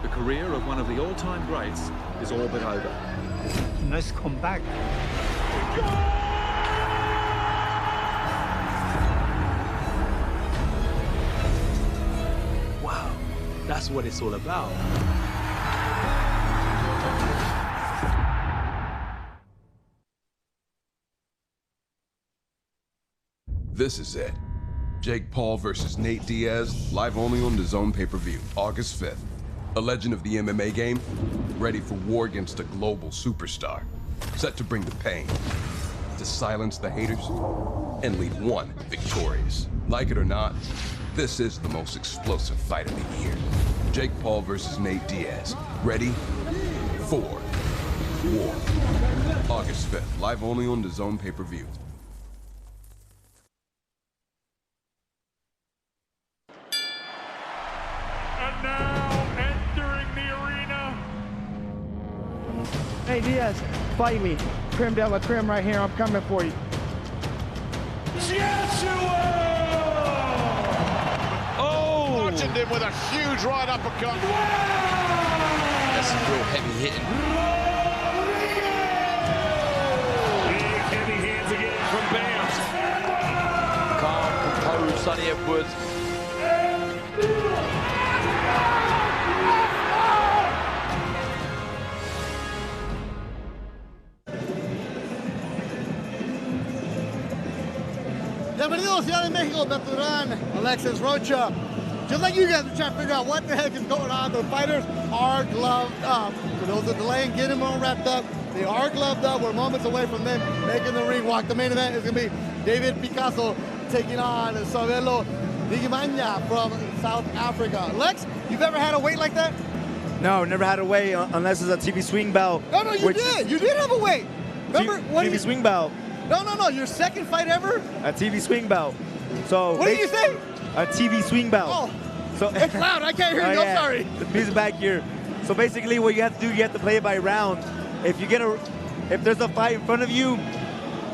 The career of one of the all-time greats is all but over. Nice comeback. That's what it's all about. This is it. Jake Paul versus Nate Diaz, live only on DAZN pay-per-view, August 5th. A legend of the MMA game, ready for war against a global superstar. Set to bring the pain, to silence the haters, and leave one victorious. Like it or not, this is the most explosive fight of the year. Jake Paul versus Nate Diaz. Ready for war. August 5th, live only on DAZN pay-per-view. And now entering the arena. Hey Diaz, fight me. Trim de la trim right here. I'm coming for you. Oh! Watching him with a huge right uppercut. That's some real heavy hitting. Big heavy hands again from Bam. Calm, composed, Sonny Edwards. Bienvenidos, Ciudad de Mexico, veteran Alexis Rocha. Just like you guys are trying to figure out what the heck is going on, the fighters are gloved up. For those that delay and get them all wrapped up, they are gloved up. We're moments away from them making the ring walk. The main event is going to be David Picasso taking on Sabelo Ngebinyana from South Africa. Lex, you've ever had a weight like that? No, never had a weight unless it's a TV swing belt. No, you did. You did have a weight. Remember? TV swing belt. No. Your second fight ever? A TV swing belt. So what did you say? A TV swing belt. Oh, so it's loud. I can't hear you. I'm sorry. The music back here. So basically, what you have to do, you have to play it by round. If there's a fight in front of you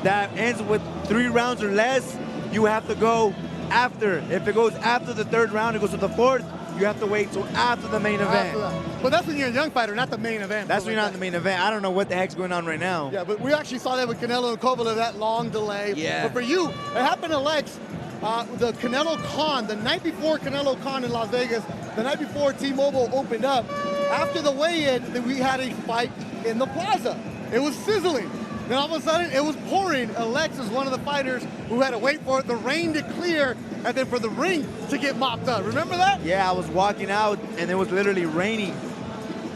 that ends with 3 rounds or less, you have to go after. If it goes after the 3rd round, it goes to the 4th. You have to wait till after the main event. But that's when you're a young fighter, not the main event. That's when you're not in the main event. I don't know what the heck's going on right now. Yeah, but we actually saw that with Canelo and Kovalev, that long delay. Yeah. But for you, it happened to Lex. The Canelo Con, the night before Canelo Con in Las Vegas, the night before T-Mobile opened up, after the weigh-in, we had a fight in the plaza. It was sizzling. Then all of a sudden, it was pouring. Alex is one of the fighters who had to wait for the rain to clear and then for the ring to get mopped up. Remember that? Yeah, I was walking out and it was literally raining.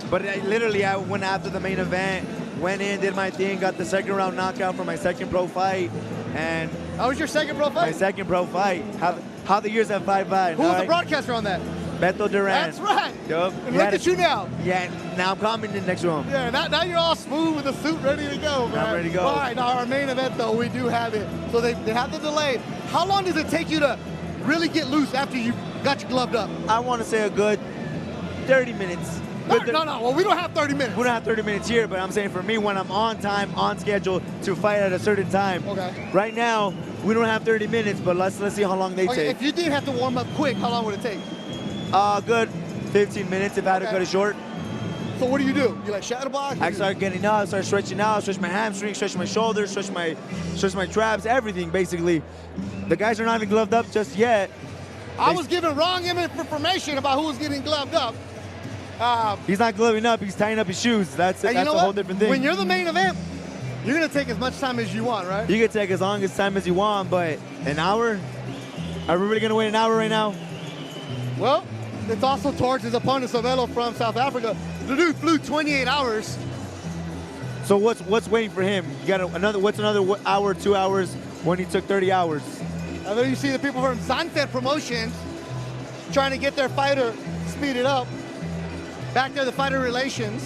But I went after the main event, went in, did my thing, got the 2nd round knockout for my 2nd pro fight. And that was your 2nd pro fight? My 2nd pro fight. How the years have flied by. Who was the broadcaster on that? Beto Duran. That's right. Yup. And look at you now. Yeah, now I'm coming in the next round. Yeah, now you're all smooth with the suit ready to go, man. I'm ready to go. All right, now our main event, though, we do have it. So they have the delay. How long does it take you to really get loose after you got your gloved up? I want to say a good 30 minutes. No, well, we don't have 30 minutes. We don't have 30 minutes here, but I'm saying for me, when I'm on time, on schedule to fight at a certain time. Okay. Right now, we don't have 30 minutes, but let's see how long they take. If you did have to warm up quick, how long would it take? Good 15 minutes if I had to cut it short. So what do? You like shadow box? I start getting up, start stretching out, stretch my hamstrings, stretch my shoulders, stretch my traps, everything basically. The guys are not even gloved up just yet. I was given wrong information about who was getting gloved up. He's not gloving up, he's tying up his shoes. That's a whole different thing. When you're the main event, you're gonna take as much time as you want, right? You can take as long as time as you want, but an hour? Are we really gonna wait an hour right now? Well, it's also towards his opponent, Sabelo from South Africa. The dude flew 28 hours. So what's waiting for him? You got what's another hour, 2 hours when he took 30 hours? And then you see the people from Zanfer Promotions trying to get their fighter speeded up. Back there, the fighter relations.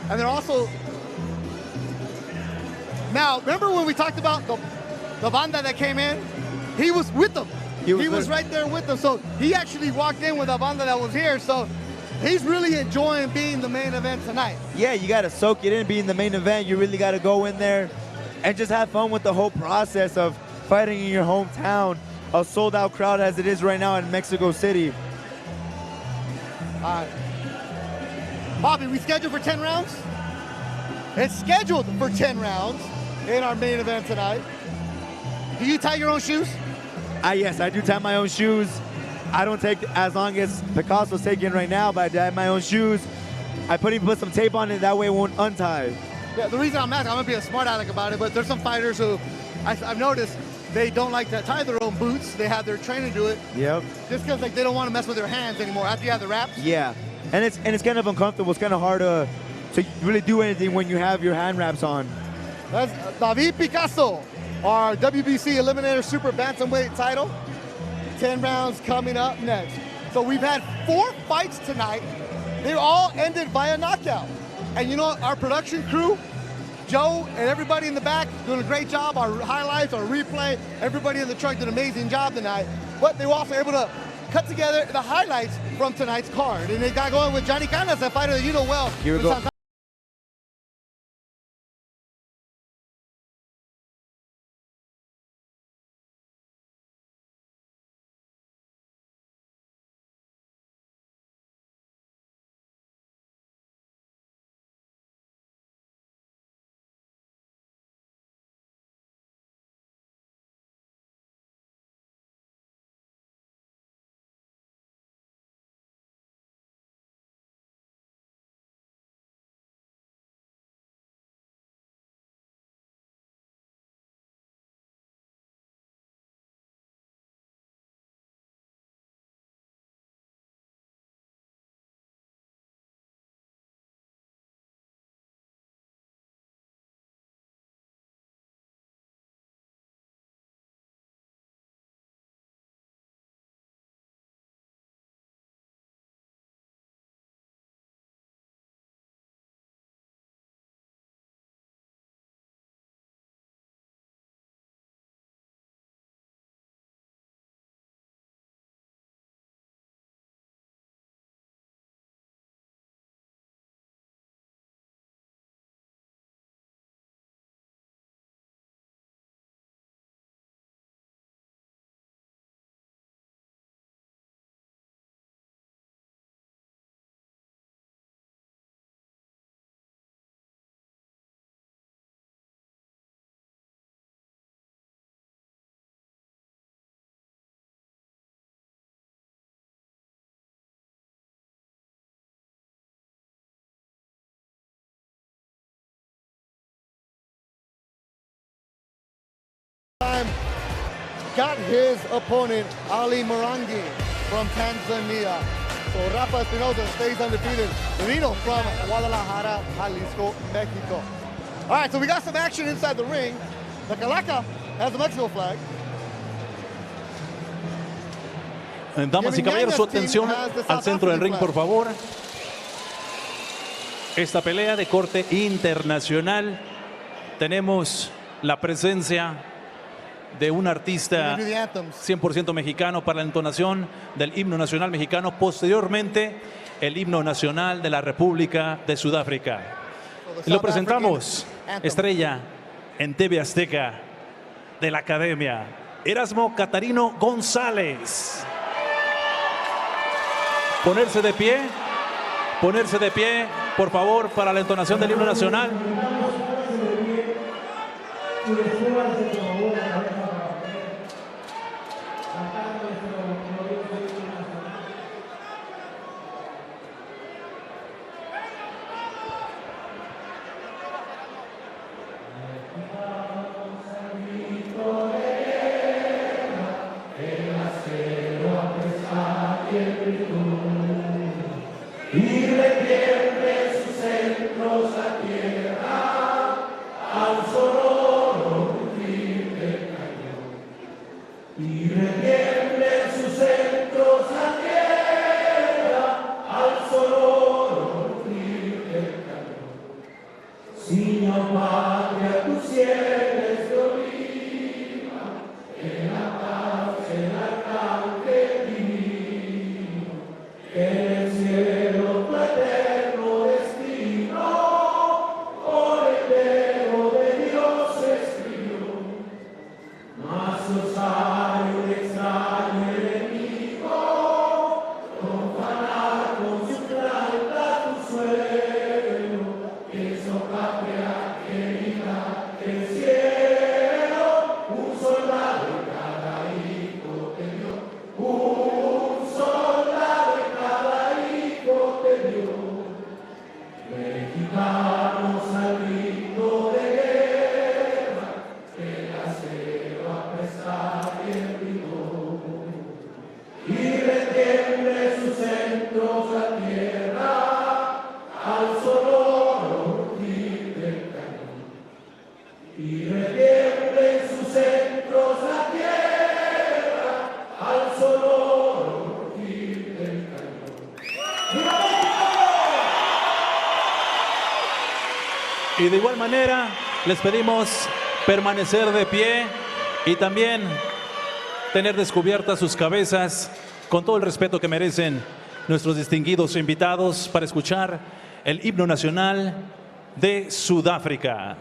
And they're also, now remember when we talked about the banda that came in? He was with them. He was right there with them. So he actually walked in with a banda that was here. So he's really enjoying being the main event tonight. Yeah, you got to soak it in, being the main event. You really got to go in there and just have fun with the whole process of fighting in your hometown, a sold-out crowd as it is right now in Mexico City. All right. Bobby, we scheduled for 10 rounds? It's scheduled for 10 rounds in our main event tonight. Do you tie your own shoes? Yes, I do tie my own shoes. I don't take as long as Picasso's taking right now, but I tie my own shoes. I put some tape on it, that way it won't untie. Yeah, the reason I'm asking, I'm gonna be a smart aleck about it, but there's some fighters who I've noticed they don't like to tie their own boots. They have their trainer do it. Yep. Just because like they don't want to mess with their hands anymore after you have the wraps. Yeah, and it's kind of uncomfortable. It's kind of hard to really do anything when you have your hand wraps on. That's David Picasso, our WBC Eliminator Super Bantamweight title. 10 rounds coming up next. So we've had 4 fights tonight. They all ended by a knockout. And you know, our production crew, Joe and everybody in the back doing a great job. Our highlights, our replay, everybody in the truck did an amazing job tonight. But they were also able to cut together the highlights from tonight's card. And they got going with Johnny Canas, a fighter that you know well. Here we go. Got his opponent, Ali Morangi from Tanzania. So Rafa Espinosa stays undefeated. Reno from Guadalajara, Jalisco, Mexico. All right, so we got some action inside the ring. The Calaca has the Mexico flag. Damas y caballeros, su atención al centro del ring, por favor. Esta pelea de corte internacional. Tenemos la presencia de un artista 100% mexicano para la entonación del himno nacional mexicano. Posteriormente, el himno nacional de la República de Sudáfrica. Lo presentamos, estrella en TV Azteca de la Academia, Erasmo Catarino González. Ponerse de pie, por favor, para la entonación del himno nacional. Y requiere sus centros a tierra, al sonoro rugir del cañón. Y requiere sus centros a tierra, al sonoro rugir del cañón. Ciño patria, tus sienes de oliva, en la paz, en el arcángel divino, en el cielo tu eterno destino, por el dedo de Dios escribió, mas rosario de extraño Y de igual manera, les pedimos permanecer de pie y también tener descubiertas sus cabezas con todo el respeto que merecen nuestros distinguidos invitados para escuchar el himno nacional de Sudáfrica.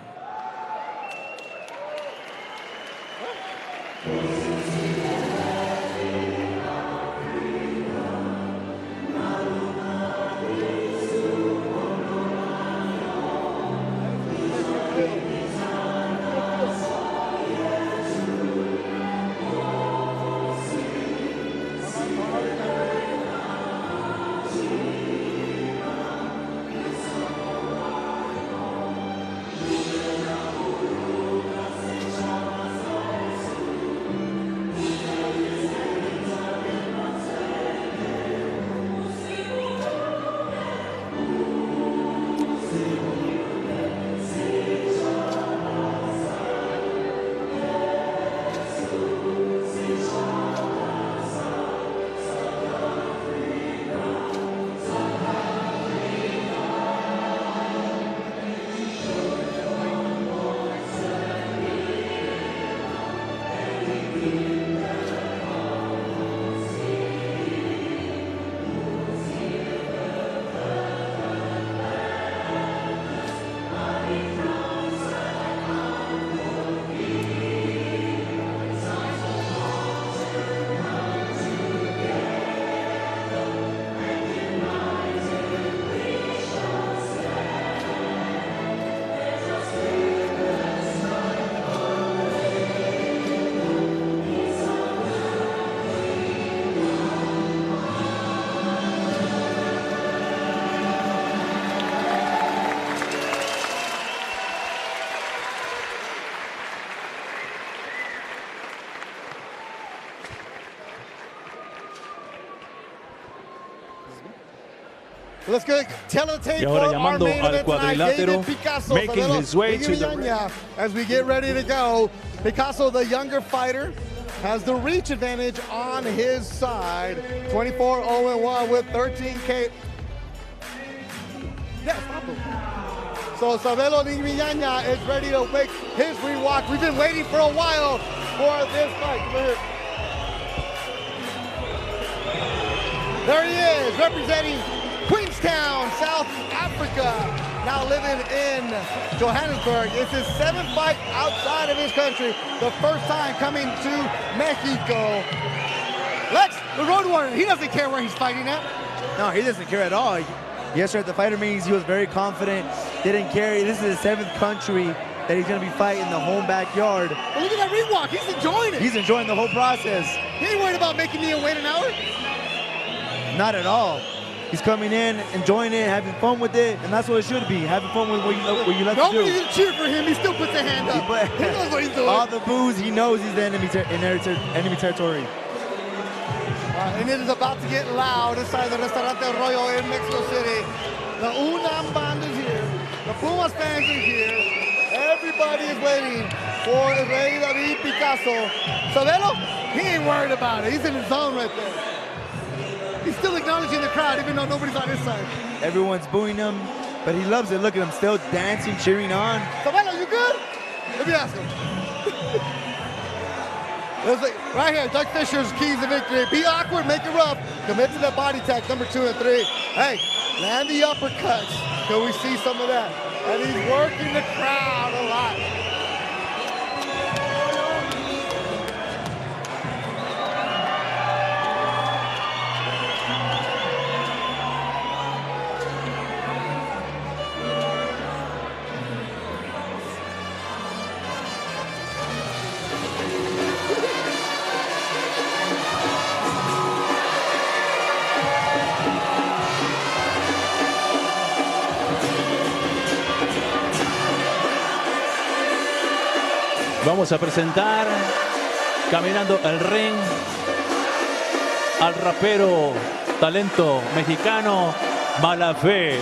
Let's go teletape Y ahora for our llamando main al event tonight, cuadrilátero, David Picasso, making Sabelo his way to the Ngebinyana, as we get ready to go. Picasso, the younger fighter, has the reach advantage on his side. 24-0-1 with 13K. Yes, so Sabelo Ngebinyana is ready to make his rewalk. We've been waiting for a while for this fight. There he is, representing Queenstown, South Africa, now living in Johannesburg. It's his 7th fight outside of his country, the first time coming to Mexico. Lex, the road warrior, he doesn't care where he's fighting at. No, he doesn't care at all. Yesterday at the fighter meetings, he was very confident, didn't care. This is his 7th country that he's going to be fighting in the home backyard. Well, look at that rewalk, he's enjoying it. He's enjoying the whole process. He ain't worried about making me wait an hour. Not at all. He's coming in, enjoying it, having fun with it, and that's what it should be, having fun with what you love to do. Nobody's gonna cheer for him, he still puts a hand up. He knows what he's doing. All the boos, he knows he's the enemy territory. And it is about to get loud inside the Restaurante Arroyo in Mexico City. The UNAM band is here, the Pumas fans are here. Everybody is waiting for Rey David Picasso. Sabelo, he ain't worried about it, he's in his zone right there. He's still acknowledging the crowd, even though nobody's on his side. Everyone's booing him, but he loves it. Look at him, still dancing, cheering on. Sabelo, you good? Let me ask him. Right here, Doug Fisher's keys to victory. Be awkward, make it rough. Commit to that body tag, number 2 and 3. Hey, land the uppercuts. Can we see some of that? And he's working the crowd a lot. Vamos a presentar, caminando el ring, al rapero, talento mexicano, Mala Fe.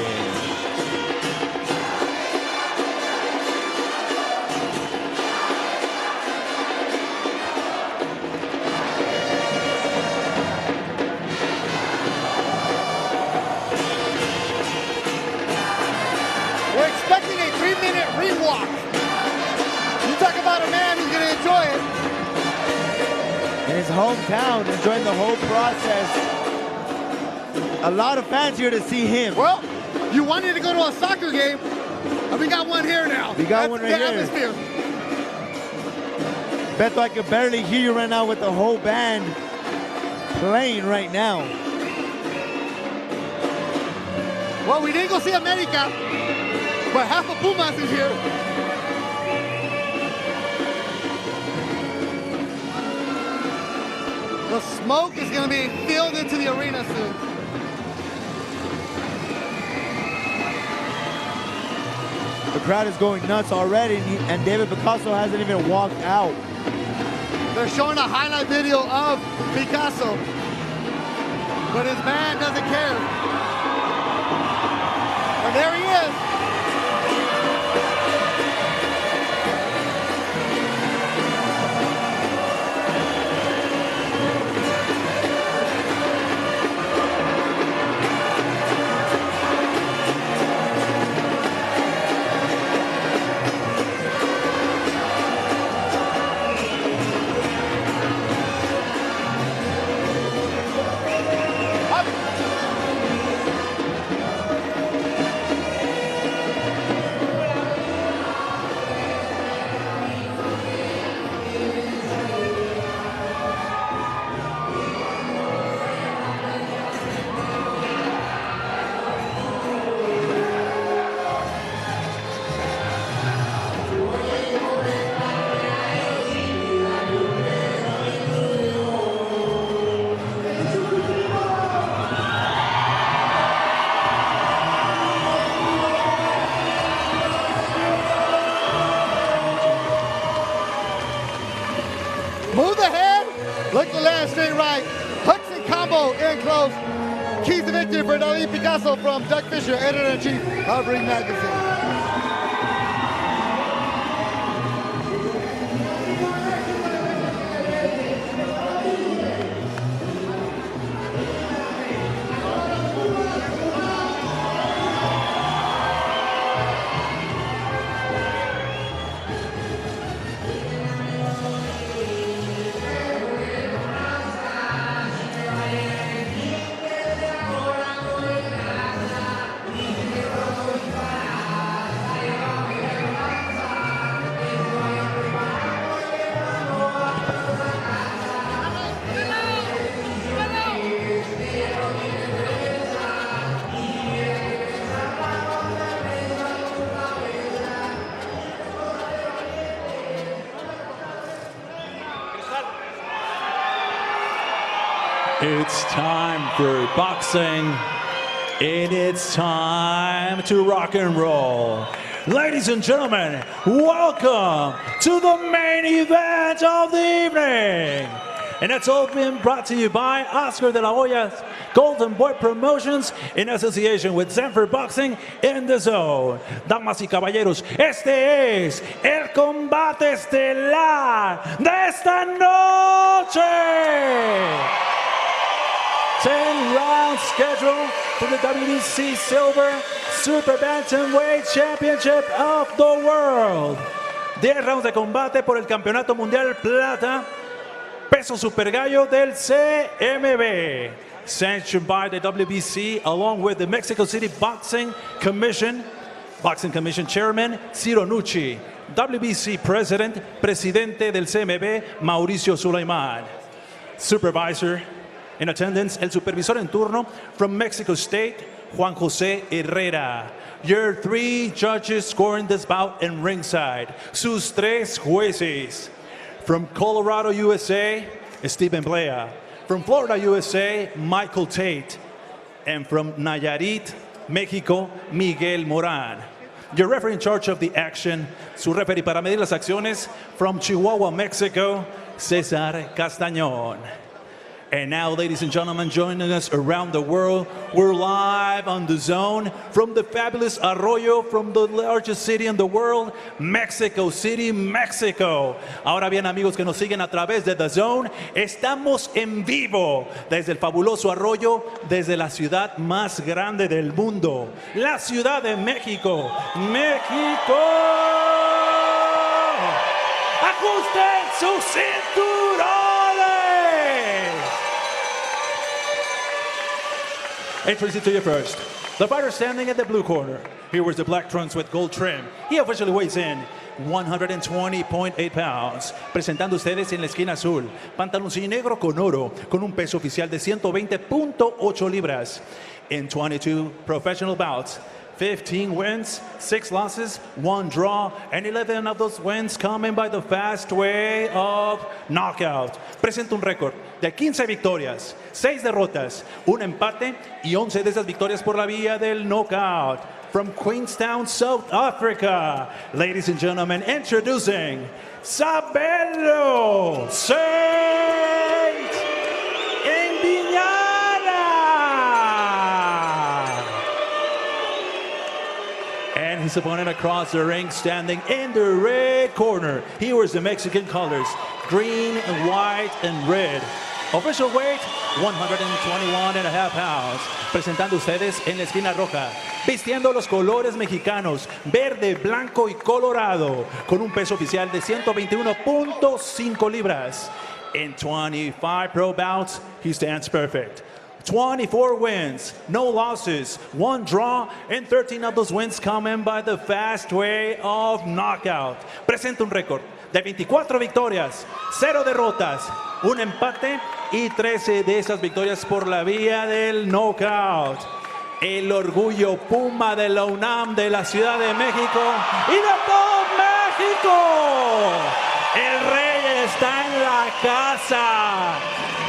We're expecting a 3-minute hometown, enjoying the whole process. A lot of fans here to see him. Well, you wanted to go to a soccer game, and we got one here now. We got one right here. Atmosphere. Beto, I can barely hear you right now with the whole band playing right now. Well, we didn't go see America, but half of Pumas is here. The smoke is going to be filled into the arena soon. The crowd is going nuts already, and David Picasso hasn't even walked out. They're showing a highlight video of Picasso, but his band doesn't care. And there he is. Move the head, look the land straight right. Hooks and combo in close. Keys to victory for David Picasso from Doug Fisher, editor-in-chief of Ring Magazine. It's time for boxing, and it's time to rock and roll. Ladies and gentlemen, welcome to the main event of the evening. And it's all been brought to you by Oscar de la Hoya's Golden Boy Promotions in association with Zanfer Boxing in the Zone. Damas y caballeros, este es el combate estelar de esta noche. 10 round schedule for the WBC Super Bantamweight Championship of the World. 10 rounds de combate por el Campeonato Mundial Plata, peso super gallo del CMB. Sanctioned by the WBC along with the Mexico City Boxing Commission Chairman Ciro Nucci. WBC Presidente del CMB Mauricio Sulaiman. Supervisor in attendance, el supervisor en turno from Mexico State, Juan Jose Herrera. Your 3 judges scoring this bout in ringside. Sus 3 jueces. From Colorado, USA, Stephen Blea. From Florida, USA, Michael Tate. And from Nayarit, Mexico, Miguel Moran. Your referee in charge of the action, su referee para medir las acciones, from Chihuahua, Mexico, Cesar Castañón. And now, ladies and gentlemen, joining us around the world, we're live on the Zone from the fabulous Arroyo, from the largest city in the world, Mexico City, Mexico. Ahora bien, amigos que nos siguen a través de The Zone, estamos en vivo desde el fabuloso Arroyo, desde la ciudad más grande del mundo, la Ciudad de México. ¡México! ¡Ajusten sus cinturones! Introducing to you first, the fighter standing at the blue corner. Here wears the black trunks with gold trim. He officially weighs in 120.8 pounds. Presentando ustedes en la esquina azul, pantaloncillo negro con oro, con un peso oficial de 120.8 libras. In 22 professional bouts, 15 wins, 6 losses, 1 draw, and 11 of those wins coming by the fast way of knockout. Presenta un récord de 15 victorias, 6 derrotas, un empate y 11 de esas victorias por la vía del knockout. From Queenstown, South Africa, ladies and gentlemen, introducing Sabelo Ngebinyana. And his opponent across the ring, standing in the red corner. He wears the Mexican colors, green and white and red. Official weight, 121.5 pounds. Presentando ustedes en la esquina roja, vistiendo los colores mexicanos, verde, blanco y colorado, con un peso oficial de 121.5 libras. In 25 pro bouts, he stands perfect. 24 wins, no losses, 1 draw, and 13 of those wins coming by the fast way of knockout. Presenta un récord de 24 victorias, 0 derrotas, un empate y 13 de esas victorias por la vía del knockout. El orgullo Puma de la UNAM, de la Ciudad de México y de todo México. El rey está en la casa.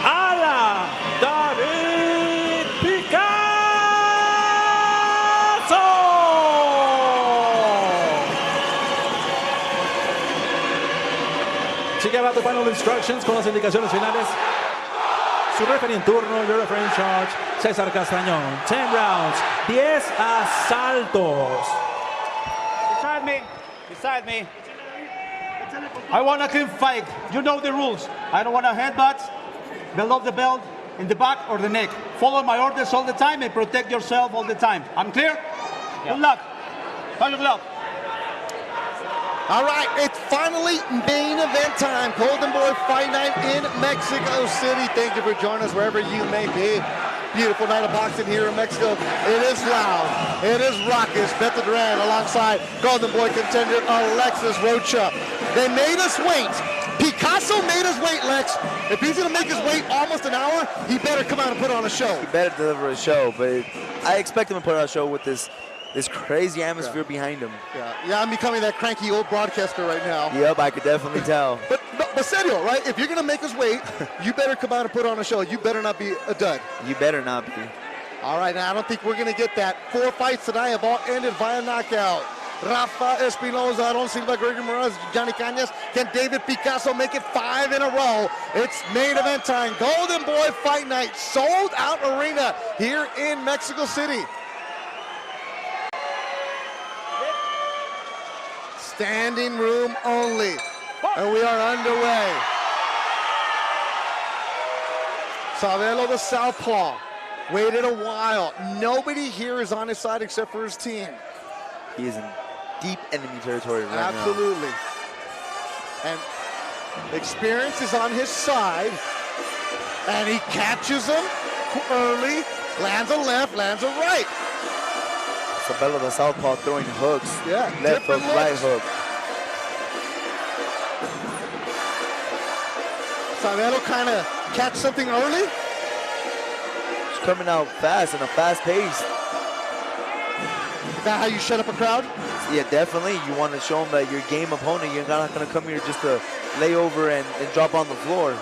¡Hala! David Picasso. Check out the final instructions con las indicaciones finales. Su referee en turno, your referee in charge, César Castañón. 10 rounds, 10 asaltos. Beside me. I want a clean fight. You know the rules. I don't want a headbutt, below the belt, in the back or the neck. Follow my orders all the time and protect yourself all the time. I'm clear? Yeah. Good luck. Hold your glove. All right, it's finally main event time. Golden Boy Fight Night in Mexico City. Thank you for joining us wherever you may be. Beautiful night of boxing here in Mexico. It is loud. It is raucous. Beto Duran alongside Golden Boy contender Alexis Rocha. They made us wait. Picasso made us wait, Lex. If he's going to make us wait almost an hour, he better come out and put on a show. He better deliver a show, but I expect him to put on a show with this crazy atmosphere behind him. Yeah, I'm becoming that cranky old broadcaster right now. Yep, I could definitely tell. But serio, right? If you're going to make us wait, you better come out and put on a show. You better not be a dud. You better not be. All right, now I don't think we're going to get that. 4 fights tonight have all ended via knockout. Rafa Espinoza, Aaron Silva, Gregory Morales, Johnny Cañas. Can David Picasso make it 5 in a row? It's main event time. Golden Boy Fight Night, sold out arena here in Mexico City. Standing room only, and we are underway. Sabelo the southpaw waited a while. Nobody here is on his side except for his team. He is in deep enemy territory right now. Absolutely. And experience is on his side, and he catches him early, lands a left, lands a right. Sabelo the southpaw throwing hooks. Yeah, left hook, right hook. Sabelo kind of catch something early. He's coming out fast in a fast pace. Is that how you shut up a crowd? Yeah, definitely. You want to show them that you're a game opponent. You're not going to come here just to lay over and drop on the floor.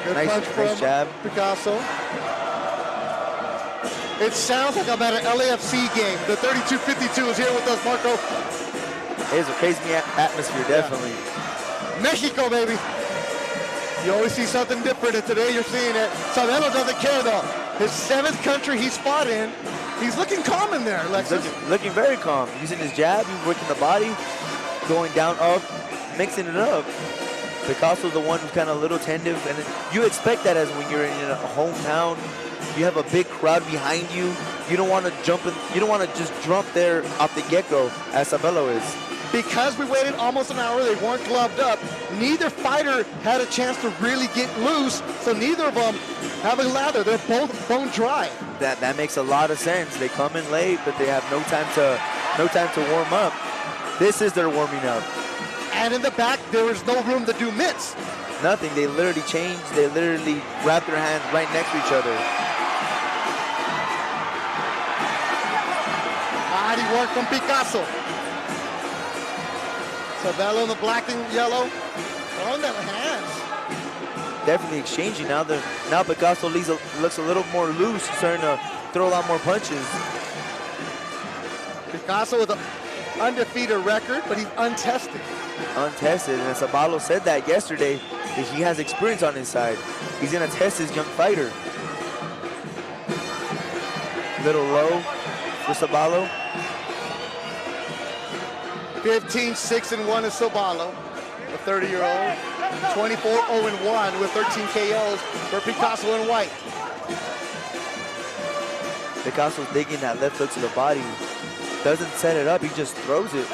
Good punch from jab. Picasso. It sounds like I'm at an LAFC game. The 3252 is here with us, Marco. It's a crazy atmosphere, definitely. Yeah. Mexico, baby. You always see something different, and today you're seeing it. Sabelo doesn't care, though. His 7th country he's fought in. He's looking calm in there, Alexis. Looking very calm. Using his jab, he's working the body, going down, up, mixing it up. Picasso's the one who's kind of a little tentative, and you expect that as when you're in a hometown. You have a big crowd behind you. You don't want to jump in. You don't want to just jump there off the get-go, as Sabelo is. because we waited almost an hour, they weren't gloved up. Neither fighter had a chance to really get loose, so neither of them have a lather. They're both bone dry. That makes a lot of sense. They come in late, but they have no time to warm up. This is their warming up. And in the back, there is no room to do mitts. Nothing. They literally changed. They literally wrap their hands right next to each other. Body work from Picasso. Sabelo in the black and yellow. Throwing their hands. Definitely exchanging. Now Picasso looks a little more loose. He's starting to throw a lot more punches. Picasso with an undefeated record, but he's untested. Untested, and Sabelo said that yesterday, that he has experience on his side. He's gonna test his young fighter. Little low for Sabelo. 15-6-1 is Sabelo, the 30-year-old. 24-0-1 with 13 KOs for Picasso in white. Picasso's digging that left hook to the body. Doesn't set it up, he just throws it.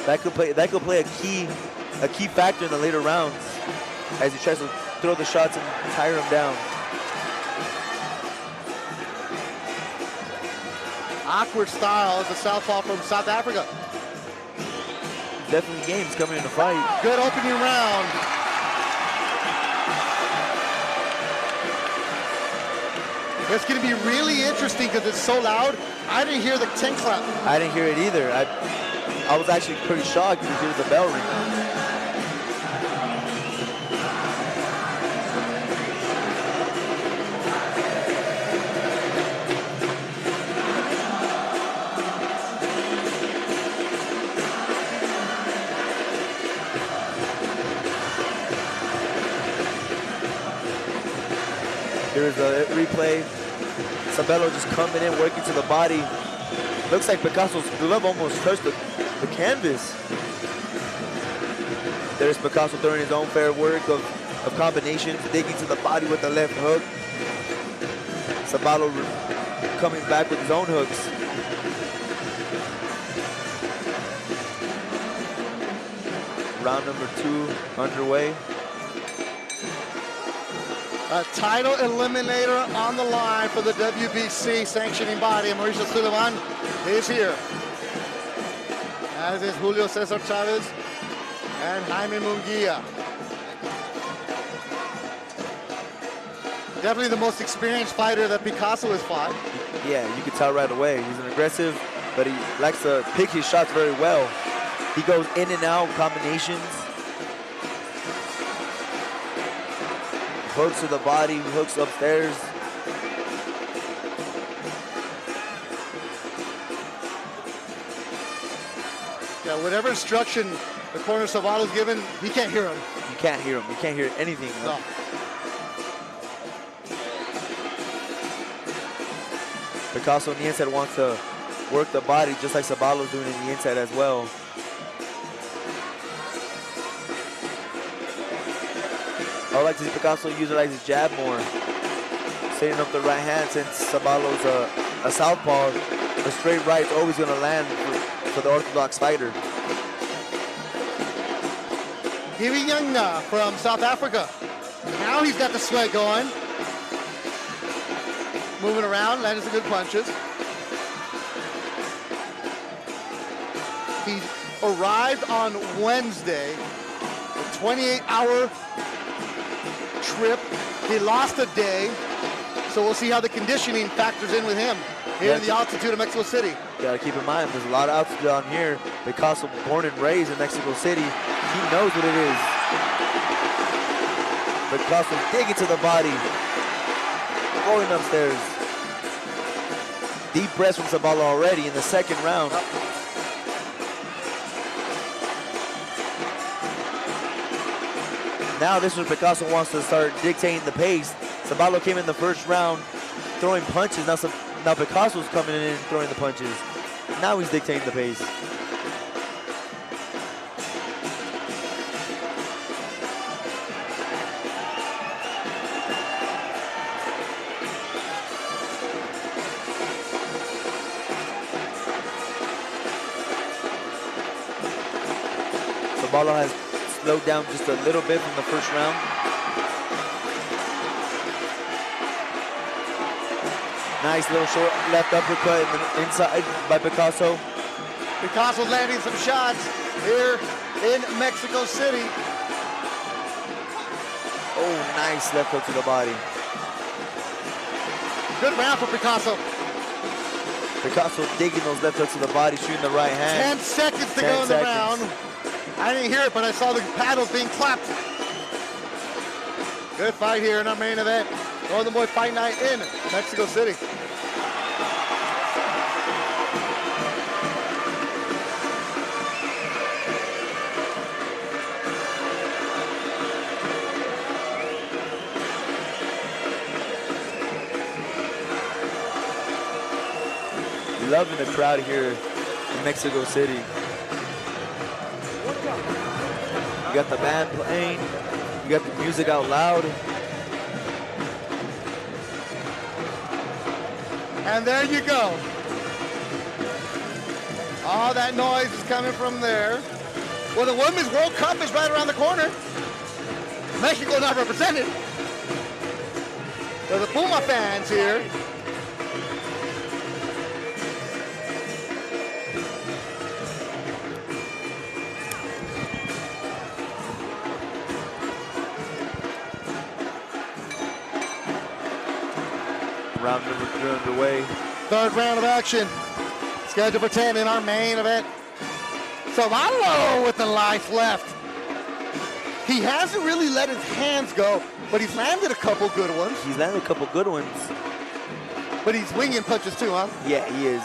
That could play a key factor in the later rounds as he tries to throw the shots and tire him down. Awkward style as a southpaw from South Africa. Definitely games coming in the fight. Good opening round. It's going to be really interesting because it's so loud. I didn't hear the 10 clap. I didn't hear it either. I was actually pretty shocked to hear the bell ring. Here's a replay. Sabelo just coming in, working to the body. Looks like Picasso's glove almost touched the canvas. There's Picasso throwing his own fair work of combinations, digging to the body with the left hook. Sabelo coming back with his own hooks. Round number 2 underway. A title eliminator on the line for the WBC sanctioning body. Mauricio Suleiman is here, as is Julio Cesar Chavez and Jaime Munguia. Definitely the most experienced fighter that Picasso has fought. Yeah, you can tell right away. He's an aggressive, but he likes to pick his shots very well. He goes in and out combinations. Hooks to the body, hooks upstairs. Yeah, whatever instruction the corner Sabelo's given, he can't hear him. You can't hear him. You can't hear anything. No. Picasso on the inside wants to work the body just like Sabelo's doing in the inside as well. I would like to see Picasso utilize his jab more. Setting up the right hand since Sabelo's a southpaw. A straight right is always going to land for the orthodox fighter. Ngebinyana from South Africa. Now he's got the sweat going. Moving around, landing some good punches. He arrived on Wednesday, a 28-hour trip. He lost a day, so we'll see how the conditioning factors in with him here in the altitude of Mexico City. You gotta keep in mind, there's a lot of altitude down here. Picasso, born and raised in Mexico City, he knows what it is. Picasso digging to the body, going upstairs. Deep breaths from Sabelo already in the second round. Now this is where Picasso wants to start dictating the pace. Sabelo came in the first round throwing punches. Now Picasso's coming in and throwing the punches. Now he's dictating the pace. Sabelo has slowed down just a little bit from the first round. Nice little short left uppercut in the inside by Picasso. Picasso's landing some shots here in Mexico City. Oh, nice left hook to the body. Good round for Picasso. Picasso digging those left hooks to the body, shooting the right hand. 10 seconds to go in the round. I didn't hear it, but I saw the paddles being clapped. Good fight here in our main event. Golden Boy Fight Night in Mexico City. Loving the crowd here in Mexico City. You got the band playing, you got the music out loud. And there you go. All that noise is coming from there. Well, the Women's World Cup is right around the corner. Mexico not represented. So the Puma fans here. Round number 3 underway. Third round of action. Scheduled for 10 in our main event. Sabelo with the life left. He hasn't really let his hands go, but he's landed a couple good ones. He's landed a couple good ones. But he's winging punches too, huh? Yeah, he is.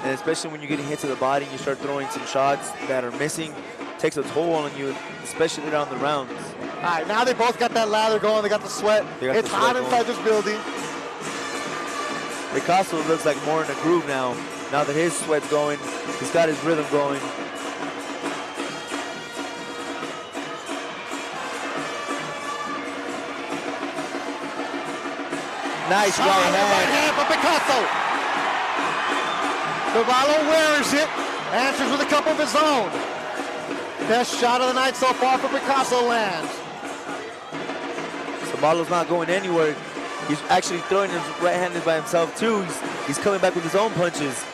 And especially when you're getting hit to the body and you start throwing some shots that are missing, takes a toll on you, especially down the rounds. All right, now they both got that lather going. They got the sweat. It's hot inside this building. Picasso looks like more in a groove now. Now that his sweat's going, he's got his rhythm going. Nice right hand for Picasso. Sabelo wears it, answers with a couple of his own. Best shot of the night so far for Picasso lands. Sabelo's not going anywhere. He's actually throwing his right-handed by himself too. He's coming back with his own punches.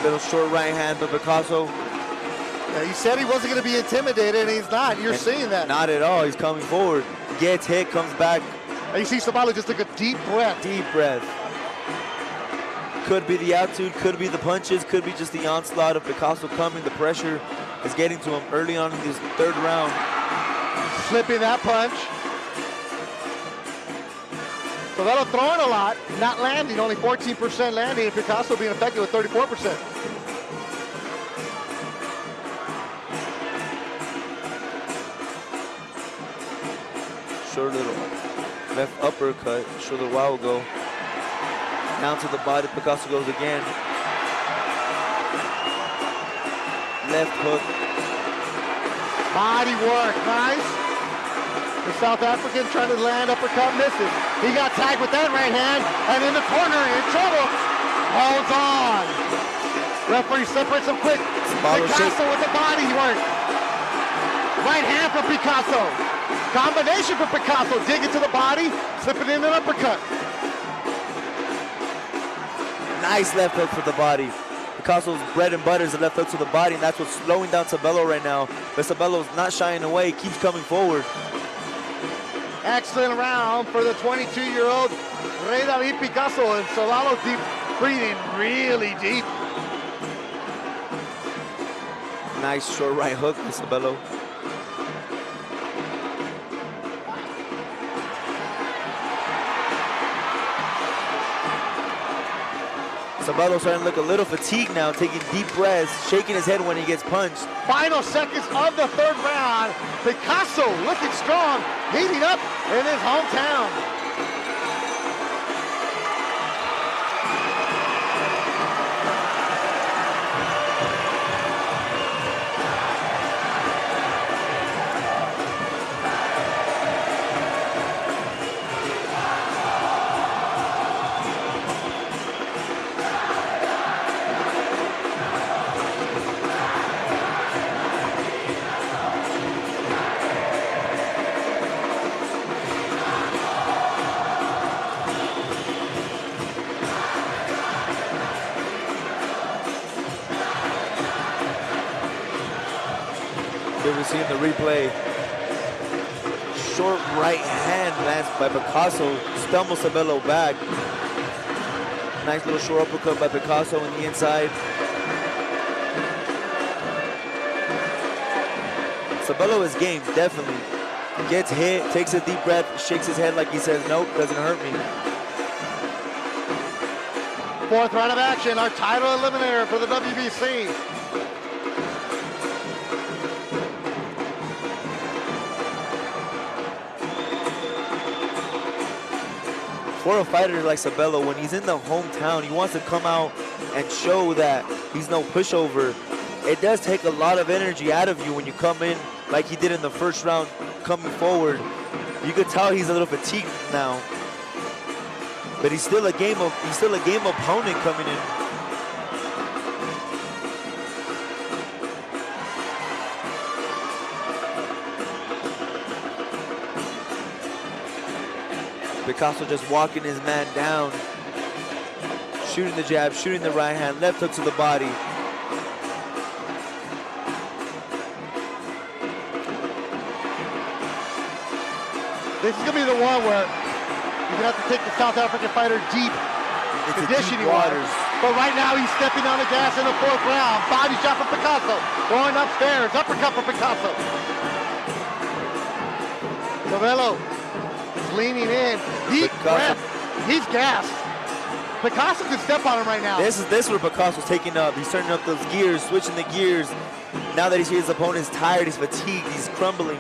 Little short right hand for Picasso. Yeah, he said he wasn't going to be intimidated, and he's not. You're seeing that. Not at all. He's coming forward. Gets hit, comes back. And you see Sabelo just took a deep breath. Deep breath. Could be the attitude, could be the punches, could be just the onslaught of Picasso coming. The pressure is getting to him early on in this third round. Slipping that punch. Sabelo throwing a lot, not landing, only 14% landing, and Picasso being effective with 34%. Short little left uppercut, short little while ago. Down to the body, Picasso goes again. Left hook. Body work, nice. The South African trying to land uppercut, misses. He got tagged with that right hand, and in the corner, in trouble. Holds on. Referee separates him quick. Picasso with the body work. Right hand for Picasso. Combination for Picasso. Digging to the body, slipping in an uppercut. Nice left hook for the body. Picasso's bread and butter is the left hook to the body, and that's what's slowing down Sabelo right now. But Sabelo's not shying away, keeps coming forward. Excellent round for the 22-year-old Rey David Picasso, and Sabelo deep breathing really deep. Nice short right hook for Sabelo. Sabelo's starting to look a little fatigued now, taking deep breaths, shaking his head when he gets punched. Final seconds of the third round. Picasso looking strong, heating up in his hometown. Here we see in the replay. Short right hand lands by Picasso. Stumbles Sabelo back. Nice little short uppercut by Picasso on the inside. Sabelo is game, definitely. Gets hit, takes a deep breath, shakes his head like he says, nope, doesn't hurt me. Fourth round of action, our title eliminator for the WBC. For a fighter like Sabelo, when he's in the hometown, he wants to come out and show that he's no pushover. It does take a lot of energy out of you when you come in like he did in the first round, coming forward. You could tell he's a little fatigued now, but he's still a game opponent coming in. Picasso just walking his man down, shooting the jab, shooting the right hand, left hook to the body. This is going to be the one where you're going to have to take the South African fighter deep, conditioning waters. But right now he's stepping on the gas in the fourth round. Body shot from Picasso, going upstairs, uppercut for Picasso. Sabelo leaning in, deep breath. He's gassed. Picasso can step on him right now. This is where Picasso's taking up. He's turning up those gears, switching the gears. Now that he sees his opponent's tired, he's fatigued, he's crumbling.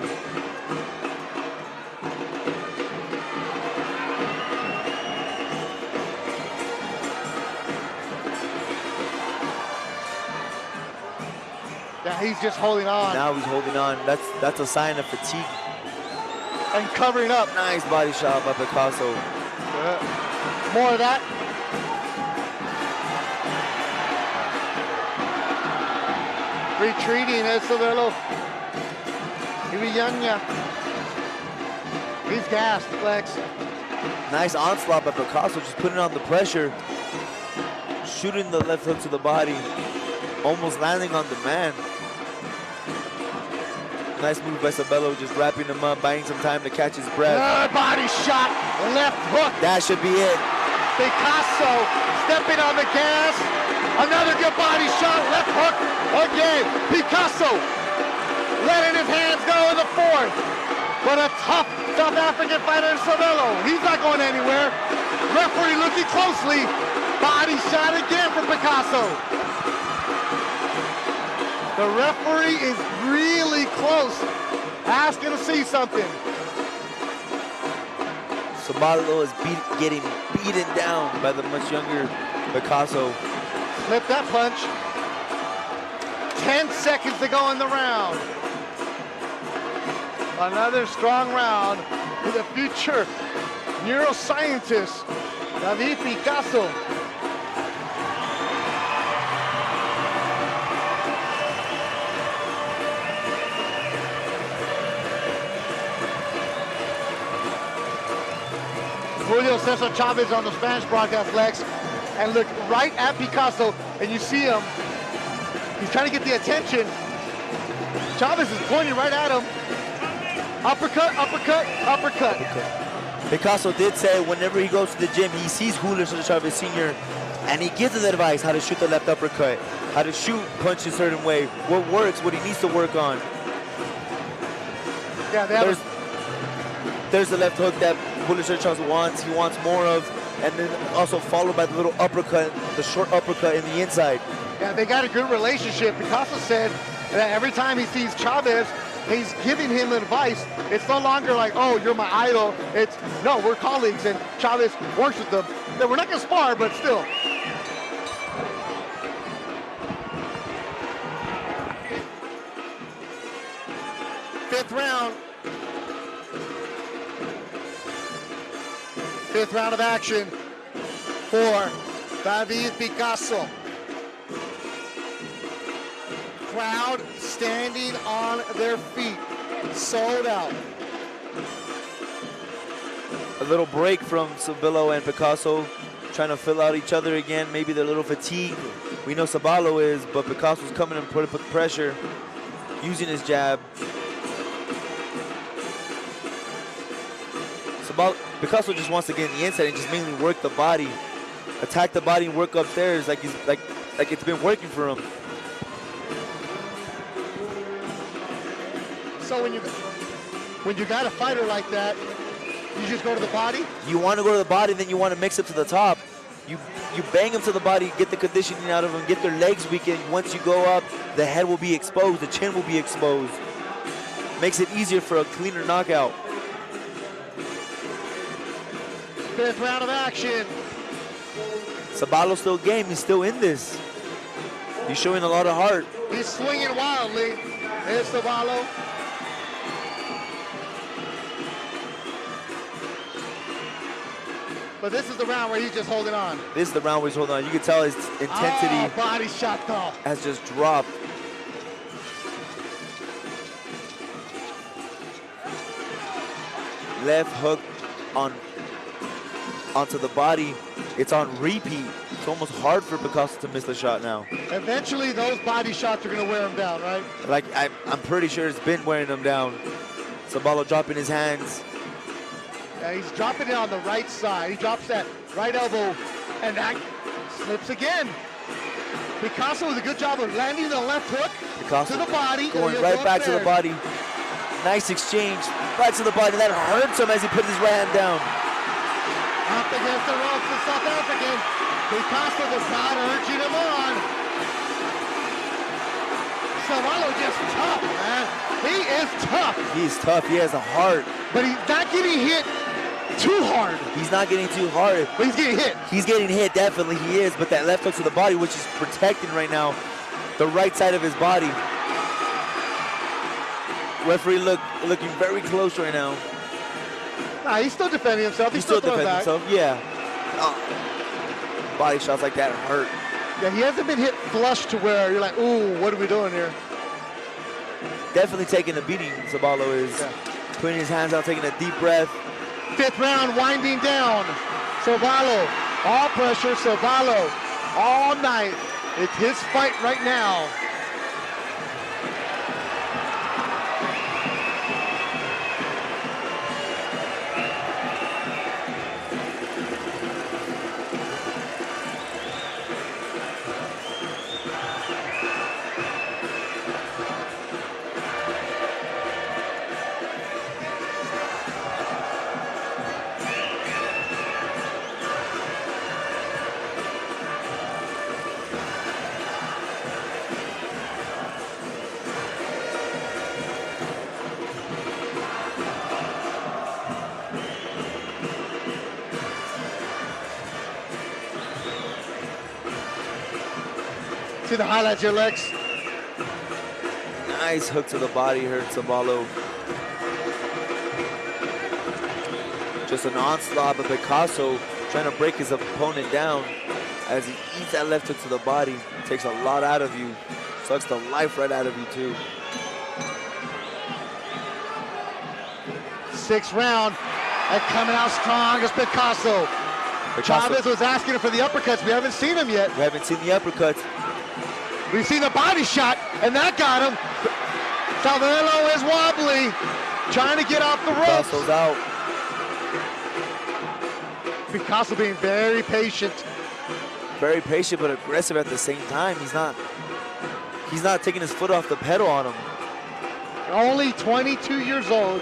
Yeah, he's just holding on. Now he's holding on. That's a sign of fatigue. And covering up. Nice body shot by Picasso. More of that. Retreating as Sabelo Ngebinyana. He's gassed, Lex. Nice onslaught by Picasso, just putting on the pressure. Shooting the left hook to the body. Almost landing on the man. Nice move by Sabelo, just wrapping him up, buying some time to catch his breath. Body shot, left hook. That should be it. Picasso stepping on the gas. Another good body shot, left hook again. Picasso letting his hands go in the fourth. But a tough South African fighter in Sabelo. He's not going anywhere. Referee looking closely. Body shot again from Picasso. The referee is really close, asking to see something. Sabelo is getting beaten down by the much younger Picasso. Slip that punch. 10 seconds to go in the round. Another strong round with a future neuroscientist, David Picasso. Julio Cesar Chavez on the Spanish broadcast, Lex, and look right at Picasso, and you see him. He's trying to get the attention. Chavez is pointing right at him. Uppercut, uppercut, uppercut. Picasso did say whenever he goes to the gym, he sees Julio Cesar Chavez Sr., and he gives him advice how to shoot the left uppercut, how to shoot punch a certain way, what works, what he needs to work on. Yeah, there's the left hook that Julio Cesar Chavez wants. He wants more of, and then also followed by the little uppercut, the short uppercut in the inside. Yeah, they got a good relationship. Picasso said that every time he sees Chavez, he's giving him advice. It's no longer like, oh, you're my idol. It's, no, we're colleagues, and Chavez works with them. We're not going to spar, but still. Fifth round. Fifth round of action for David Picasso. Crowd standing on their feet, sold out. A little break from Sabelo and Picasso, trying to fill out each other again. Maybe they're a little fatigued. We know Sabelo is, but Picasso's coming and putting pressure. using his jab. Picasso just wants to get in the inside and just mainly work the body, attack the body and work upstairs like it's been working for him. So when you got a fighter like that, you just go to the body? You want to go to the body, then you want to mix it to the top. You bang him to the body, get the conditioning out of him, get their legs weakened. Once you go up, the head will be exposed, the chin will be exposed. Makes it easier for a cleaner knockout. 5th round of action. Sabalo's still game, he's still in this. He's showing a lot of heart. He's swinging wildly. There's Sabelo. But this is the round where he's just holding on. This is the round where he's holding on. You can tell his intensity body shot though has just dropped. Left hook onto the body. It's on repeat. It's almost hard for Picasso to miss the shot now. Eventually, those body shots are going to wear him down, right? Like, I'm pretty sure it's been wearing him down. Sabelo dropping his hands. Yeah, he's dropping it on the right side. He drops that right elbow, and that slips again. Picasso does a good job of landing the left hook Picasso to the body. going right back to the body. Nice exchange. Right to the body. That hurts him as he puts his right hand down. Up against the ropes, the South African. Picasso was not urging him on. Sabelo just tough, man. He is tough. He's tough. He has a heart. But he's not getting hit too hard. He's not getting too hard. But he's getting hit. He's getting hit, definitely he is. But that left hook to the body, which is protecting right now the right side of his body. Referee looking very close right now. Nah, he's still defending himself. He's still defending himself, yeah. Body shots like that hurt. Yeah, he hasn't been hit flush to where you're like, ooh, what are we doing here? Definitely taking a beating, Sabelo is. Yeah. Putting his hands out, taking a deep breath. 5th round winding down. Sabelo, all pressure, Sabelo, all night. It's his fight right now. See the highlights here, Lex. Nice hook to the body, hurt Sabelo. Just an onslaught of Picasso trying to break his opponent down as he eats that left hook to the body. Takes a lot out of you. Sucks the life right out of you too. 6th round, and coming out strong is Picasso. Chavez was asking him for the uppercuts. We haven't seen him yet. We haven't seen the uppercuts. We've seen the body shot, and that got him. Sabelo is wobbly, trying to get off the ropes. Picasso's out. Picasso being very patient. Very patient, but aggressive at the same time. He's not taking his foot off the pedal on him. Only 22 years old.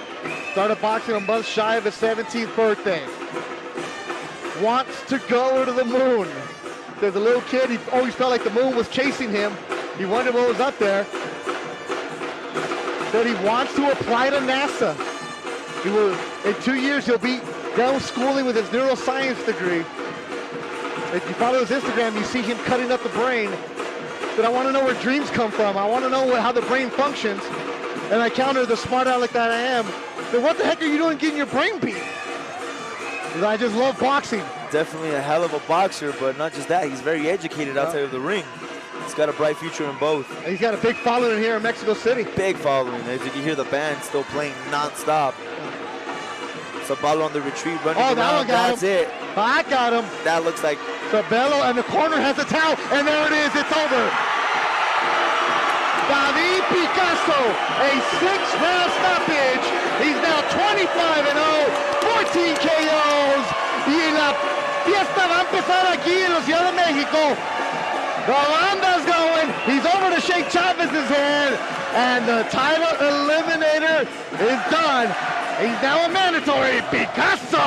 Started boxing a month shy of his 17th birthday. Wants to go to the moon. There's a little kid, he always felt like the moon was chasing him. He wondered what was up there. That he wants to apply to NASA. He will, in 2 years, he'll be done schooling with his neuroscience degree. If you follow his Instagram, you see him cutting up the brain. But I want to know where dreams come from. I want to know how the brain functions. And I counter the smart aleck that I am. Then what the heck are you doing getting your brain beat? I just love boxing. Definitely a hell of a boxer, but not just that, he's very educated outside of the ring. He's got a bright future in both. And he's got a big following here in Mexico City. Big following, as you can hear the band still playing non-stop. Sabelo on the retreat, running around, that one got that's him. it. I got him. That looks like... Sabelo, and the corner has the towel, and there it is, it's over. David Picasso, a 6-round stoppage. He's now 25-0, 14 KOs. Y la fiesta va a empezar aquí en la Ciudad de México. The banda's going. He's over to shake Chavez's hand. And the title eliminator is done. He's now a mandatory Picasso.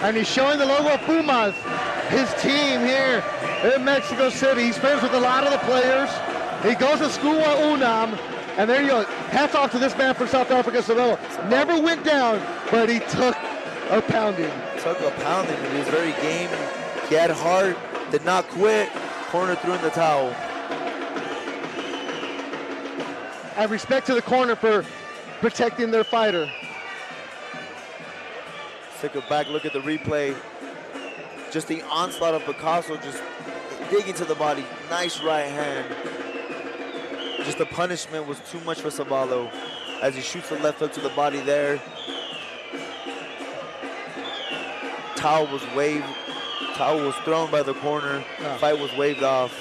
And he's showing the logo of Pumas, his team here in Mexico City. He's friends with a lot of the players. He goes to school at UNAM. And there you go. Hats off to this man from South Africa, Sabelo. Never went down, but he took a pounding. Took a pounding. He was very game. He had heart, did not quit. Corner threw in the towel. And respect to the corner for protecting their fighter. Take a back look at the replay. Just the onslaught of Picasso, just digging to the body. Nice right hand. Just the punishment was too much for Sabelo as he shoots the left hook to the body there. Towel was waved. Towel was thrown by the corner. Fight was waved off.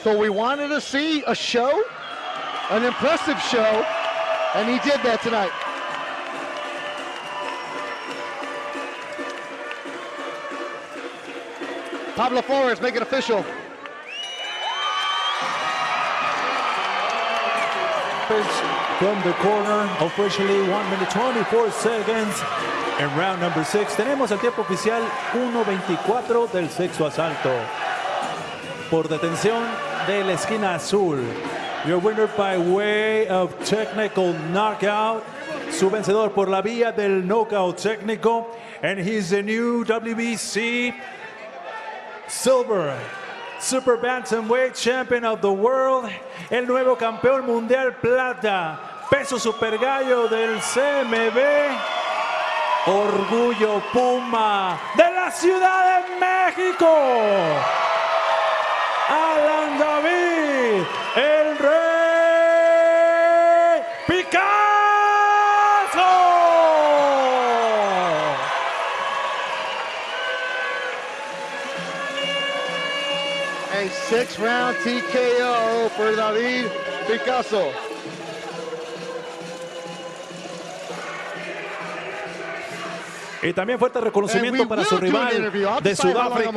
So we wanted to see a show, an impressive show, and he did that tonight. Pablo Flores, make it official. From the corner, officially 1 minute 24 seconds. En round number 6 tenemos el tiempo oficial 1:24 del sexto asalto. Por detención de la esquina azul. Your winner by way of technical knockout. Su vencedor por la vía del knockout técnico. And he's the new WBC Super Bantamweight Champion of the World, el nuevo campeón mundial plata, peso super gallo del CMB, orgullo Puma de la Ciudad de México, Alan David, el Rey Picasso. A 6-round TKO for David Picasso. Y también fuerte reconocimiento para su rival de Sudáfrica,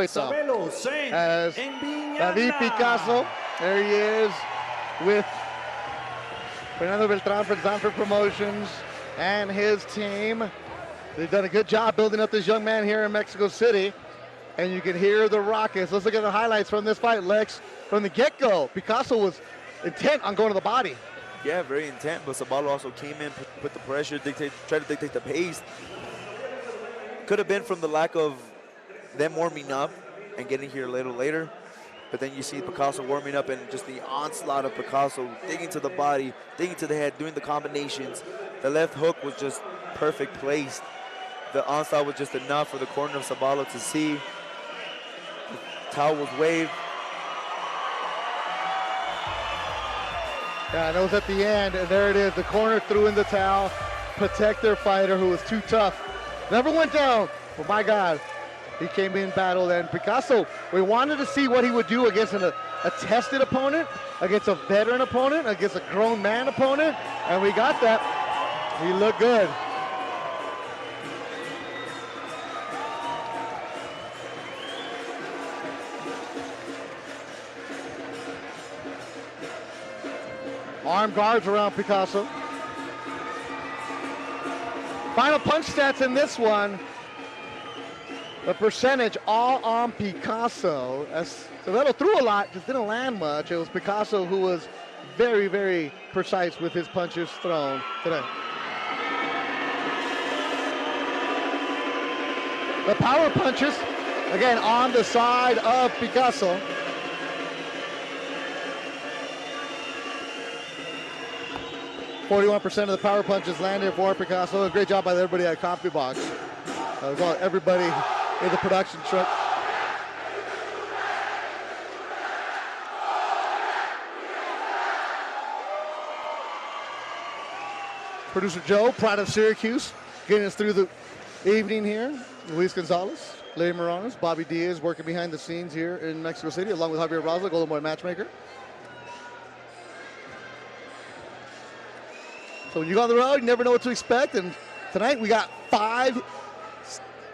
Sabelo Ngebinyana. David Picasso, there he is with Fernando Beltran from Zanfer Promotions and his team. They've done a good job building up this young man here in Mexico City. And you can hear the rockets. Let's look at the highlights from this fight, Lex. From the get-go, Picasso was intent on going to the body. Yeah, very intent, but Sabelo also came in, put the pressure, tried to dictate the pace. Could have been from the lack of them warming up and getting here a little later. But then you see Picasso warming up and just the onslaught of Picasso, digging to the body, digging to the head, doing the combinations. The left hook was just perfect placed. The onslaught was just enough for the corner of Sabelo to see. Towel was waved. Yeah, and it was at the end, and there it is. The corner threw in the towel, protect their fighter who was too tough. Never went down, but my God, he came in battle. And Picasso, we wanted to see what he would do against a tested opponent, against a veteran opponent, against a grown man opponent, and we got that. He looked good. Arm guards around Picasso. Final punch stats in this one. The percentage all on Picasso. As Sabelo threw a lot, just didn't land much. It was Picasso who was very, very precise with his punches thrown today. The power punches, again, on the side of Picasso. %41% of the power punches landed for Picasso. A great job by everybody at Coffee Box. Everybody in the production truck. Producer Joe, pride of Syracuse, getting us through the evening here. Luis Gonzalez, Larry Morales, Bobby Diaz working behind the scenes here in Mexico City, along with Javier Raza, Golden Boy matchmaker. So when you go on the road, you never know what to expect. And tonight we got 5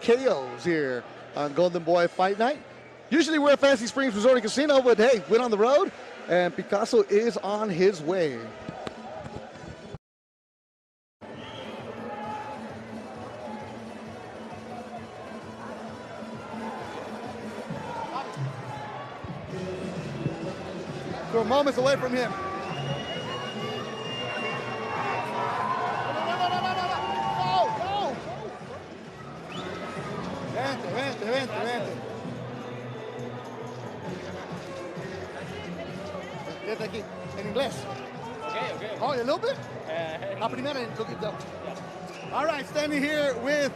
KOs here on Golden Boy Fight Night. Usually we're at Fantasy Springs Resort and Casino, but hey, went on the road, and Picasso is on his way. We're moments away from him. No. Vente. Vente aquí, en inglés. Okay. Oh, a little bit? La primera en poquito. All right, standing here with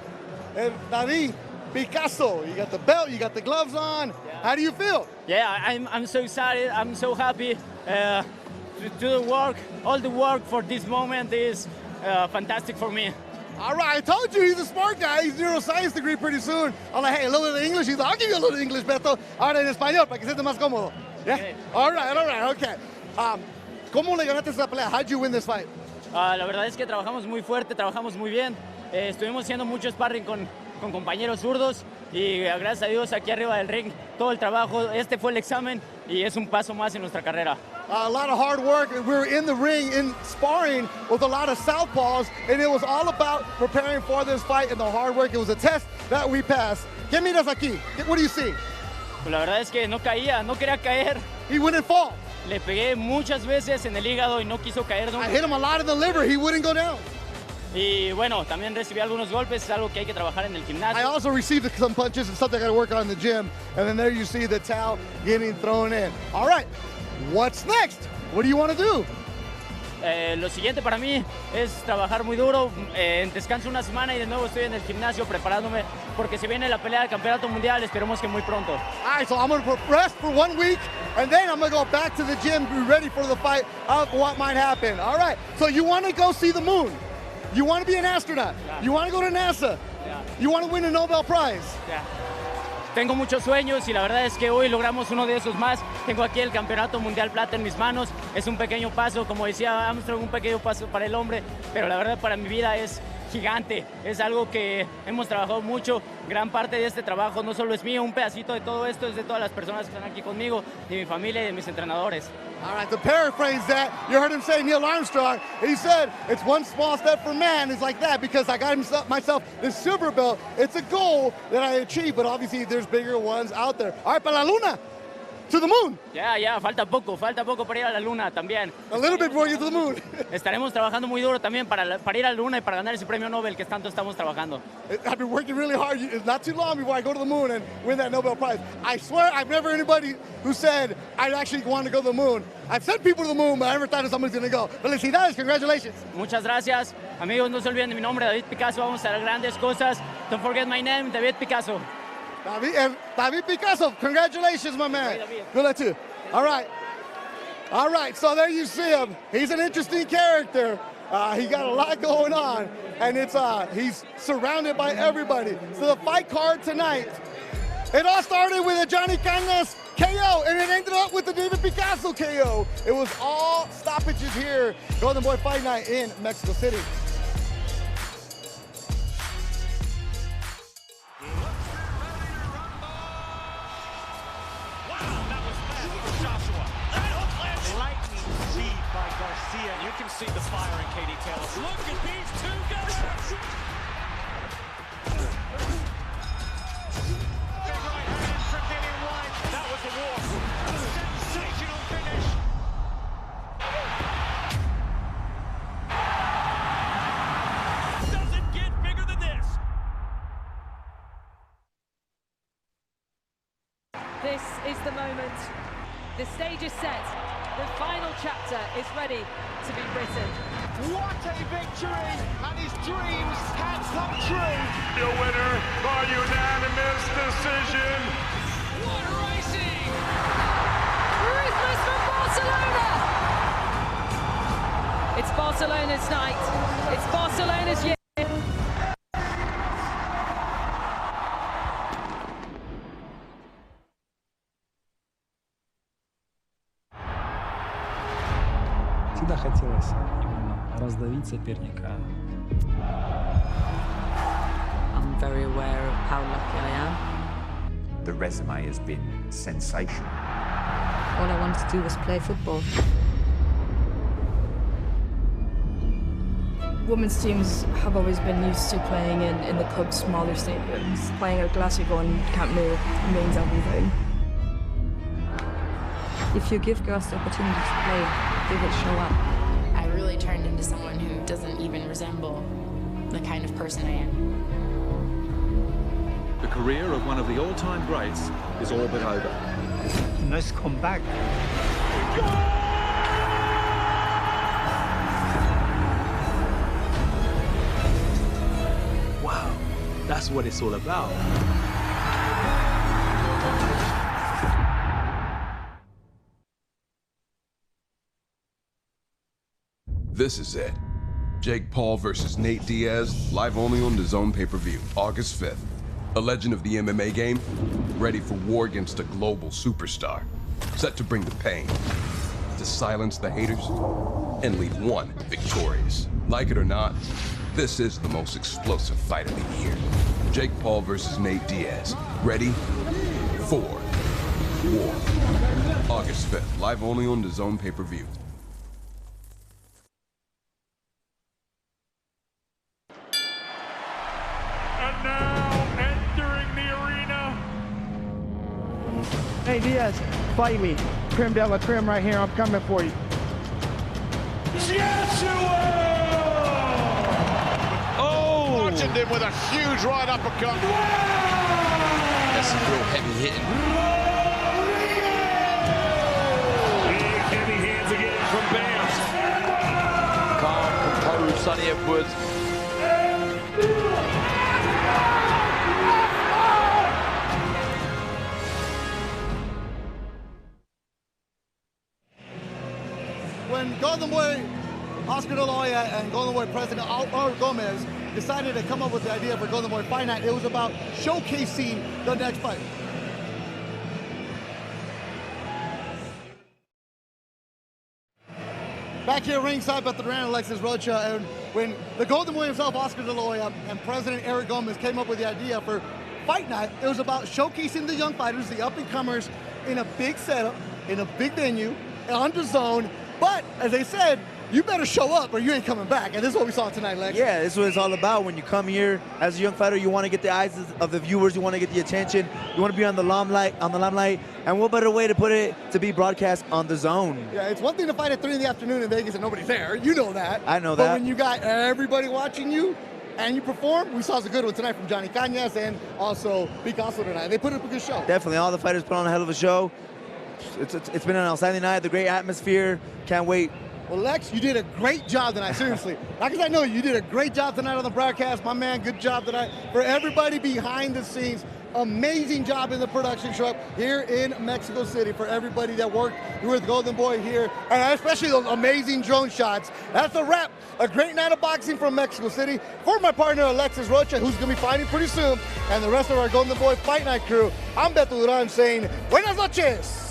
David Picasso. You got the belt, you got the gloves on. Yeah. How do you feel? Yeah, I'm so excited. I'm so happy to do the work. All the work for this moment is fantastic for me. All right, I told you he's a smart guy. He's neuroscience degree pretty soon. I'm like, hey, a little bit of English. He's like, I'll give you a little English, Beto. Ahora en español, para que se sienta más cómodo. Yeah? Okay. All right, okay. ¿Cómo le ganaste esa pelea? How'd you win this fight? La verdad es que trabajamos muy fuerte, trabajamos muy bien. Estuvimos haciendo mucho sparring con compañeros zurdos y gracias a Dios aquí arriba del ring todo el trabajo. Este fue el examen y es un paso más en nuestra carrera. A lot of hard work. We were in the ring in sparring with a lot of southpaws, and it was all about preparing for this fight and the hard work. It was a test that we passed. ¿Qué miras aquí? What do you see? Pues la verdad es que no quería caer. He wouldn't fall. Le pegué muchas veces en el hígado y no quiso caer nunca. I hit him a lot in the liver. He wouldn't go down. Y bueno, también recibí algunos golpes, es algo que hay que trabajar en el gimnasio. I also received some punches and something I got to work on in the gym. And then there you see the towel getting thrown in. All right, what's next? What do you want to do? Lo siguiente para mí es trabajar muy duro. Descanso una semana y de nuevo estoy en el gimnasio preparándome porque se viene la pelea del campeonato mundial. Esperemos que muy pronto. All right, so I'm going to rest for 1 week and then I'm going to go back to the gym, be ready for the fight of what might happen. All right, so you want to go see the moon. You want to be an astronaut. Yeah. You want to go to NASA. Yeah. You want to win a Nobel Prize. Yeah. Tengo muchos sueños y la verdad es que hoy logramos uno de esos más. Tengo aquí el Campeonato Mundial Plata en mis manos. Es un pequeño paso, como decía Armstrong, un pequeño paso para el hombre, pero la verdad para mi vida es gigante. Es algo que hemos trabajado mucho. Gran parte de este trabajo no solo es mío, un pedacito de todo esto es de todas las personas que están aquí conmigo, de mi familia y de mis entrenadores. All right, to paraphrase that, you heard him say, Neil Armstrong, he said, it's one small step for man. It's like that because I got myself this silver belt. It's a goal that I achieved, but obviously there's bigger ones out there. All right, para la luna, to the moon. Ya, falta poco para ir a la luna también. A little bit before you get to the moon. Estaremos trabajando muy duro también para ir a la luna y para ganar ese premio Nobel que tanto estamos trabajando. I've been working really hard. It's not too long before I go to the moon and win that Nobel Prize. I swear I've never heard anybody who said I actually want to go to the moon. I've sent people to the moon, but I never thought somebody's going to go. Felicidades, congratulations. Muchas gracias. Amigos, no se olviden de mi nombre, David Picasso. Vamos a hacer grandes cosas. Don't forget my name, David Picasso. David Picasso, congratulations, my man. Good luck too. All right, so there you see him. He's an interesting character. He got a lot going on, and he's surrounded by everybody. So the fight card tonight, it all started with a Johnny Cañas KO, and it ended up with the David Picasso KO. It was all stoppages here, Golden Boy Fight Night in Mexico City. You can see the fire in Katie Taylor. Look at these two guys! Big right hand from Dillian White. That was the war. Sensational finish. Doesn't get bigger than this. This is the moment. The stage is set. The final chapter is ready to be written. What a victory! And his dreams have come true. The winner by unanimous decision. What racing! Ruthless from Barcelona! It's Barcelona's night. It's Barcelona's year. Всегда хотелось раздавить соперника. I'm very aware of how lucky I am. The resume has been sensational. All I wanted to do was play football. Women's teams have always been used to playing in the club's smaller stadiums. Playing at Glasgow and Camp Nou means everything. If you give girls the opportunity to play, they will show up. I really turned into someone who doesn't even resemble the kind of person I am. The career of one of the all-time greats is all but over. Nice comeback. Wow, that's what it's all about. This is it. Jake Paul versus Nate Diaz, live only on DAZN pay-per-view, August 5th. A legend of the MMA game, ready for war against a global superstar. Set to bring the pain, to silence the haters, and leave one victorious. Like it or not, this is the most explosive fight of the year. Jake Paul versus Nate Diaz. Ready for war. August 5th, live only on DAZN pay-per-view. And now entering the arena. Hey Diaz, fight me. Trim de la trim right here. I'm coming for you. Joshua! Oh! Watching him with a huge right uppercut. That's some real heavy hitting. Big heavy hands again from Bam. Calm, composed, Sonny Edwards. When Golden Boy Oscar De La Hoya and Golden Boy President Álvaro Gómez decided to come up with the idea for Golden Boy Fight Night, it was about showcasing the next fight. Back here ringside at the Durant Alexis Rocha, and when the Golden Boy himself, Oscar De La Hoya, and President Eric Gomez came up with the idea for Fight Night, it was about showcasing the young fighters, the up-and-comers, in a big setup, in a big venue, on DAZN. But, as they said, you better show up or you ain't coming back. And this is what we saw tonight, Lex. Yeah, this is what it's all about. When you come here as a young fighter, you want to get the eyes of the viewers. You want to get the attention. You want to be on the limelight. And what better way to put it to be broadcast on DAZN? Yeah, it's one thing to fight at 3 in the afternoon in Vegas and nobody's there. You know that. I know but that. But when you got everybody watching you and you perform, we saw a good one tonight from Johnny Cañas and also Picasso tonight. They put up a good show. Definitely. All the fighters put on a hell of a show. It's been an outstanding night, the great atmosphere. Can't wait. Well, Lex, you did a great job tonight, seriously. Not because I know you did a great job tonight on the broadcast. My man, good job tonight. For everybody behind the scenes, amazing job in the production truck here in Mexico City. For everybody that worked with Golden Boy here, and especially those amazing drone shots. That's a wrap. A great night of boxing from Mexico City. For my partner, Alexis Rocha, who's going to be fighting pretty soon, and the rest of our Golden Boy Fight Night crew, I'm Beto Duran saying, buenas noches.